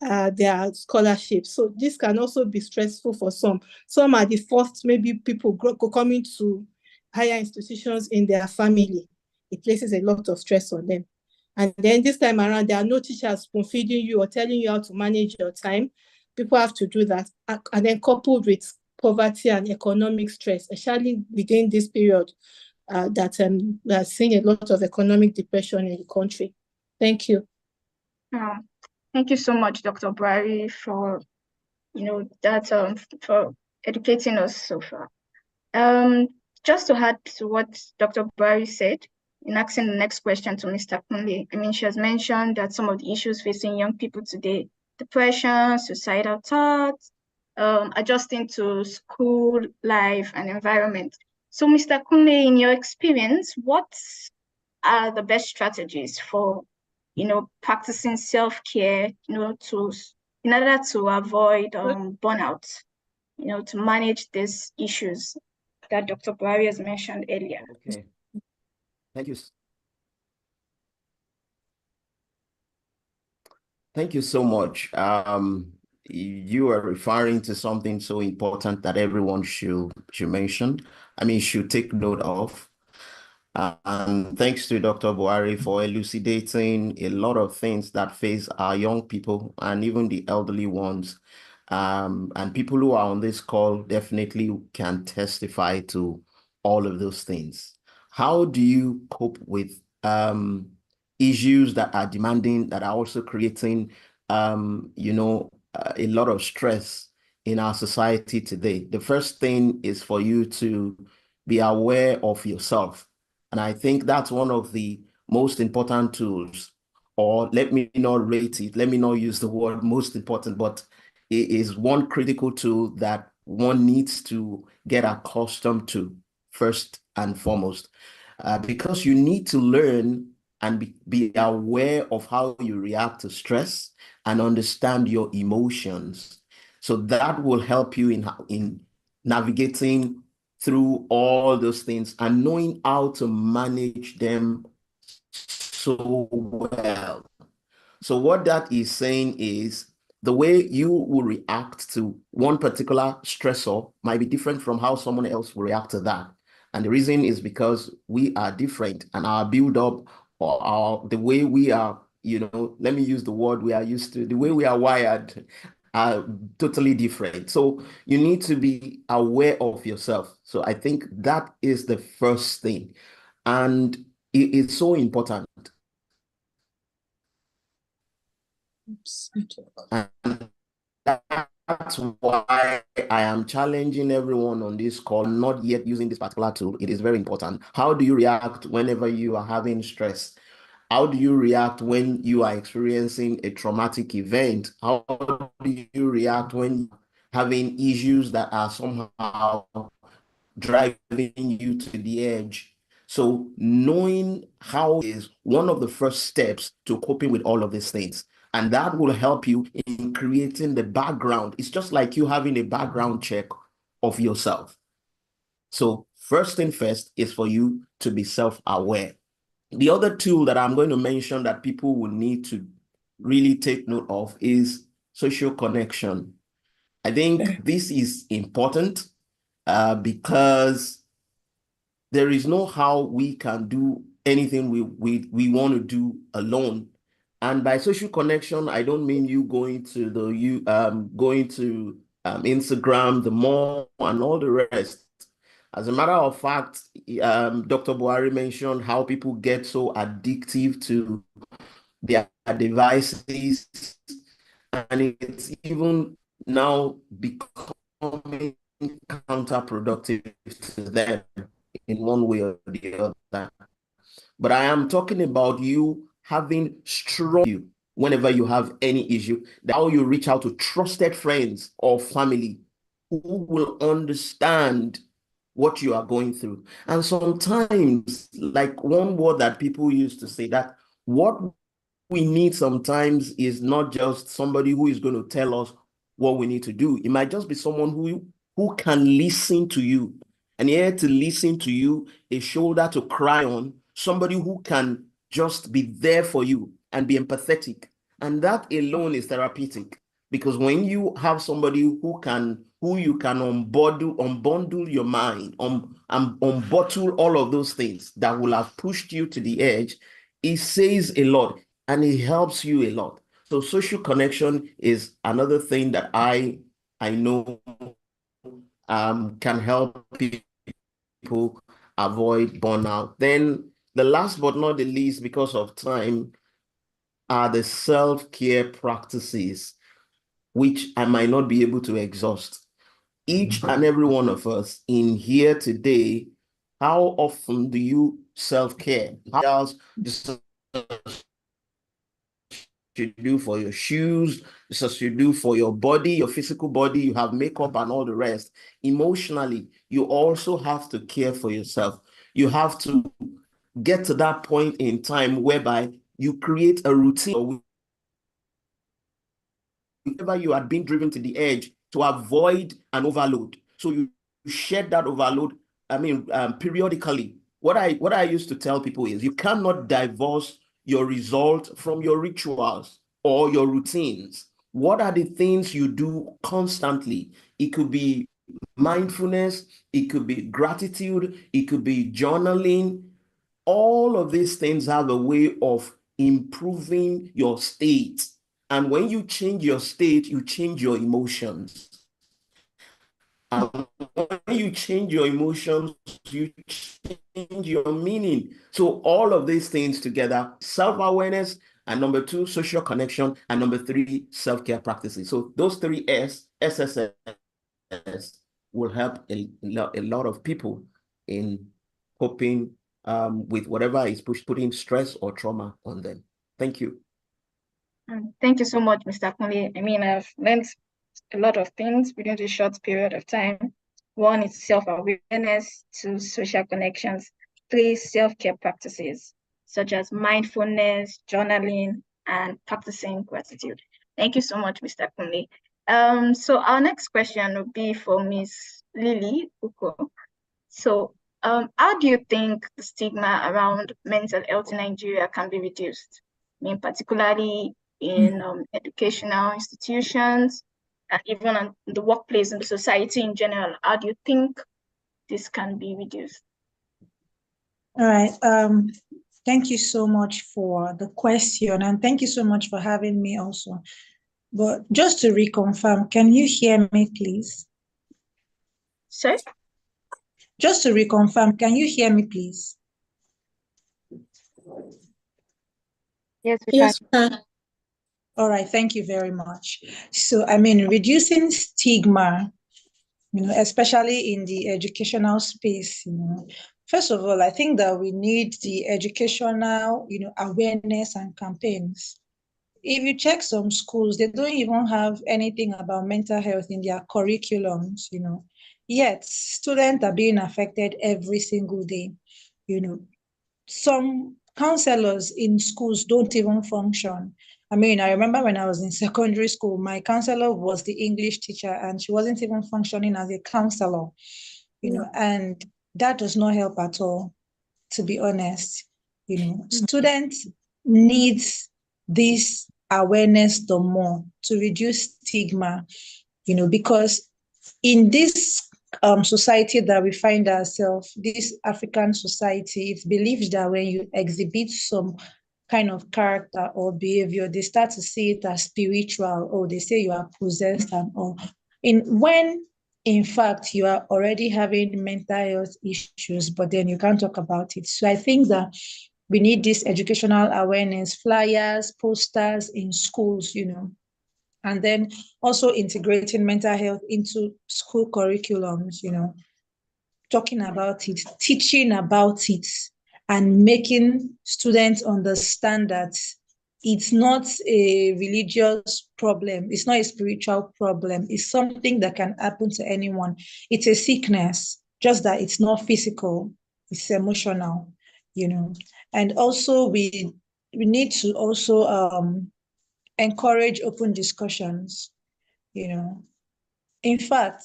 their scholarship. So this can also be stressful for some. Some are the first maybe people coming to higher institutions in their family. It places a lot of stress on them. And then this time around, there are no teachers spoon-feeding you or telling you how to manage your time. People have to do that. And then coupled with poverty and economic stress, especially within this period that we are seeing a lot of economic depression in the country. Thank you. Thank you so much, Dr. Buhari, for that for educating us so far. Just to add to what Dr. Buhari said, in asking the next question to Mr. Kunle, I mean, she has mentioned that some of the issues facing young people today, depression, suicidal thoughts, adjusting to school life and environment. So, Mr. Kunle, in your experience, what are the best strategies for, practicing self-care, in order to avoid burnout, to manage these issues that Dr. Buhari has mentioned earlier? Okay. Thank you. Thank you so much. You are referring to something so important that everyone should mention. I mean, should take note of. And thanks to Dr. Buhari for elucidating a lot of things that face our young people and even the elderly ones. And people who are on this call definitely can testify to all of those things. How do you cope with issues that are demanding, that are also creating, a lot of stress in our society today? The first thing is for you to be aware of yourself. And I think that's one of the most important tools, or let me not rate it, let me not use the word most important, but it is one critical tool that one needs to get accustomed to first and foremost, because you need to learn and be aware of how you react to stress and understand your emotions. So that will help you in navigating through all those things and knowing how to manage them so well. So what that is saying is the way you will react to one particular stressor might be different from how someone else will react to that. And the reason is because we are different, and our build-up or the way we are, let me use the word we are used to, the way we are wired are totally different. So you need to be aware of yourself. So I think that is the first thing. And it's so important. And that's why I am challenging everyone on this call, not yet using this particular tool. It is very important. How do you react whenever you are having stress? How do you react when you are experiencing a traumatic event? How do you react when you're having issues that are somehow driving you to the edge? So knowing how is one of the first steps to coping with all of these things. And that will help you in creating the background. It's just like you having a background check of yourself. So first thing first is for you to be self-aware. The other tool that I'm going to mention that people will need to really take note of is social connection. I think this is important because there is no how we can do anything we want to do alone. And by social connection, I don't mean you going to Instagram, the mall, and all the rest. As a matter of fact, Dr. Buhari mentioned how people get so addictive to their devices, and it's even now becoming counterproductive to them in one way or the other. But I am talking about you having strong whenever you have any issue, how you reach out to trusted friends or family who will understand what you are going through. And sometimes, like one word that people used to say, that what we need sometimes is not just somebody who is going to tell us what we need to do. It might just be someone who can listen to you. And here to listen to you, a shoulder to cry on, somebody who can just be there for you and be empathetic. And that alone is therapeutic, because when you have somebody who you can unbundle your mind, unbottle all of those things that will have pushed you to the edge, it says a lot and it helps you a lot. So social connection is another thing that I know can help people avoid burnout. Then the last but not the least, because of time, are the self-care practices, which I might not be able to exhaust. Each and every one of us in here today, how often do you self-care? How else you do for your shoes, this is you do for your body, your physical body, you have makeup and all the rest. Emotionally, you also have to care for yourself. You have to get to that point in time whereby you create a routine. Whenever you are being driven to the edge, to avoid an overload. So you shed that overload, periodically. What I used to tell people is you cannot divorce your result from your rituals or your routines. What are the things you do constantly? It could be mindfulness, it could be gratitude, it could be journaling. All of these things have a way of improving your state. And when you change your state, you change your emotions. And when you change your emotions, you change your meaning. So all of these things together, self-awareness, and number 2, social connection, and number 3, self-care practices. So those 3 SSS, will help a lot of people in coping with whatever is putting stress or trauma on them. Thank you. Thank you so much, Mr. Kunle. I mean, I've learned a lot of things within this short period of time. 1 is self-awareness, 2, social connections, 3, self-care practices, such as mindfulness, journaling, and practicing gratitude. Thank you so much, Mr. Kunle. So our next question would be for Ms. Lily Uko. So how do you think the stigma around mental health in Nigeria can be reduced? I mean, particularly in educational institutions, and even in the workplace and the society in general. How do you think this can be reduced? All right. Thank you so much for the question, and thank you so much for having me also. But just to reconfirm, can you hear me, please? Sorry? Just to reconfirm, can you hear me, please? Yes, we Yes, can. All right, thank you very much. So, I mean, reducing stigma, especially in the educational space, first of all, I think that we need the educational, awareness and campaigns. If you check some schools, they don't even have anything about mental health in their curriculums, Yet students are being affected every single day, Some counselors in schools don't even function. I mean, I remember when I was in secondary school, my counselor was the English teacher and she wasn't even functioning as a counselor, and that does not help at all, to be honest. Students need this awareness the more to reduce stigma, because in this society that we find ourselves, this African society, it's believed that when you exhibit some kind of character or behavior, they start to see it as spiritual, or they say you are possessed and all. When in fact you are already having mental health issues, but then you can't talk about it. So I think that we need this educational awareness, flyers, posters in schools, and then also integrating mental health into school curriculums, talking about it, teaching about it, and making students understand that it's not a religious problem. It's not a spiritual problem. It's something that can happen to anyone. It's a sickness, just that it's not physical. It's emotional, And also we we need to also encourage open discussions, you know. In fact,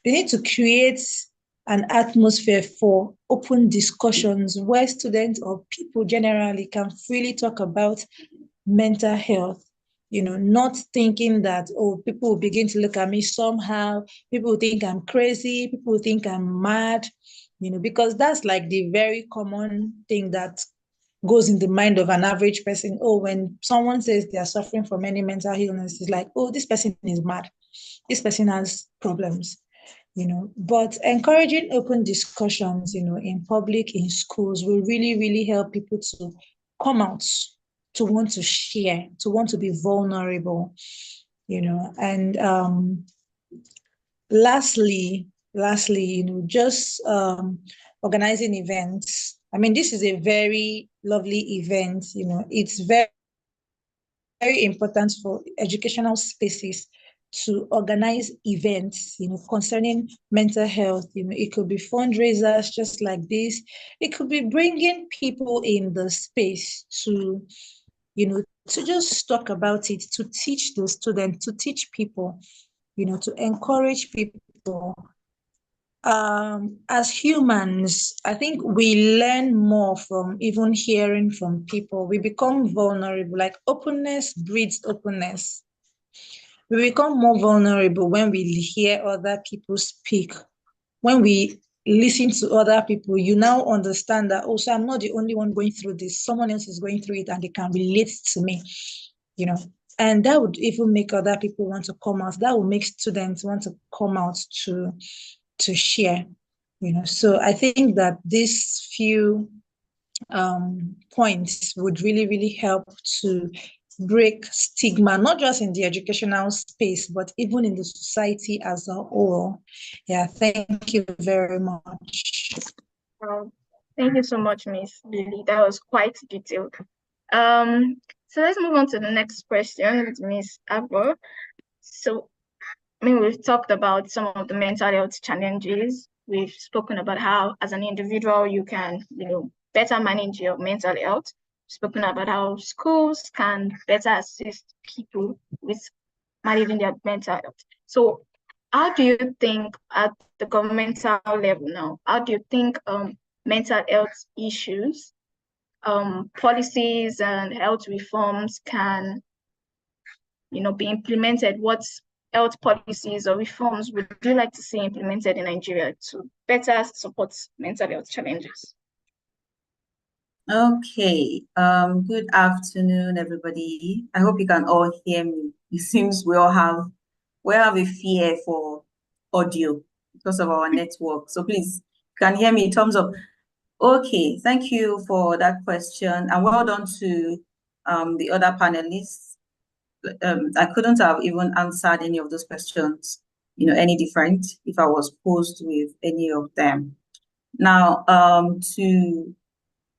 we need to create an atmosphere for open discussions where students or people generally can freely talk about mental health, you know, not thinking that, oh, people will begin to look at me somehow, people will think I'm crazy, people will think I'm mad, you know, because that's like the very common thing that goes in the mind of an average person. Oh, when someone says they are suffering from any mental illness, it's like, oh, this person is mad, this person has problems, you know. But encouraging open discussions, you know, in public, in schools, will really, really help people to come out, to want to share, to want to be vulnerable, you know. And lastly, you know, just organizing events. I mean, this is a very lovely event, you know. It's very, very important for educational spaces to organize events, you know, concerning mental health. You know, it could be fundraisers just like this. It could be bringing people in the space to, you know, to just talk about it, to teach the students, to teach people, you know, to encourage people. As humans, I think we learn more from even hearing from people. We become vulnerable, like openness breeds openness. We become more vulnerable when we hear other people speak. When we listen to other people, you now understand that also I'm not the only one going through this. Someone else is going through it and they can relate to me, you know. And that would even make other people want to come out. That would make students want to come out to share, you know. So I think that these few points would really, really help to break stigma, not just in the educational space, but even in the society as a whole. Yeah, thank you very much. Thank you so much, Miss Lily. That was quite detailed. So let's move on to the next question with Miss Abbo. So, I mean, we've talked about some of the mental health challenges. We've spoken about how, as an individual, you can, you know, better manage your mental health. We've spoken about how schools can better assist people with managing their mental health. So, how do you think at the governmental level now, how do you think mental health issues, policies and health reforms can, you know, be implemented? What health policies or reforms would you like to see implemented in Nigeria to better support mental health challenges? Okay, good afternoon, everybody. I hope you can all hear me. It seems we have a fear for audio because of our network. So please, you can hear me in terms of, okay, thank you for that question. And well done to the other panelists. I couldn't have even answered any of those questions, you know, any different if I was posed with any of them. Now, to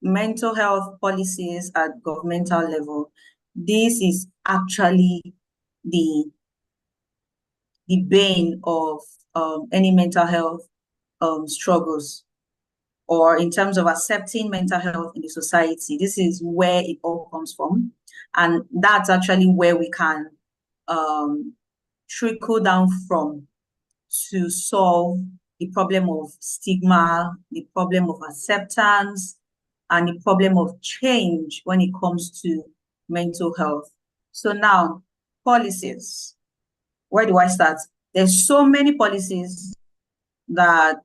mental health policies at governmental level, this is actually the bane of any mental health struggles, or in terms of accepting mental health in the society. This is where it all comes from. And that's actually where we can trickle down from to solve the problem of stigma, the problem of acceptance, and the problem of change when it comes to mental health. So now, policies. Where do I start? There's so many policies that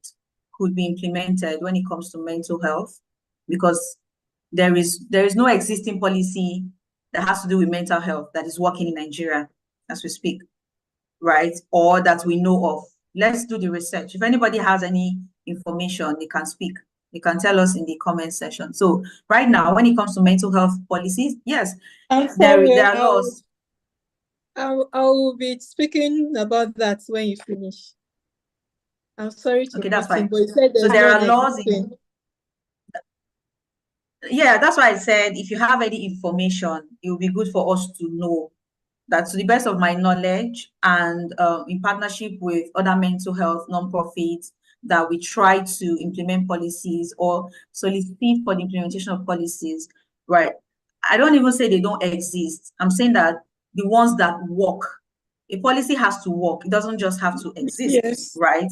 could be implemented when it comes to mental health, because there is no existing policy that has to do with mental health that is working in Nigeria as we speak, right? Or that we know of. Let's do the research. If anybody has any information, they can speak. They can tell us in the comment section. So right now, when it comes to mental health policies, yes, there are laws. I will be speaking about that when you finish. I'm sorry to Okay, that's cut in, fine. but you said So there are none laws existing. Yeah, that's why I said if you have any information, it will be good for us to know. That, to the best of my knowledge, and in partnership with other mental health nonprofits, that we try to implement policies or solicit for the implementation of policies, right? I don't even say they don't exist. I'm saying that the ones that work, a policy has to work. It doesn't just have to exist, Yes. right?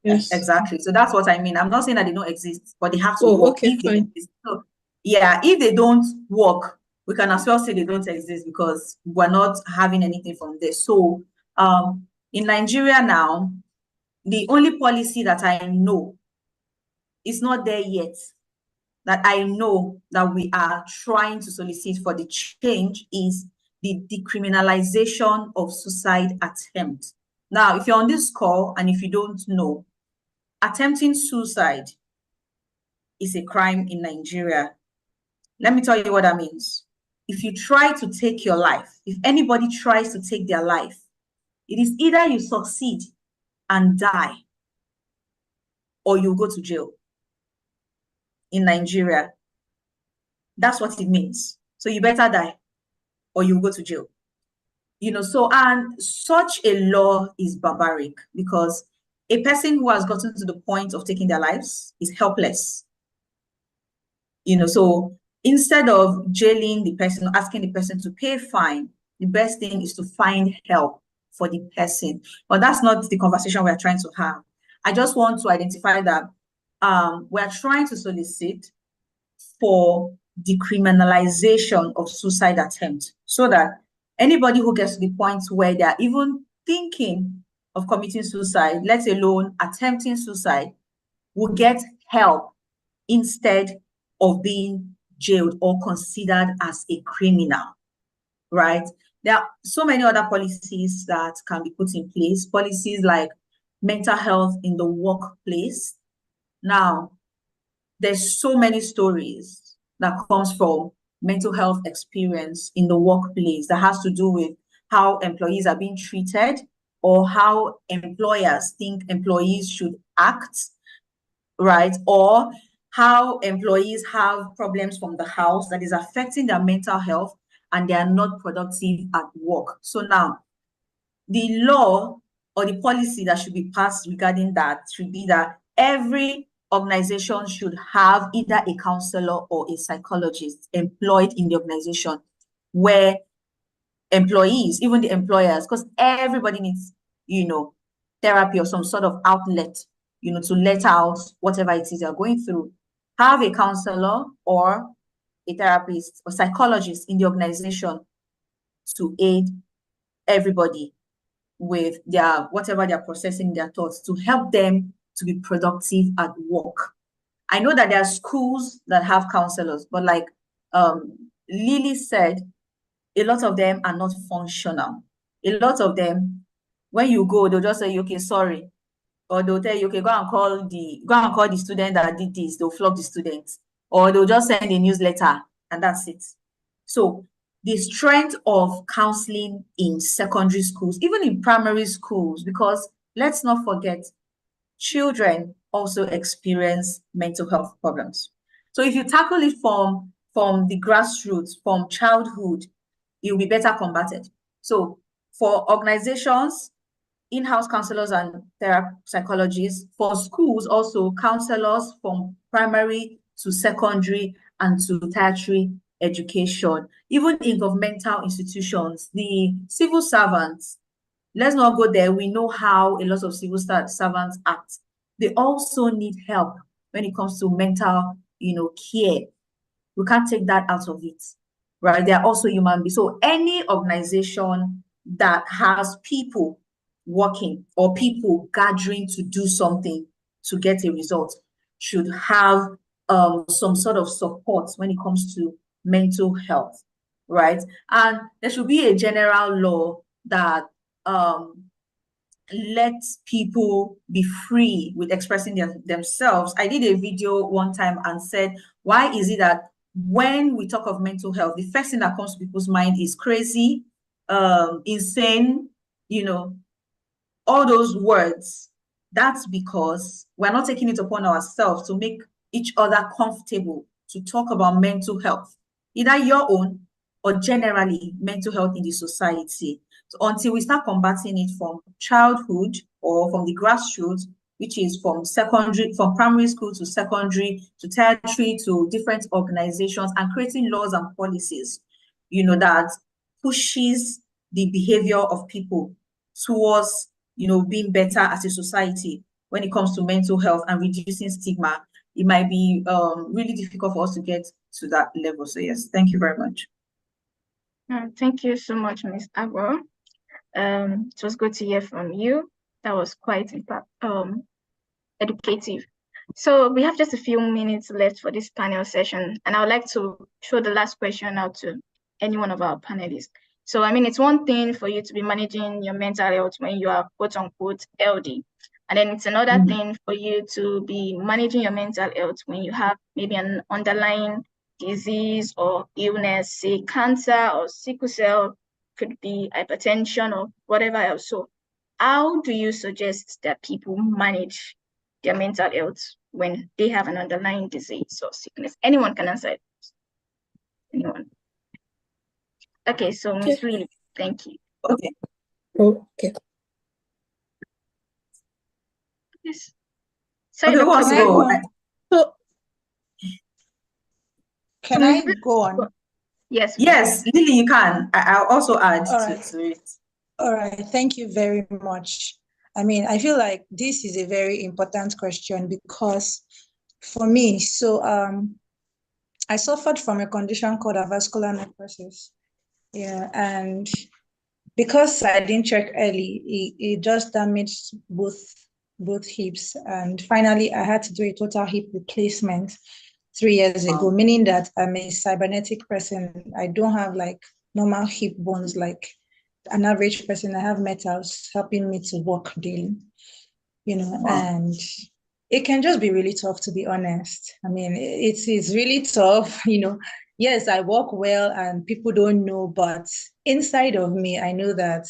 Yes. Exactly. So that's what I mean. I'm not saying that they don't exist, but they have to Oh, work okay, if they fine. exist. So, yeah, if they don't work, we can as well say they don't exist because we're not having anything from this. So in Nigeria now, the only policy that I know is not there yet, that I know that we are trying to solicit for the change, is the decriminalization of suicide attempt. Now, if you're on this call and if you don't know, attempting suicide is a crime in Nigeria. Let me tell you what that means. If you try to take your life, if anybody tries to take their life, it is either you succeed and die or you go to jail in Nigeria. That's what it means. So you better die or you go to jail. So, and such a law is barbaric because a person who has gotten to the point of taking their lives is helpless. So instead of jailing the person, asking the person to pay a fine, the best thing is to find help for the person. But that's not the conversation we're trying to have. I just want to identify that we're trying to solicit for decriminalization of suicide attempt so that anybody who gets to the point where they're even thinking of committing suicide, let alone attempting suicide, will get help instead of being jailed or considered as a criminal, right? There are so many other policies that can be put in place, policies like mental health in the workplace. Now, there's so many stories that comes from mental health experience in the workplace that has to do with how employees are being treated or how employers think employees should act, right? Or how employees have problems from the house that is affecting their mental health and they are not productive at work. So now, the law or the policy that should be passed regarding that should be that every organization should have either a counselor or a psychologist employed in the organization, where employees, even the employers, because everybody needs, therapy or some sort of outlet, to let out whatever it is they're going through. Have a counselor or a therapist or psychologist in the organization to aid everybody with their whatever they're processing their thoughts, to help them to be productive at work. I know that there are schools that have counselors, but like Lily said, a lot of them are not functional. A lot of them, when you go, they'll just say, okay, sorry. Or they'll tell you, okay, go and call the student that did this. They'll flog the students. Or they'll just send a newsletter and that's it. So the strength of counseling in secondary schools, even in primary schools, because let's not forget, children also experience mental health problems. So if you tackle it from the grassroots, from childhood, you'll be better combated. So for organizations, in-house counselors and psychologists, for schools also counselors from primary to secondary and to tertiary education, even in governmental institutions, the civil servants, let's not go there. We know how a lot of civil servants act. They also need help when it comes to mental, care. We can't take that out of it, right? They are also human beings. So any organization that has people working or people gathering to do something to get a result should have some sort of support when it comes to mental health, right? And there should be a general law that lets people be free with expressing themselves. I did a video one time and said, why is it that when we talk of mental health, the first thing that comes to people's mind is crazy, insane, all those words? That's because we're not taking it upon ourselves to make each other comfortable to talk about mental health, either your own or generally mental health in the society. So until we start combating it from childhood or from the grassroots, which is from primary school to secondary to tertiary to different organizations, and creating laws and policies, that pushes the behavior of people towards, being better as a society when it comes to mental health and reducing stigma. It might be really difficult for us to get to that level. So yes, thank you very much. Thank you so much, Ms. Agbo. It was good to hear from you. That was quite educative. So we have just a few minutes left for this panel session, and I would like to throw the last question out to any one of our panelists. So, I mean, it's one thing for you to be managing your mental health when you are quote unquote LD. And then it's another thing for you to be managing your mental health when you have maybe an underlying disease or illness, say cancer or sickle cell, could be hypertension or whatever else. So how do you suggest that people manage their mental health when they have an underlying disease or sickness? Anyone can answer it. Anyone? Okay, so Ms. Lily, thank you. Okay. Okay. Yes. So okay, who wants to go? So, can I go on? Yes. Yes, Lily, you can. I'll also add to it. All right. Thank you very much. I mean, I feel like this is a very important question because for me, I suffered from a condition called avascular necrosis. Yeah, and because I didn't check early, it just damaged both hips. And finally, I had to do a total hip replacement 3 years ago, meaning that I'm a cybernetic person. I don't have like normal hip bones like an average person. I have metals helping me to walk daily, and it can just be really tough, to be honest. I mean, it's really tough, Yes, I walk well and people don't know, but inside of me, I know that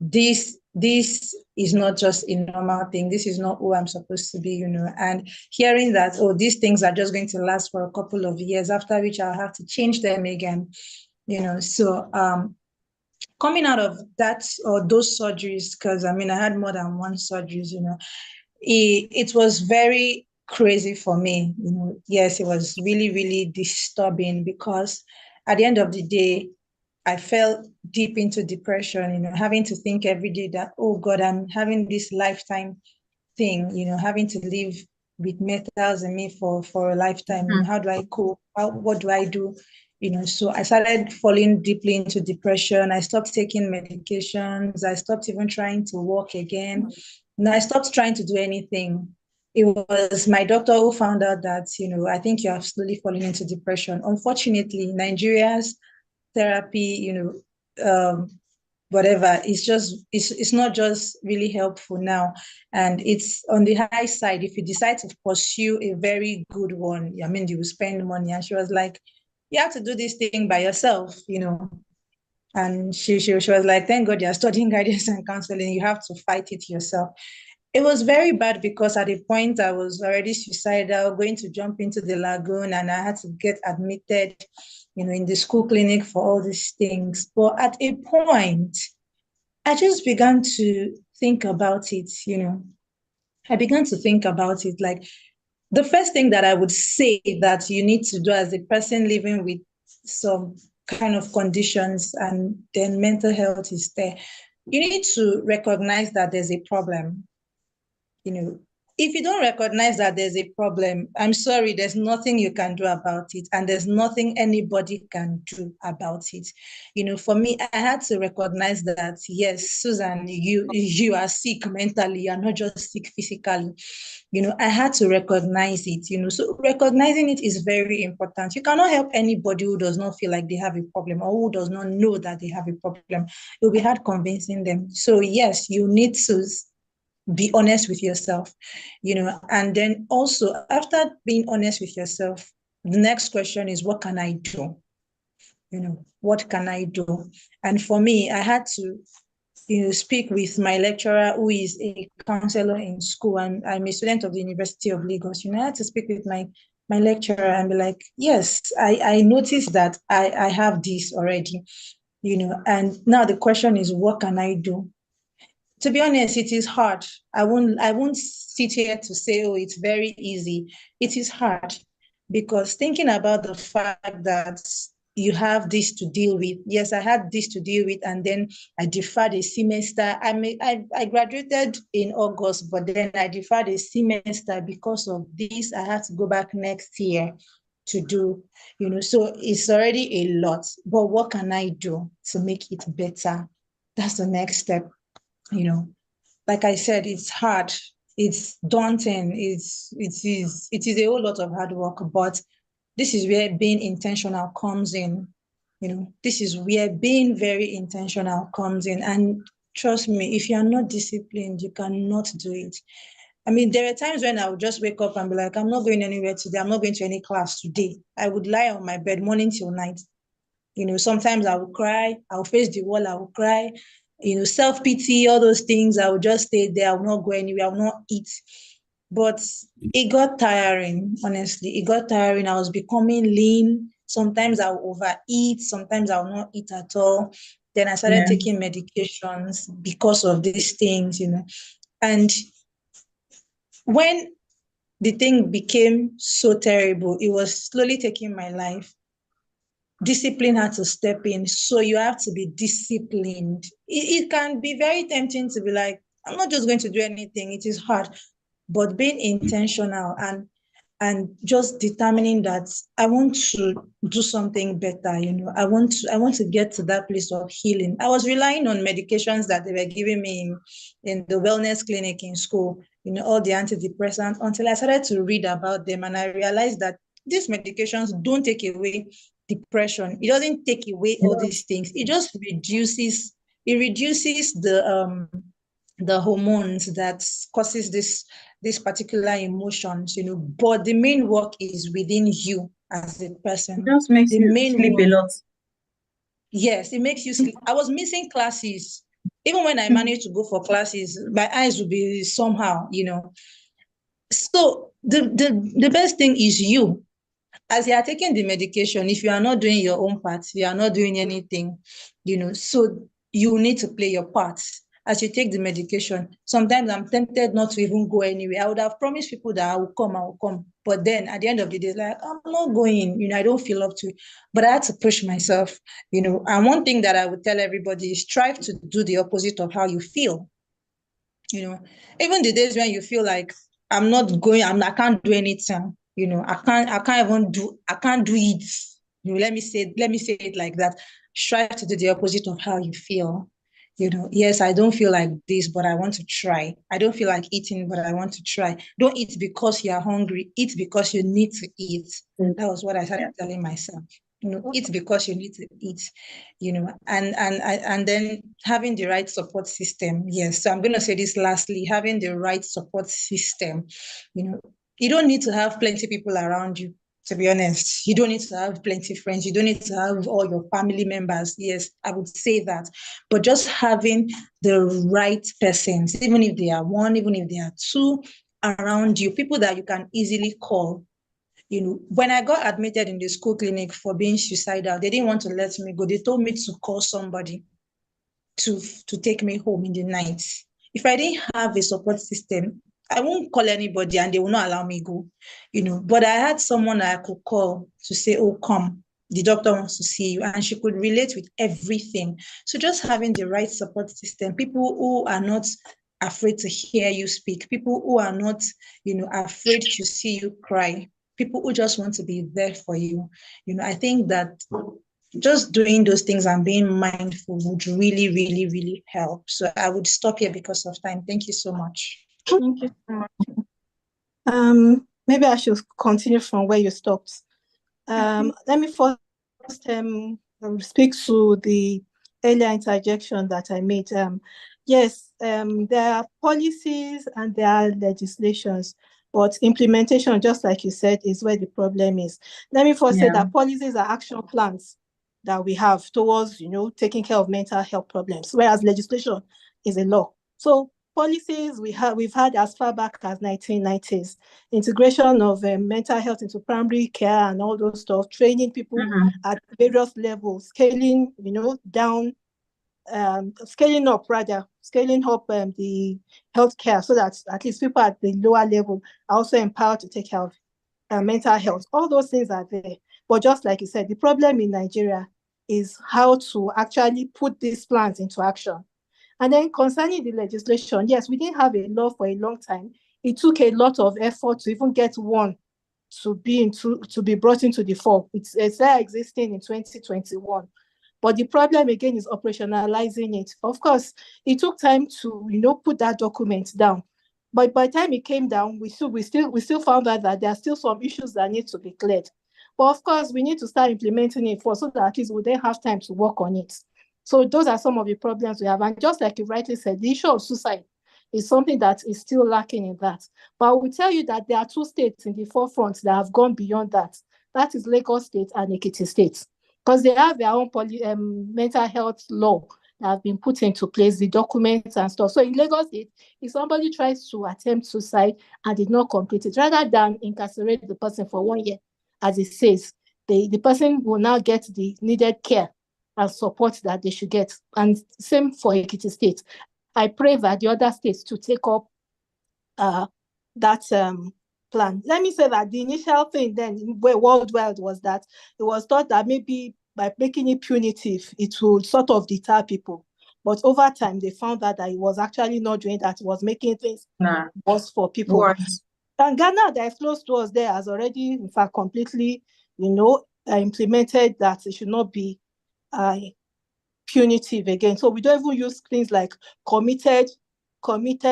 this is not just a normal thing. This is not who I'm supposed to be, and hearing that, oh, these things are just going to last for a couple of years, after which I'll have to change them again, so coming out of that or those surgeries, because I mean, I had more than one surgeries, it was very crazy for me. Yes, it was really, really disturbing because at the end of the day, I fell deep into depression, having to think every day that, oh God, I'm having this lifetime thing, having to live with metals in me for a lifetime. How do I cope? What do I do? So I started falling deeply into depression. I stopped taking medications. I stopped even trying to walk again. And I stopped trying to do anything. It was my doctor who found out that, I think you have slowly fallen into depression. Unfortunately, Nigeria's therapy, whatever, it's not just really helpful now. And it's on the high side. If you decide to pursue a very good one, I mean, you will spend money. And she was like, you have to do this thing by yourself, And she was like, thank God you're studying guidance and counseling. You have to fight it yourself. It was very bad because at a point I was already suicidal, going to jump into the lagoon, and I had to get admitted, in the school clinic for all these things. But at a point, I just began to think about it, I began to think about it. Like, the first thing that I would say that you need to do as a person living with some kind of conditions and then mental health is there, you need to recognize that there's a problem. If you don't recognize that there's a problem, I'm sorry, there's nothing you can do about it, and there's nothing anybody can do about it. For me, I had to recognize that, yes, Susan, you are sick mentally, you're not just sick physically. I had to recognize it, so recognizing it is very important. You cannot help anybody who does not feel like they have a problem or who does not know that they have a problem. It will be hard convincing them. So yes, you need to be honest with yourself, and then also after being honest with yourself, the next question is, what can I do? What can I do? And for me, I had to speak with my lecturer, who is a counselor in school, and I'm a student of the University of Lagos. I had to speak with my lecturer and be like, yes, I noticed that I have this already, and now the question is, what can I do? to be honest, it is hard. I won't sit here to say, oh, it's very easy. It is hard because thinking about the fact that you have this to deal with. Yes, I had this to deal with, and then I deferred a semester. I graduated in August, but then I deferred a semester because of this. I had to go back next year to do, so it's already a lot. But what can I do to make it better? That's the next step. Like I said, it's hard, it's daunting, it is a whole lot of hard work, but this is where being intentional comes in. This is where being very intentional comes in. And trust me, if you are not disciplined, you cannot do it. I mean, there are times when I would just wake up and be like, I'm not going anywhere today. I'm not going to any class today. I would lie on my bed morning till night. Sometimes I will cry, I'll face the wall, I will cry, self-pity, all those things. I will just stay there, I will not go anywhere, I will not eat. But it got tiring, honestly. It got tiring. I was becoming lean. Sometimes I will overeat, sometimes I will not eat at all. Then I started taking medications because of these things, And when the thing became so terrible, it was slowly taking my life. Discipline had to step in. So you have to be disciplined. It can be very tempting to be like, I'm not just going to do anything. It is hard. But being intentional and just determining that I want to do something better, I want to get to that place of healing. I was relying on medications that they were giving me in the wellness clinic in school, all the antidepressants, until I started to read about them, and I realized that these medications don't take away depression. It doesn't take away all these things. It just reduces the hormones that causes this particular emotions, but the main work is within you as a person. It just makes the you main sleep a work, lot. yes, it makes you sleep. I was missing classes. Even when I managed to go for classes, my eyes would be somehow, So the best thing is you. As you are taking the medication, if you are not doing your own part, you are not doing anything, so you need to play your part. As you take the medication, sometimes I'm tempted not to even go anywhere. I would have promised people that I will come. But then at the end of the day, like, I'm not going, I don't feel up to it. But I had to push myself, And one thing that I would tell everybody is strive to do the opposite of how you feel. Even the days when you feel like I'm not going, I can't do anything, I can't do it. Let me say it like that. Strive to do the opposite of how you feel. Yes, I don't feel like this, but I want to try. I don't feel like eating, but I want to try. Don't eat because you're hungry. Eat because you need to eat. That was what I started telling myself. Eat because you need to eat, and then having the right support system. Yes. So I'm going to say this lastly, having the right support system. You don't need to have plenty people around you. To be honest, you don't need to have plenty friends. You don't need to have all your family members. Yes, I would say that. But just having the right persons, even if they are one, even if they are two around you, people that you can easily call. When I got admitted in the school clinic for being suicidal, they didn't want to let me go. They told me to call somebody to take me home in the night. If I didn't have a support system, I won't call anybody and they will not allow me go. But I had someone I could call to say, oh, come, the doctor wants to see you, and she could relate with everything. So just having the right support system, people who are not afraid to hear you speak, people who are not, afraid to see you cry, people who just want to be there for you. I think that just doing those things and being mindful would really, really, really help. So I would stop here because of time. Thank you so much. Thank you so much. Maybe I should continue from where you stopped. Let me first speak to the earlier interjection that I made. Yes, there are policies and there are legislations, but implementation, just like you said, is where the problem is. Let me first say that policies are action plans that we have towards, taking care of mental health problems, whereas legislation is a law. So policies we've had as far back as 1990s, integration of mental health into primary care and all those stuff, training people at various levels, scaling, down scaling up the healthcare so that at least people at the lower level are also empowered to take care of mental health. All those things are there. But just like you said, the problem in Nigeria is how to actually put these plans into action. And then concerning the legislation, yes, we didn't have a law for a long time. It took a lot of effort to even get one to be brought into the fore. It's there existing in 2021. But the problem again is operationalizing it. Of course, it took time to put that document down. But by the time it came down, we still found out that there are still some issues that need to be cleared. But of course, we need to start implementing it so that at least we then have time to work on it. So those are some of the problems we have. And just like you rightly said, the issue of suicide is something that is still lacking in that. But I will tell you that there are two states in the forefront that have gone beyond that. That is Lagos State and Ekiti State, because they have their own mental health law that have been put into place, the documents and stuff. So in Lagos State, if somebody tries to attempt suicide and did not complete it, rather than incarcerate the person for 1 year, as it says, the person will now get the needed care and support that they should get. And same for Ekiti State. I pray that the other states to take up that plan. Let me say that the initial thing then worldwide was that it was thought that maybe by making it punitive, it would sort of deter people. But over time, they found out that it was actually not doing that. It was making things worse for people. Worse. And Ghana, that is close to us there, has already, in fact, completely, implemented that it should not be punitive again. So we don't even use things like committed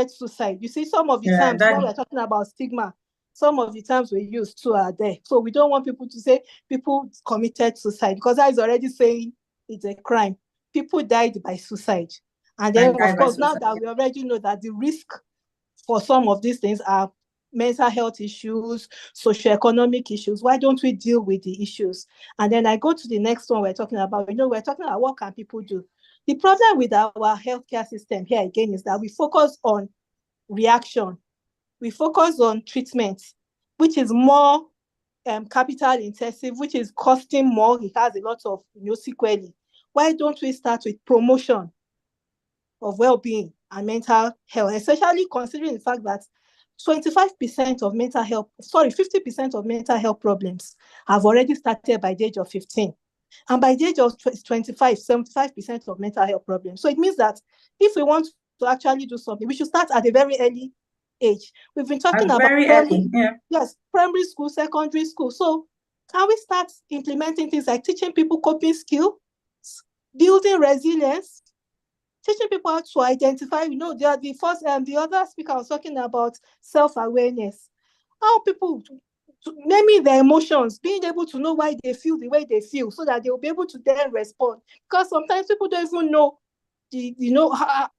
suicide. You see, some of the times when we're talking about stigma, some of the times we use two are there. So we don't want people to say people committed suicide, because that is already saying it's a crime. People died by suicide. And then, of course, now that we already know that the risk for some of these things are mental health issues, socioeconomic issues, why don't we deal with the issues? And then I go to the next one we're talking about. We're talking about what can people do. The problem with our healthcare system here again is that we focus on reaction. We focus on treatment, which is more capital intensive, which is costing more. It has a lot of sequelae. Why don't we start with promotion of well-being and mental health, especially considering the fact that 50% of mental health problems have already started by the age of 15. And by the age of 25, 75% of mental health problems. So it means that if we want to actually do something, we should start at a very early age. We've been talking about primary school, secondary school. So can we start implementing things like teaching people coping skills, building resilience, teaching people how to identify, the other speaker was talking about self-awareness. How people naming their emotions, being able to know why they feel the way they feel, so that they'll be able to then respond. Because sometimes people don't even know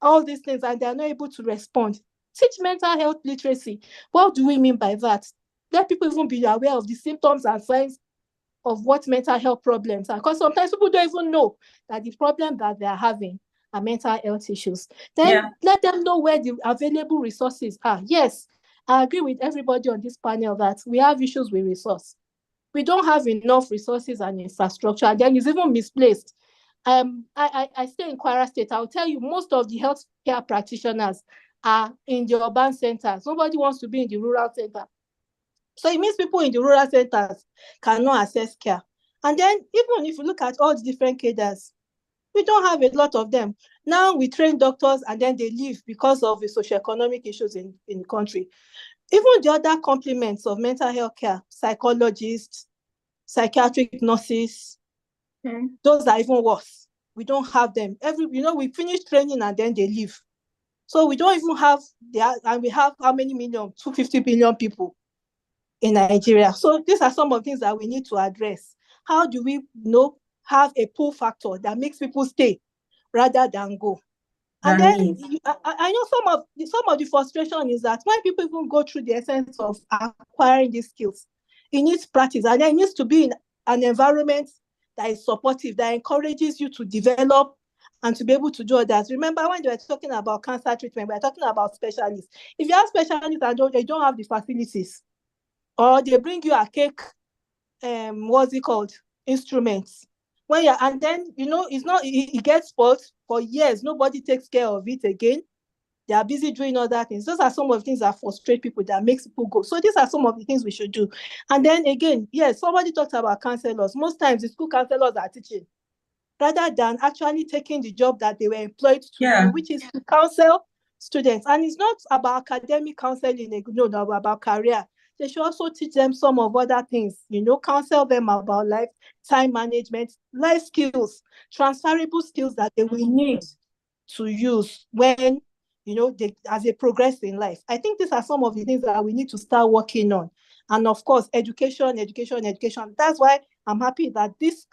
all these things, and they're not able to respond. Teach mental health literacy. What do we mean by that? Let people even be aware of the symptoms and signs of what mental health problems are. Because sometimes people don't even know that the problem that they're having are mental health issues. Then let them know where the available resources are. Yes, I agree with everybody on this panel that we have issues with resource. We don't have enough resources and infrastructure, and then it's even misplaced. I stay in Kwara State. I'll tell you, most of the healthcare practitioners are in the urban centers. Nobody wants to be in the rural center. So it means people in the rural centers cannot access care. And then even if you look at all the different cadres, we don't have a lot of them. Now we train doctors and then they leave because of the socioeconomic issues in the country. Even the other complements of mental health care, psychologists, psychiatric nurses, those are even worse. We don't have them. We finish training and then they leave. So we don't even have, and we have how many million? 250 billion people in Nigeria. So these are some of the things that we need to address. How do we have a pull factor that makes people stay rather than go? And then I know some of the frustration is that when people even go through the essence of acquiring these skills, it needs practice, and then it needs to be in an environment that is supportive, that encourages you to develop and to be able to do others. Remember when they were talking about cancer treatment, we are talking about specialists. If you have specialists and they don't have the facilities, or they bring you a cake, instruments, And then, it's not, it gets spoiled for years. Nobody takes care of it again. They are busy doing other things. Those are some of the things that frustrate people, that makes people go. So these are some of the things we should do. And then again, yes, somebody talked about counselors. Most times the school counselors are teaching, rather than actually taking the job that they were employed to do, which is to counsel students. And it's not about academic counseling, about career. They should also teach them some of other things, counsel them about life, time management, life skills, transferable skills that they will need to use when, as they progress in life. I think these are some of the things that we need to start working on. And of course, education. That's why I'm happy that this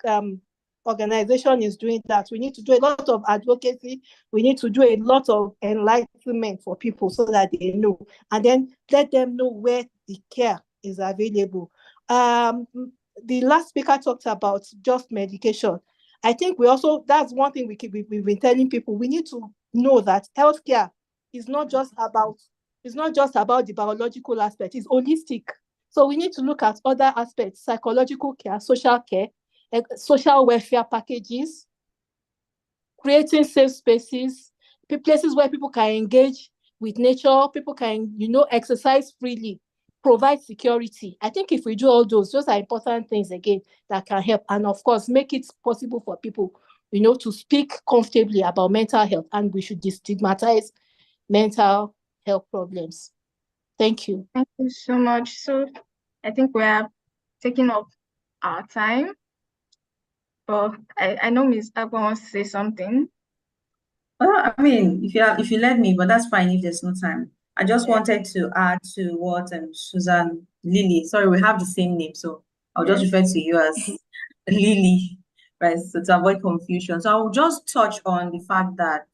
organization is doing that. We need to do a lot of advocacy. We need to do a lot of enlightenment for people so that they know, and then let them know where the care is available. The last speaker talked about just medication. I think that's one thing we've been telling people. We need to know that healthcare is not just about the biological aspect, it's holistic. So we need to look at other aspects: psychological care, social care, social welfare packages, creating safe spaces, places where people can engage with nature, people can, exercise freely, provide security. I think if we do all those are important things again that can help. And of course, make it possible for people, to speak comfortably about mental health, and we should destigmatize mental health problems. Thank you. Thank you so much. So I think we are taking up our time. But I know Ms. Agba wants to say something. I mean, if you let me, but that's fine if there's no time. I just wanted to add to what Susan Lily. Sorry, we have the same name, so I'll just refer to you as Lily, right? So to avoid confusion. So I will just touch on the fact that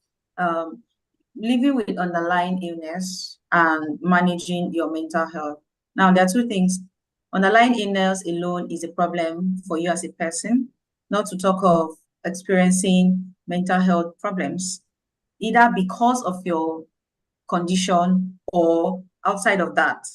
living with underlying illness and managing your mental health. Now, there are two things. Underlying illness alone is a problem for you as a person, not to talk of experiencing mental health problems, either because of your condition or outside of that.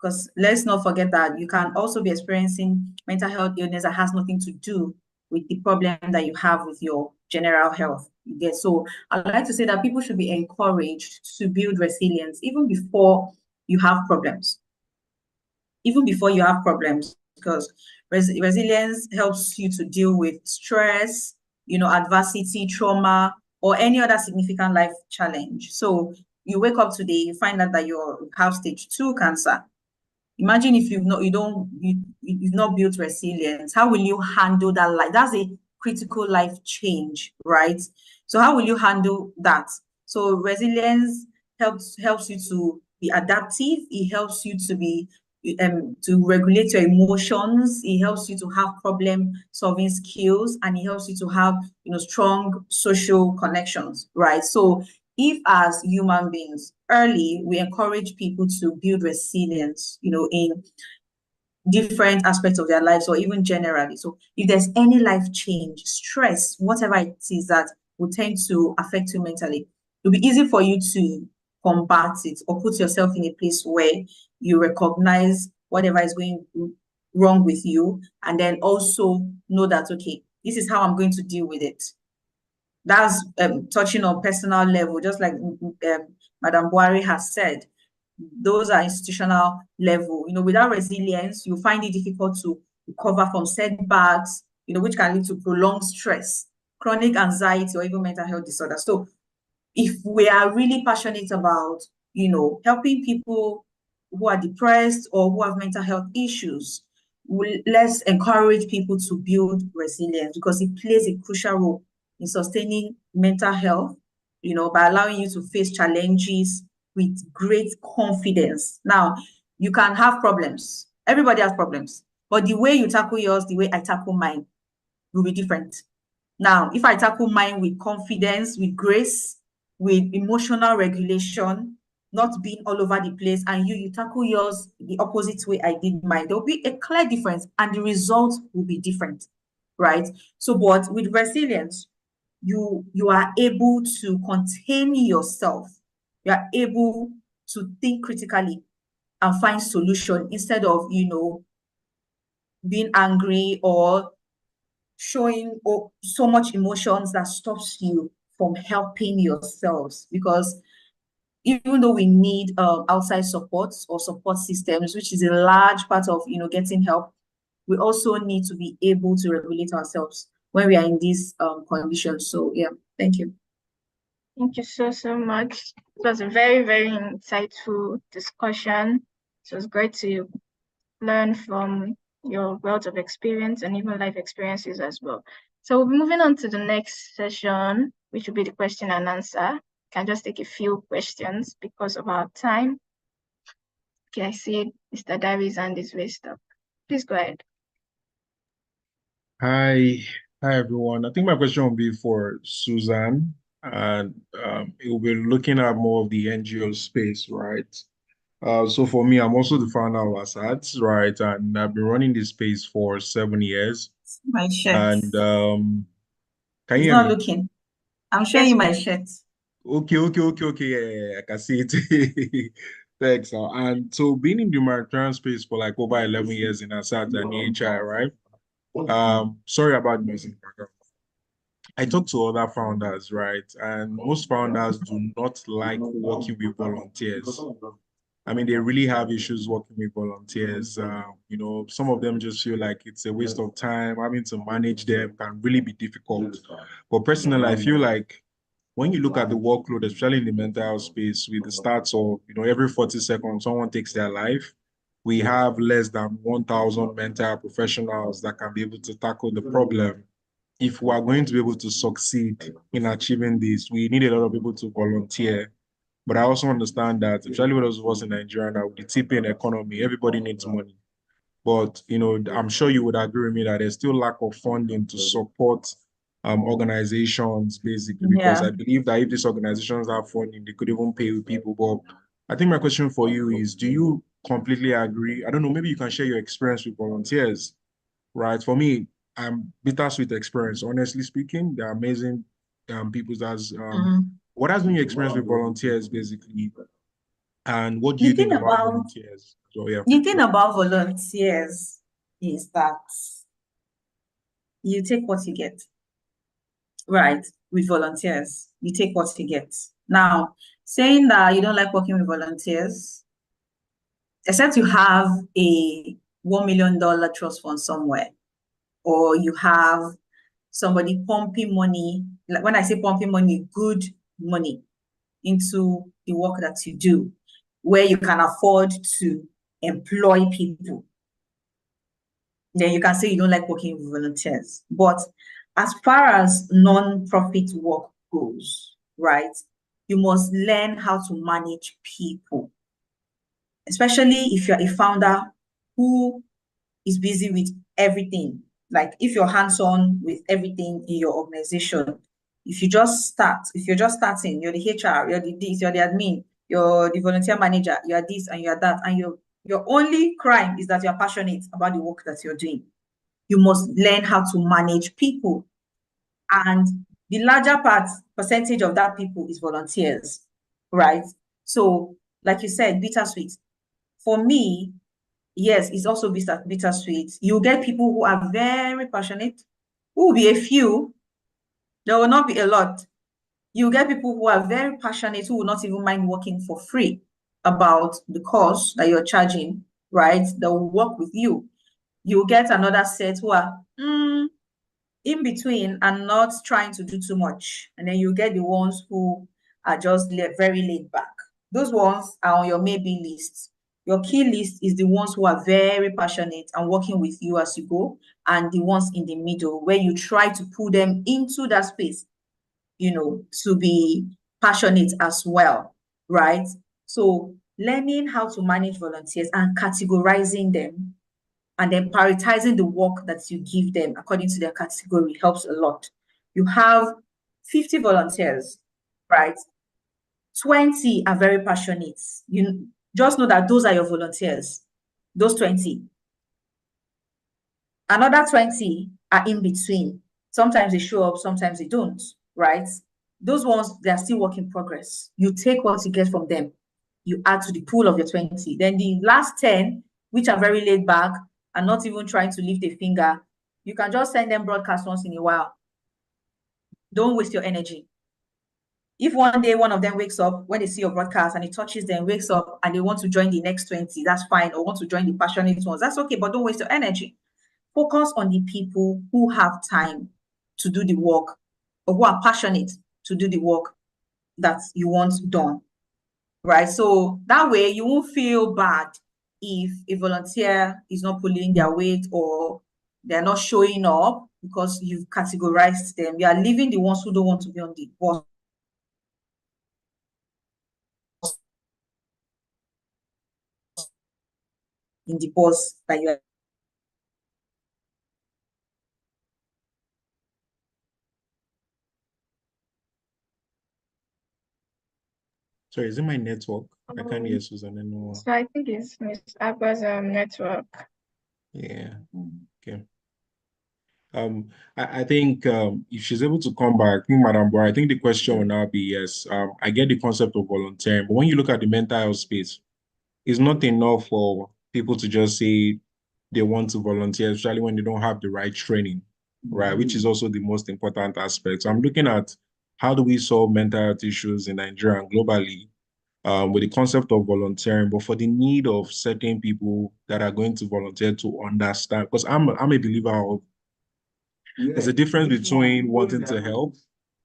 Because let's not forget that you can also be experiencing mental health illness that has nothing to do with the problem that you have with your general health. So I'd like to say that people should be encouraged to build resilience even before you have problems. Even before you have problems, because resilience helps you to deal with stress, adversity, trauma, or any other significant life challenge. So you wake up today, you find out that you have stage 2 cancer. Imagine if you've not built resilience. How will you handle that life? That's a critical life change, right? So how will you handle that? So resilience helps you to be adaptive. It helps you to be to regulate your emotions. It helps you to have problem-solving skills, and it helps you to have strong social connections, right? So if as human beings early we encourage people to build resilience, in different aspects of their lives or even generally. So if there's any life change, stress, whatever it is that will tend to affect you mentally, it'll be easy for you to combat it or put yourself in a place where you recognize whatever is going wrong with you, and then also know that, okay, this is how I'm going to deal with it. That's touching on personal level, just like Madam Buhari has said. Those are institutional level. Without resilience, you find it difficult to recover from setbacks, which can lead to prolonged stress, chronic anxiety, or even mental health disorders. So if we are really passionate about, helping people who are depressed or who have mental health issues, let's encourage people to build resilience, because it plays a crucial role in sustaining mental health, by allowing you to face challenges with great confidence. Now, you can have problems. Everybody has problems, but the way you tackle yours, the way I tackle mine will be different. Now, if I tackle mine with confidence, with grace, with emotional regulation, not being all over the place, and you tackle yours the opposite way I did mine, there'll be a clear difference and the result will be different, right? So, but with resilience, you are able to contain yourself. You are able to think critically and find solution instead of, being angry or showing so much emotions that stops you from helping yourselves. Because even though we need outside support or support systems, which is a large part of getting help, we also need to be able to regulate ourselves when we are in these conditions. So yeah, thank you. Thank you so much. It was a very, very insightful discussion. It was great to learn from your wealth of experience and even life experiences as well. So we'll be moving on to the next session, which will be the question and answer. Can just take a few questions because of our time. Okay, I see Mr. Davies and his raised up. Please go ahead. Hi, everyone. I think my question will be for Suzanne, and it will be looking at more of the NGO space, right? So for me, I'm also the founder of Assad, right? And I've been running this space for 7 years. My shirt. And can you He's hear not me? looking. I'm showing you my shirt. Okay. Yeah, I can see it. Thanks. And so being in the humanitarian space for like over 11 years in Assad and EHI, right? Sorry about music background. I talk to other founders, right? And most founders do not like working with volunteers. I mean, they really have issues working with volunteers. Some of them just feel like it's a waste of time. Having to manage them can really be difficult. But personally, I feel like when you look at the workload, especially in the mental health space, with the stats of, every 40 seconds, someone takes their life. We have less than 1,000 mental health professionals that can be able to tackle the problem. If we are going to be able to succeed in achieving this, we need a lot of people to volunteer. But I also understand that, especially with those of us in Nigeria now, with the tipping economy, everybody needs money. But, I'm sure you would agree with me that there's still lack of funding to support organizations, basically, because Yeah. I believe that if these organizations have funding, they could even pay with people. But I think my question for you is, do you completely agree? I don't know, maybe you can share your experience with volunteers, right? For me, I'm bittersweet experience, honestly speaking. They're amazing people. What has been your experience with volunteers, basically? And what do The you thing think about about volunteers? So, yeah. the thing about volunteers is that you take what you get, right? With volunteers, you take what you get. Now, saying that you don't like working with volunteers, except you have a $1 million trust fund somewhere, or you have somebody pumping money, like when I say pumping money, good money into the work that you do, where you can afford to employ people, then you can say you don't like working with volunteers. But as far as non-profit work goes, right, you must learn how to manage people, especially if you're a founder who is busy with everything. Like if you're hands-on with everything in your organization, if you're just starting, you're the HR, you're the this, you're the admin, you're the volunteer manager, you're this and you're that, and your only crime is that you're passionate about the work that you're doing. You must learn how to manage people. And the larger percentage of that people is volunteers, right? So, like you said, bittersweet. For me, yes, it's also bittersweet. You get people who are very passionate, who will be a few, there will not be a lot. You get people who are very passionate, who will not even mind working for free about the cause that you're charging, right? They will work with you. You get another set who are in between and not trying to do too much. And then you get the ones who are just very laid back. Those ones are on your maybe list. Your key list is the ones who are very passionate and working with you as you go, and the ones in the middle where you try to pull them into that space, to be passionate as well, right? So learning how to manage volunteers and categorizing them, and then prioritizing the work that you give them according to their category helps a lot. You have 50 volunteers, right? 20 are very passionate. You just know that those are your volunteers, those 20. Another 20 are in between. Sometimes they show up, sometimes they don't, right? Those ones, they are still work in progress. You take what you get from them, you add to the pool of your 20. Then the last 10, which are very laid back and not even trying to lift a finger, You can just send them broadcast once in a while. Don't waste your energy. If one day one of them wakes up when they see your broadcast and it touches them, wakes up and they want to join the next 20, that's fine, or want to join the passionate ones, that's okay, but don't waste your energy. Focus on the people who have time to do the work or who are passionate to do the work that you want done, right? So that way you won't feel bad if a volunteer is not pulling their weight or they're not showing up because you've categorized them. You are leaving the ones who don't want to be on the bus in the bus that you are. Sorry, is it my network? I can't hear Susan anymore. So I think it's Miss Abba's network. Yeah. Okay. I think if she's able to come back, I think Madam Boy, I think the question will now be yes. I get the concept of volunteering, but when you look at the mental health space, it's not enough for people to just say they want to volunteer, especially when they don't have the right training, right? Which is also the most important aspect. So I'm looking at how do we solve mental health issues in Nigeria and globally with the concept of volunteering, but for the need of certain people that are going to volunteer to understand, because I'm a believer of there's a difference between wanting to help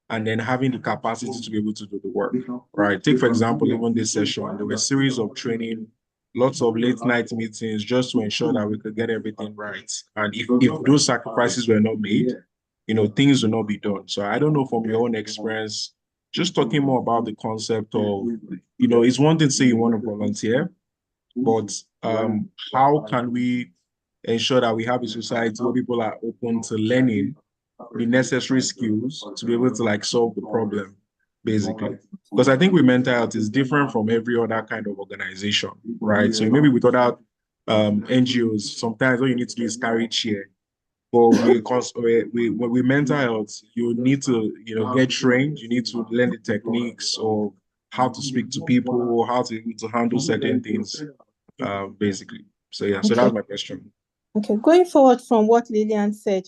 and then having the capacity to be able to do the work, right? Take, for example, even this session, there were a series of training, lots of late night meetings just to ensure that we could get everything right. And if those sacrifices were not made, things will not be done. So I don't know from your own experience, just talking more about the concept of, it's one thing to say you want to volunteer, but how can we ensure that we have a society where people are open to learning the necessary skills to be able to solve the problem, basically? Because I think with mental health is different from every other kind of organization, right? So maybe with other NGOs, sometimes all you need to do is carry chair. But with mental health, you need to get trained. You need to learn the techniques of how to speak to people, or how to handle certain things, basically. So yeah, so that's my question. Okay, going forward from what Lillian said,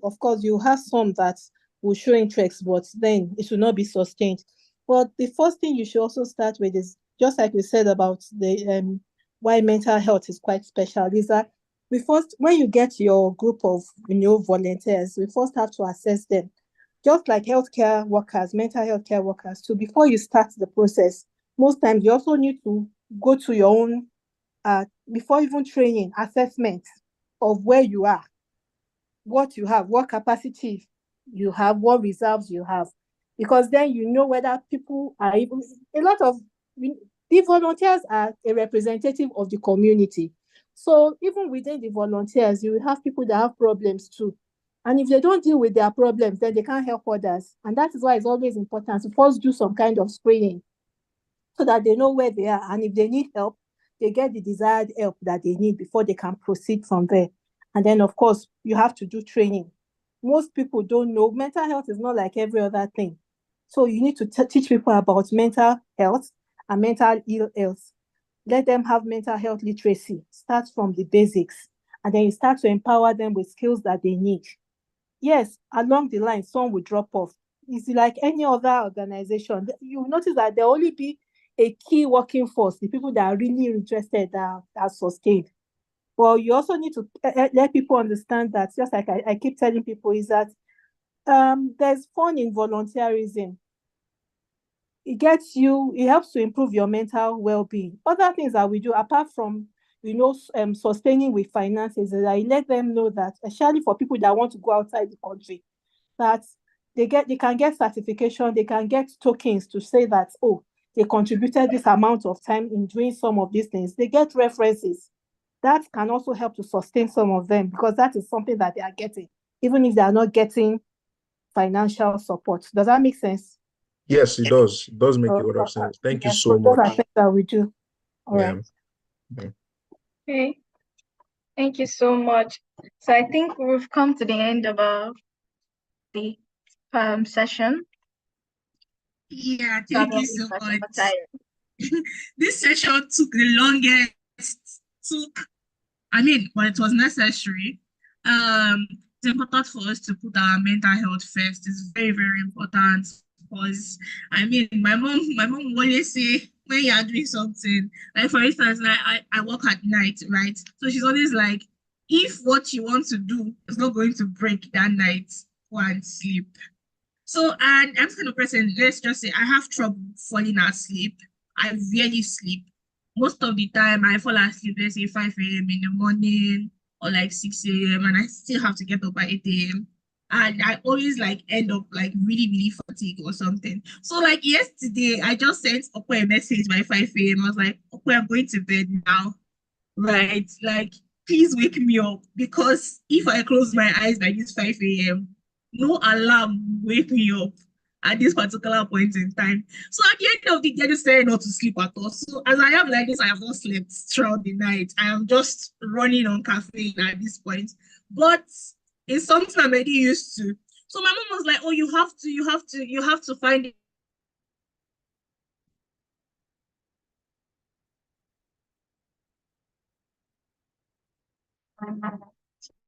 of course, you have some that will show interest, but then it will not be sustained. But the first thing you should also start with is, just like we said about the why mental health is quite special, is that when you get your group of volunteers, we first have to assess them. Just like healthcare workers, mental health care workers, so before you start the process, most times you also need to go to your own, before even training, assessment of where you are, what you have, what capacity you have, what reserves you have, because then you know whether people are even, the volunteers are a representative of the community. So even within the volunteers, you will have people that have problems too. And if they don't deal with their problems, then they can't help others. And that is why it's always important to first do some kind of screening so that they know where they are. And if they need help, they get the desired help that they need before they can proceed from there. And then, of course, you have to do training. Most people don't know. Mental health is not like every other thing. So you need to teach people about mental health and mental ill health. Let them have mental health literacy. Start from the basics. And then you start to empower them with skills that they need. Yes, along the line, some will drop off. It's like any other organization. You notice that there will only be a key working force, the people that are really interested, that are sustained. Well, you also need to let people understand that, just like I keep telling people, is that there's fun in volunteerism. It helps to improve your mental well-being. Other things that we do, apart from sustaining with finances, is I let them know that, especially for people that want to go outside the country, that they can get certification, they can get tokens to say that, oh, they contributed this amount of time in doing some of these things. They get references. That can also help to sustain some of them, because that is something that they are getting, even if they are not getting financial support. Does that make sense? Yes, it does. It does make a lot of sense. Thank you so Those are much. things that we do. All Yeah. right. Yeah. Okay, thank you so much. So I think we've come to the end of the session. Yeah, thank you so much. This session took the longest, but it was necessary. it's important for us to put our mental health first. It's very, very important because I mean, my mom will always say when you are doing something, like for instance, like I work at night, right? So she's always like, if what you want to do is not going to break that night, go and sleep. So, and I'm kind of person, let's just say I have trouble falling asleep. I rarely sleep. Most of the time, I fall asleep, let's say 5 a.m. in the morning or like 6 a.m. and I still have to get up at 8 a.m. And I always like end up like really, really fatigued or something. So, like yesterday, I just sent Okwe a message by 5 a.m. I was like, Okwe, I'm going to bed now, right? Like, please wake me up because if I close my eyes by this 5 a.m., no alarm will wake me up at this particular point in time. So at the end of the day, I just said not to sleep at all. So as I am like this, I have not slept throughout the night. I am just running on caffeine at this point. But it's something I'm already used to. So my mom was like, oh, you have to find it.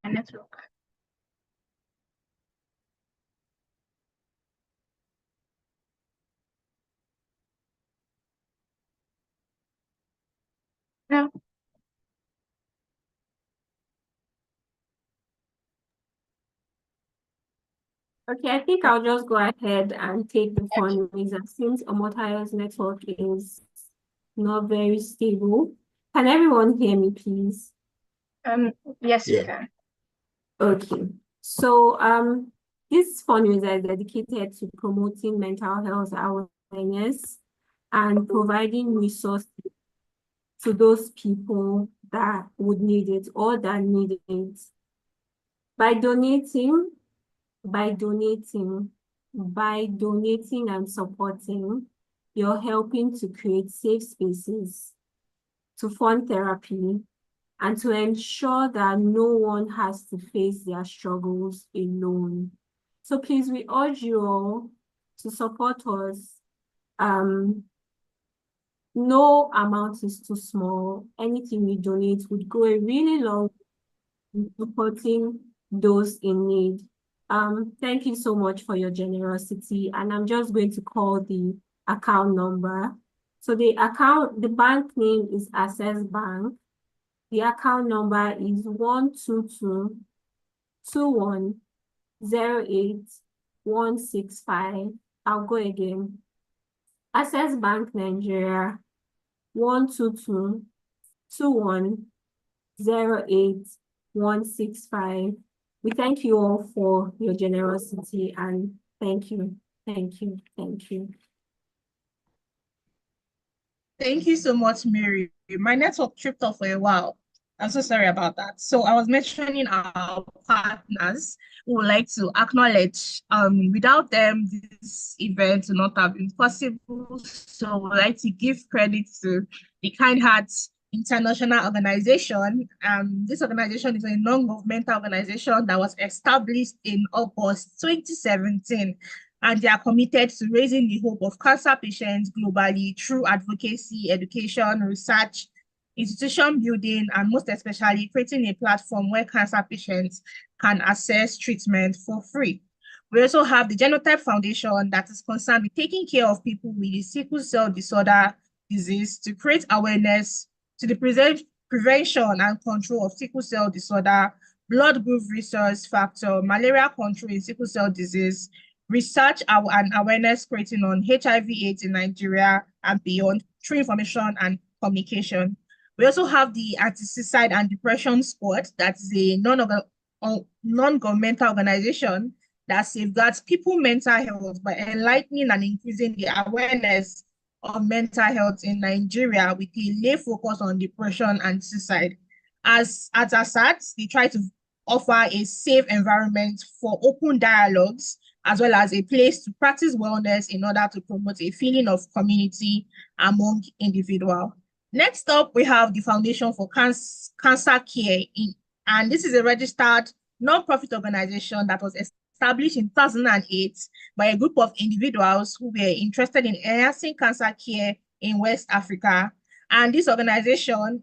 Network. No. Okay, I think I'll just go ahead and take the fundraiser since Omotayo's network is not very stable. Can everyone hear me, please? Yes, we Yeah. can. Okay. So this fundraiser is dedicated to promoting mental health awareness and providing resources to those people that would need it or that need it. By donating and supporting, you're helping to create safe spaces, to fund therapy, and to ensure that no one has to face their struggles alone. So please, we urge you all to support us. No amount is too small. Anything you donate would go a really long way in supporting those in need. Thank you so much for your generosity. And I'm just going to call the account number. So the bank name is Access Bank. The account number is 122-2108-165. I'll go again. Access Bank Nigeria 122-2108-165. We thank you all for your generosity and thank you. Thank you. Thank you. Thank you so much, Mary. My network tripped off for a while. I'm so sorry about that. So I was mentioning our partners who would like to acknowledge, without them, this event would not have been possible. So we'd like to give credit to the Kind Hearts International Organization. This organization is a non-governmental organization that was established in August 2017. And they are committed to raising the hope of cancer patients globally through advocacy, education, research, institution building, and most especially creating a platform where cancer patients can access treatment for free. We also have the Genotype Foundation that is concerned with taking care of people with the sickle cell disorder disease to create awareness to the prevention and control of sickle cell disorder, blood group resource factor, malaria control in sickle cell disease, research and awareness creating on HIV/AIDS in Nigeria and beyond through information and communication. We also have the Anti-Suicide and Depression Squad, that is a non-governmental organization that safeguards people's mental health by enlightening and increasing the awareness of mental health in Nigeria with a lay focus on depression and suicide. As at ASAT, they try to offer a safe environment for open dialogues as well as a place to practice wellness in order to promote a feeling of community among individuals. Next up, we have the Foundation for Cancer Care, and this is a registered non-profit organization that was established in 2008 by a group of individuals who were interested in enhancing cancer care in West Africa. And this organization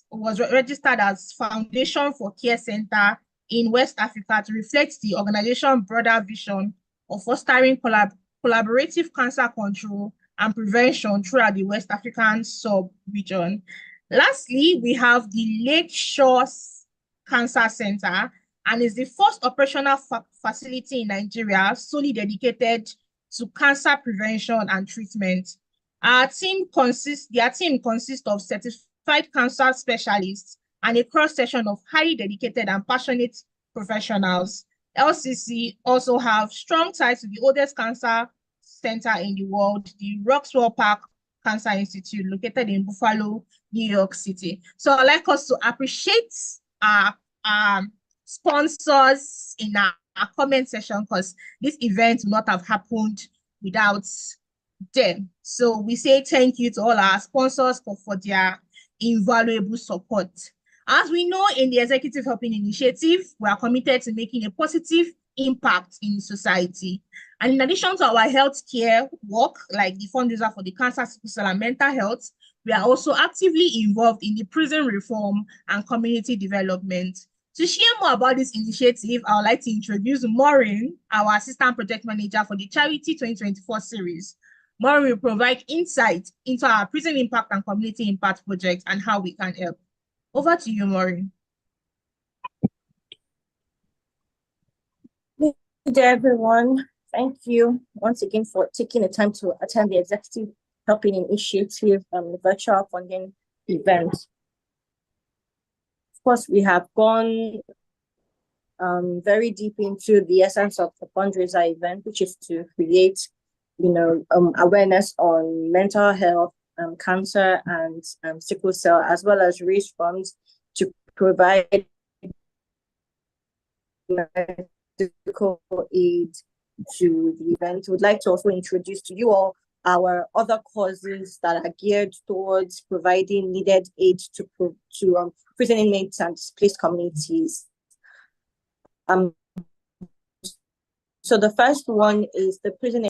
was registered as Foundation for Care Center in West Africa to reflect the organization's broader vision of fostering collaborative cancer control and prevention throughout the West African sub-region. Lastly, we have the Lake Shores Cancer Center, and is the first operational facility in Nigeria solely dedicated to cancer prevention and treatment. Their team consists of certified cancer specialists and a cross-section of highly dedicated and passionate professionals. LCC also have strong ties to the oldest cancer center in the world, the Roswell Park Cancer Institute, located in Buffalo, New York City. So I'd like us to appreciate our sponsors in our comment section, because this event would not have happened without them. So we say thank you to all our sponsors for their invaluable support. As we know, in the Executive Helping Initiative, we are committed to making a positive impact in society. And in addition to our healthcare work, like the fundraiser for the cancer, sickle cell, and mental health, we are also actively involved in the prison reform and community development. To share more about this initiative, I would like to introduce Maureen, our Assistant Project Manager for the Charity 2024 series. Maureen will provide insight into our prison impact and community impact project and how we can help. Over to you, Maureen. Good day, everyone. Thank you once again for taking the time to attend the Executive Helping Initiative virtual funding event. Of course, we have gone very deep into the essence of the fundraiser event, which is to create, awareness on mental health, cancer, and sickle cell, as well as raise funds to provide medical aid to the event. We'd like to also introduce to you all our other causes that are geared towards providing needed aid to prison inmates and displaced communities. So the first one is the prison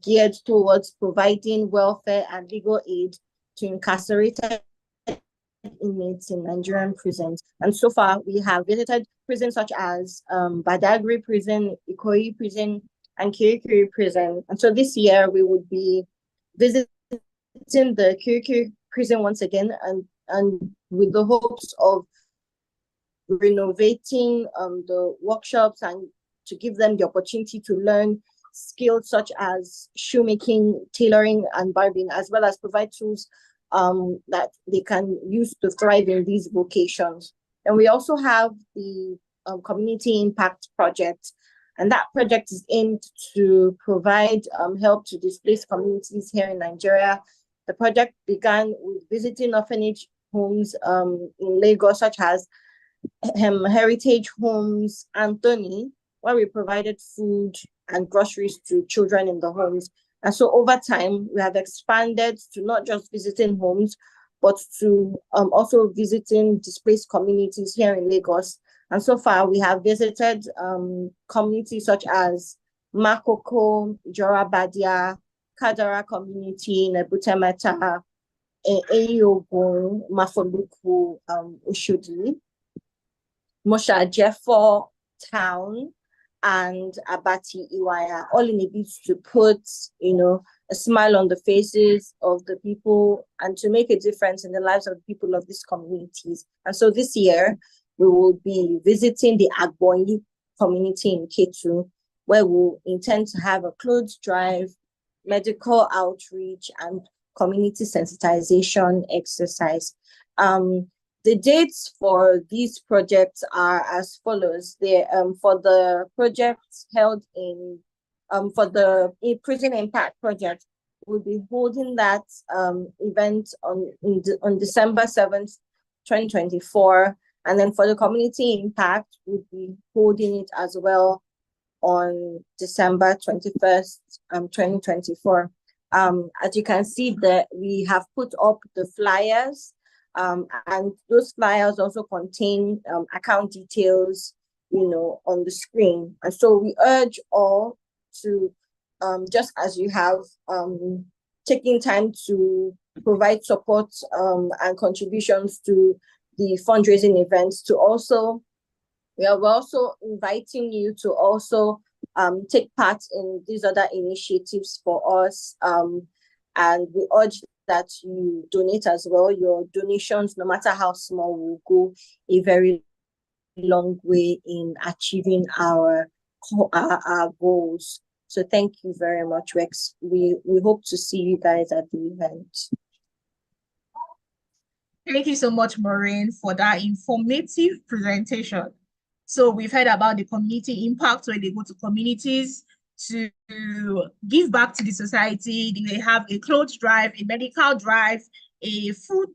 geared towards providing welfare and legal aid to incarcerated inmates in Nigerian prisons. And so far, we have visited prisons such as Badagry Prison, Ikoyi Prison, and Kirikiri Prison. And so this year, we would be visiting the Kirikiri Prison once again, and with the hopes of renovating the workshops and to give them the opportunity to learn skills such as shoemaking, tailoring, and barbing, as well as provide tools that they can use to thrive in these vocations. And we also have the Community Impact Project, and that project is aimed to provide help to displaced communities here in Nigeria. The project began with visiting orphanage homes in Lagos, such as Heritage Homes Anthony, where we provided food and groceries to children in the homes. And so over time, we have expanded to not just visiting homes, but to also visiting displaced communities here in Lagos. And so far, we have visited communities such as Makoko, Jorabadia, Kadara community, Nebutemeta, Eyogun, Mafoluku, Ushudi, Mosha Jeffo Town, and Abati Iwaya, all in a bid to put, a smile on the faces of the people and to make a difference in the lives of the people of these communities. And so this year, we will be visiting the Agbonyi community in Ketu, where we'll intend to have a clothes drive, medical outreach, and community sensitization exercise. The dates for these projects are as follows. For the projects held for the Prison Impact Project, we'll be holding that event on December 7th, 2024. And then for the Community Impact, we'll be holding it as well on December 21st, 2024. As you can see, that we have put up the flyers, and those flyers also contain account details, on the screen. And so we urge all to, just as you have taken time to provide support and contributions to the fundraising events, to also, We are also inviting you to also take part in these other initiatives for us. And we urge that you donate as well. Your donations, no matter how small, will go a very long way in achieving our goals. So thank you very much, Rex. We hope to see you guys at the event. Thank you so much, Maureen, for that informative presentation. So we've heard about the community impact where they go to communities to give back to the society. They have a clothes drive, a medical drive, a food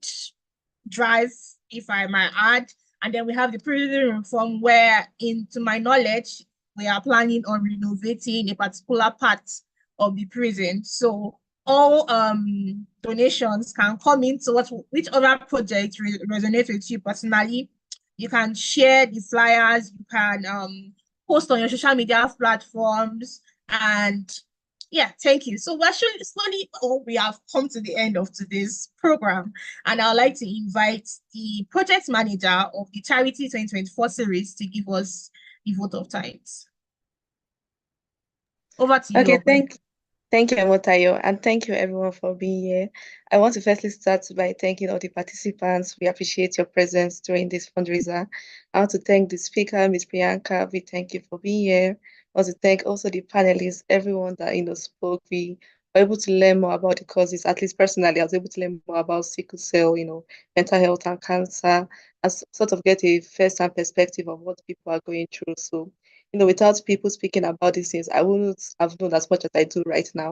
drive, if I might add. And then we have the prison reform where, to my knowledge, we are planning on renovating a particular part of the prison. So all donations can come into whichever project resonates with you personally. You can share the flyers, you can post on your social media platforms, and yeah, thank you. So we're slowly, we have come to the end of today's program, and I'd like to invite the project manager of the Charity 2024 series to give us the vote of thanks. Over to you. Okay, thank you, Motayo, and thank you everyone for being here. I want to firstly start by thanking all the participants. We appreciate your presence during this fundraiser. I want to thank the speaker, Ms. Priyanka. We thank you for being here. I want to thank also the panelists, everyone that spoke. We were able to learn more about the causes. At least personally, I was able to learn more about sickle cell, mental health and cancer, and sort of get a first-hand perspective of what people are going through. So without people speaking about these things, I wouldn't have known as much as I do right now.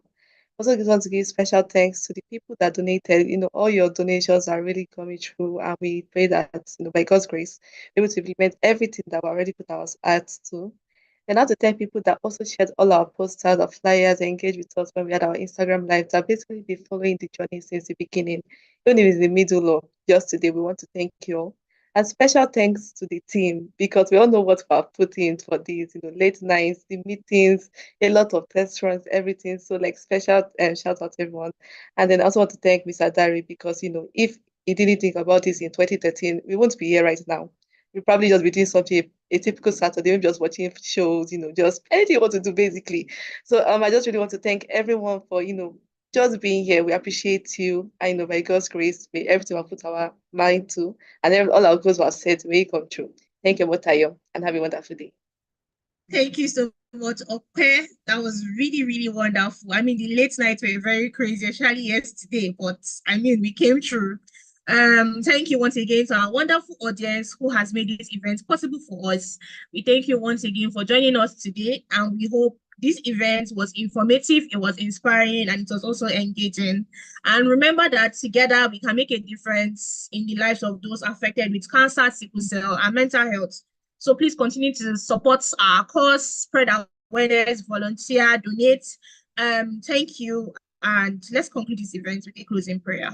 Also, just want to give special thanks to the people that donated. All your donations are really coming through, and we pray that, by God's grace, we're able to implement everything that we already put our hearts to. And now to thank people that also shared all our posters or flyers and engaged with us when we had our Instagram live, that basically been following the journey since the beginning. Even if it's the middle or just today, we want to thank you all. And special thanks to the team, because we all know what we have put in for these, late nights, the meetings, a lot of test runs, everything. So special shout out to everyone. And then I also want to thank Mr. Dari, because if he didn't think about this in 2013, we won't be here right now. We'll probably just be doing something, a typical Saturday, maybe just watching shows, just anything you want to do basically. So I just really want to thank everyone for just being here. We appreciate you. I know by God's grace, may everything we put our mind to and all our goals were set may come true. Thank you, Motayo, and have a wonderful day. Thank you so much, Ope. That was really, really wonderful. I mean, the late nights were very crazy, especially yesterday, but I mean, we came through. Thank you once again to our wonderful audience who has made this event possible for us. We thank you once again for joining us today, and we hope this event was informative, it was inspiring, and it was also engaging. And remember that together we can make a difference in the lives of those affected with cancer, sickle cell, and mental health. So please continue to support our cause, spread awareness, volunteer, donate. Thank you, and let's conclude this event with a closing prayer.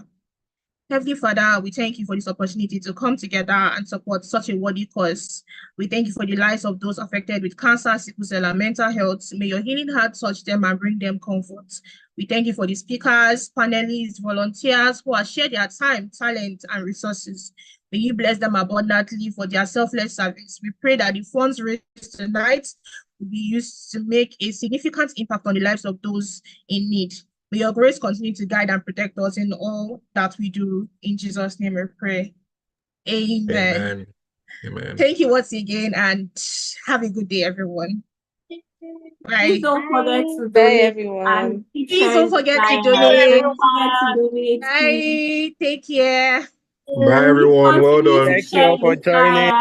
Heavenly Father, we thank you for this opportunity to come together and support such a worthy cause. We thank you for the lives of those affected with cancer, sickle cell, and mental health. May your healing heart touch them and bring them comfort. We thank you for the speakers, panelists, volunteers who have shared their time, talent, and resources. May you bless them abundantly for their selfless service. We pray that the funds raised tonight will be used to make a significant impact on the lives of those in need. May your grace continue to guide and protect us in all that we do. In Jesus' name we pray. Amen. Amen. Thank you once again, and have a good day, everyone. Bye. Please don't forget to Bye, donate. everyone. And Please don't forget to donate. Bye. Take care. Bye, everyone. Well done. Thank you all for joining.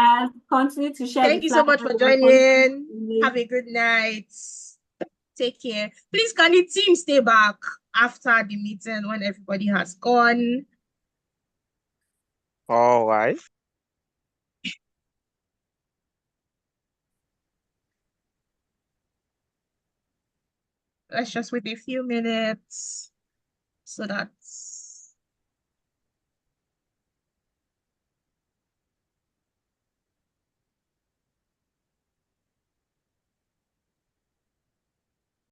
Continue to share. Thank you so much for joining. Have a good night. Take care. Please, can the team stay back after the meeting when everybody has gone? All right. Let's just wait a few minutes so that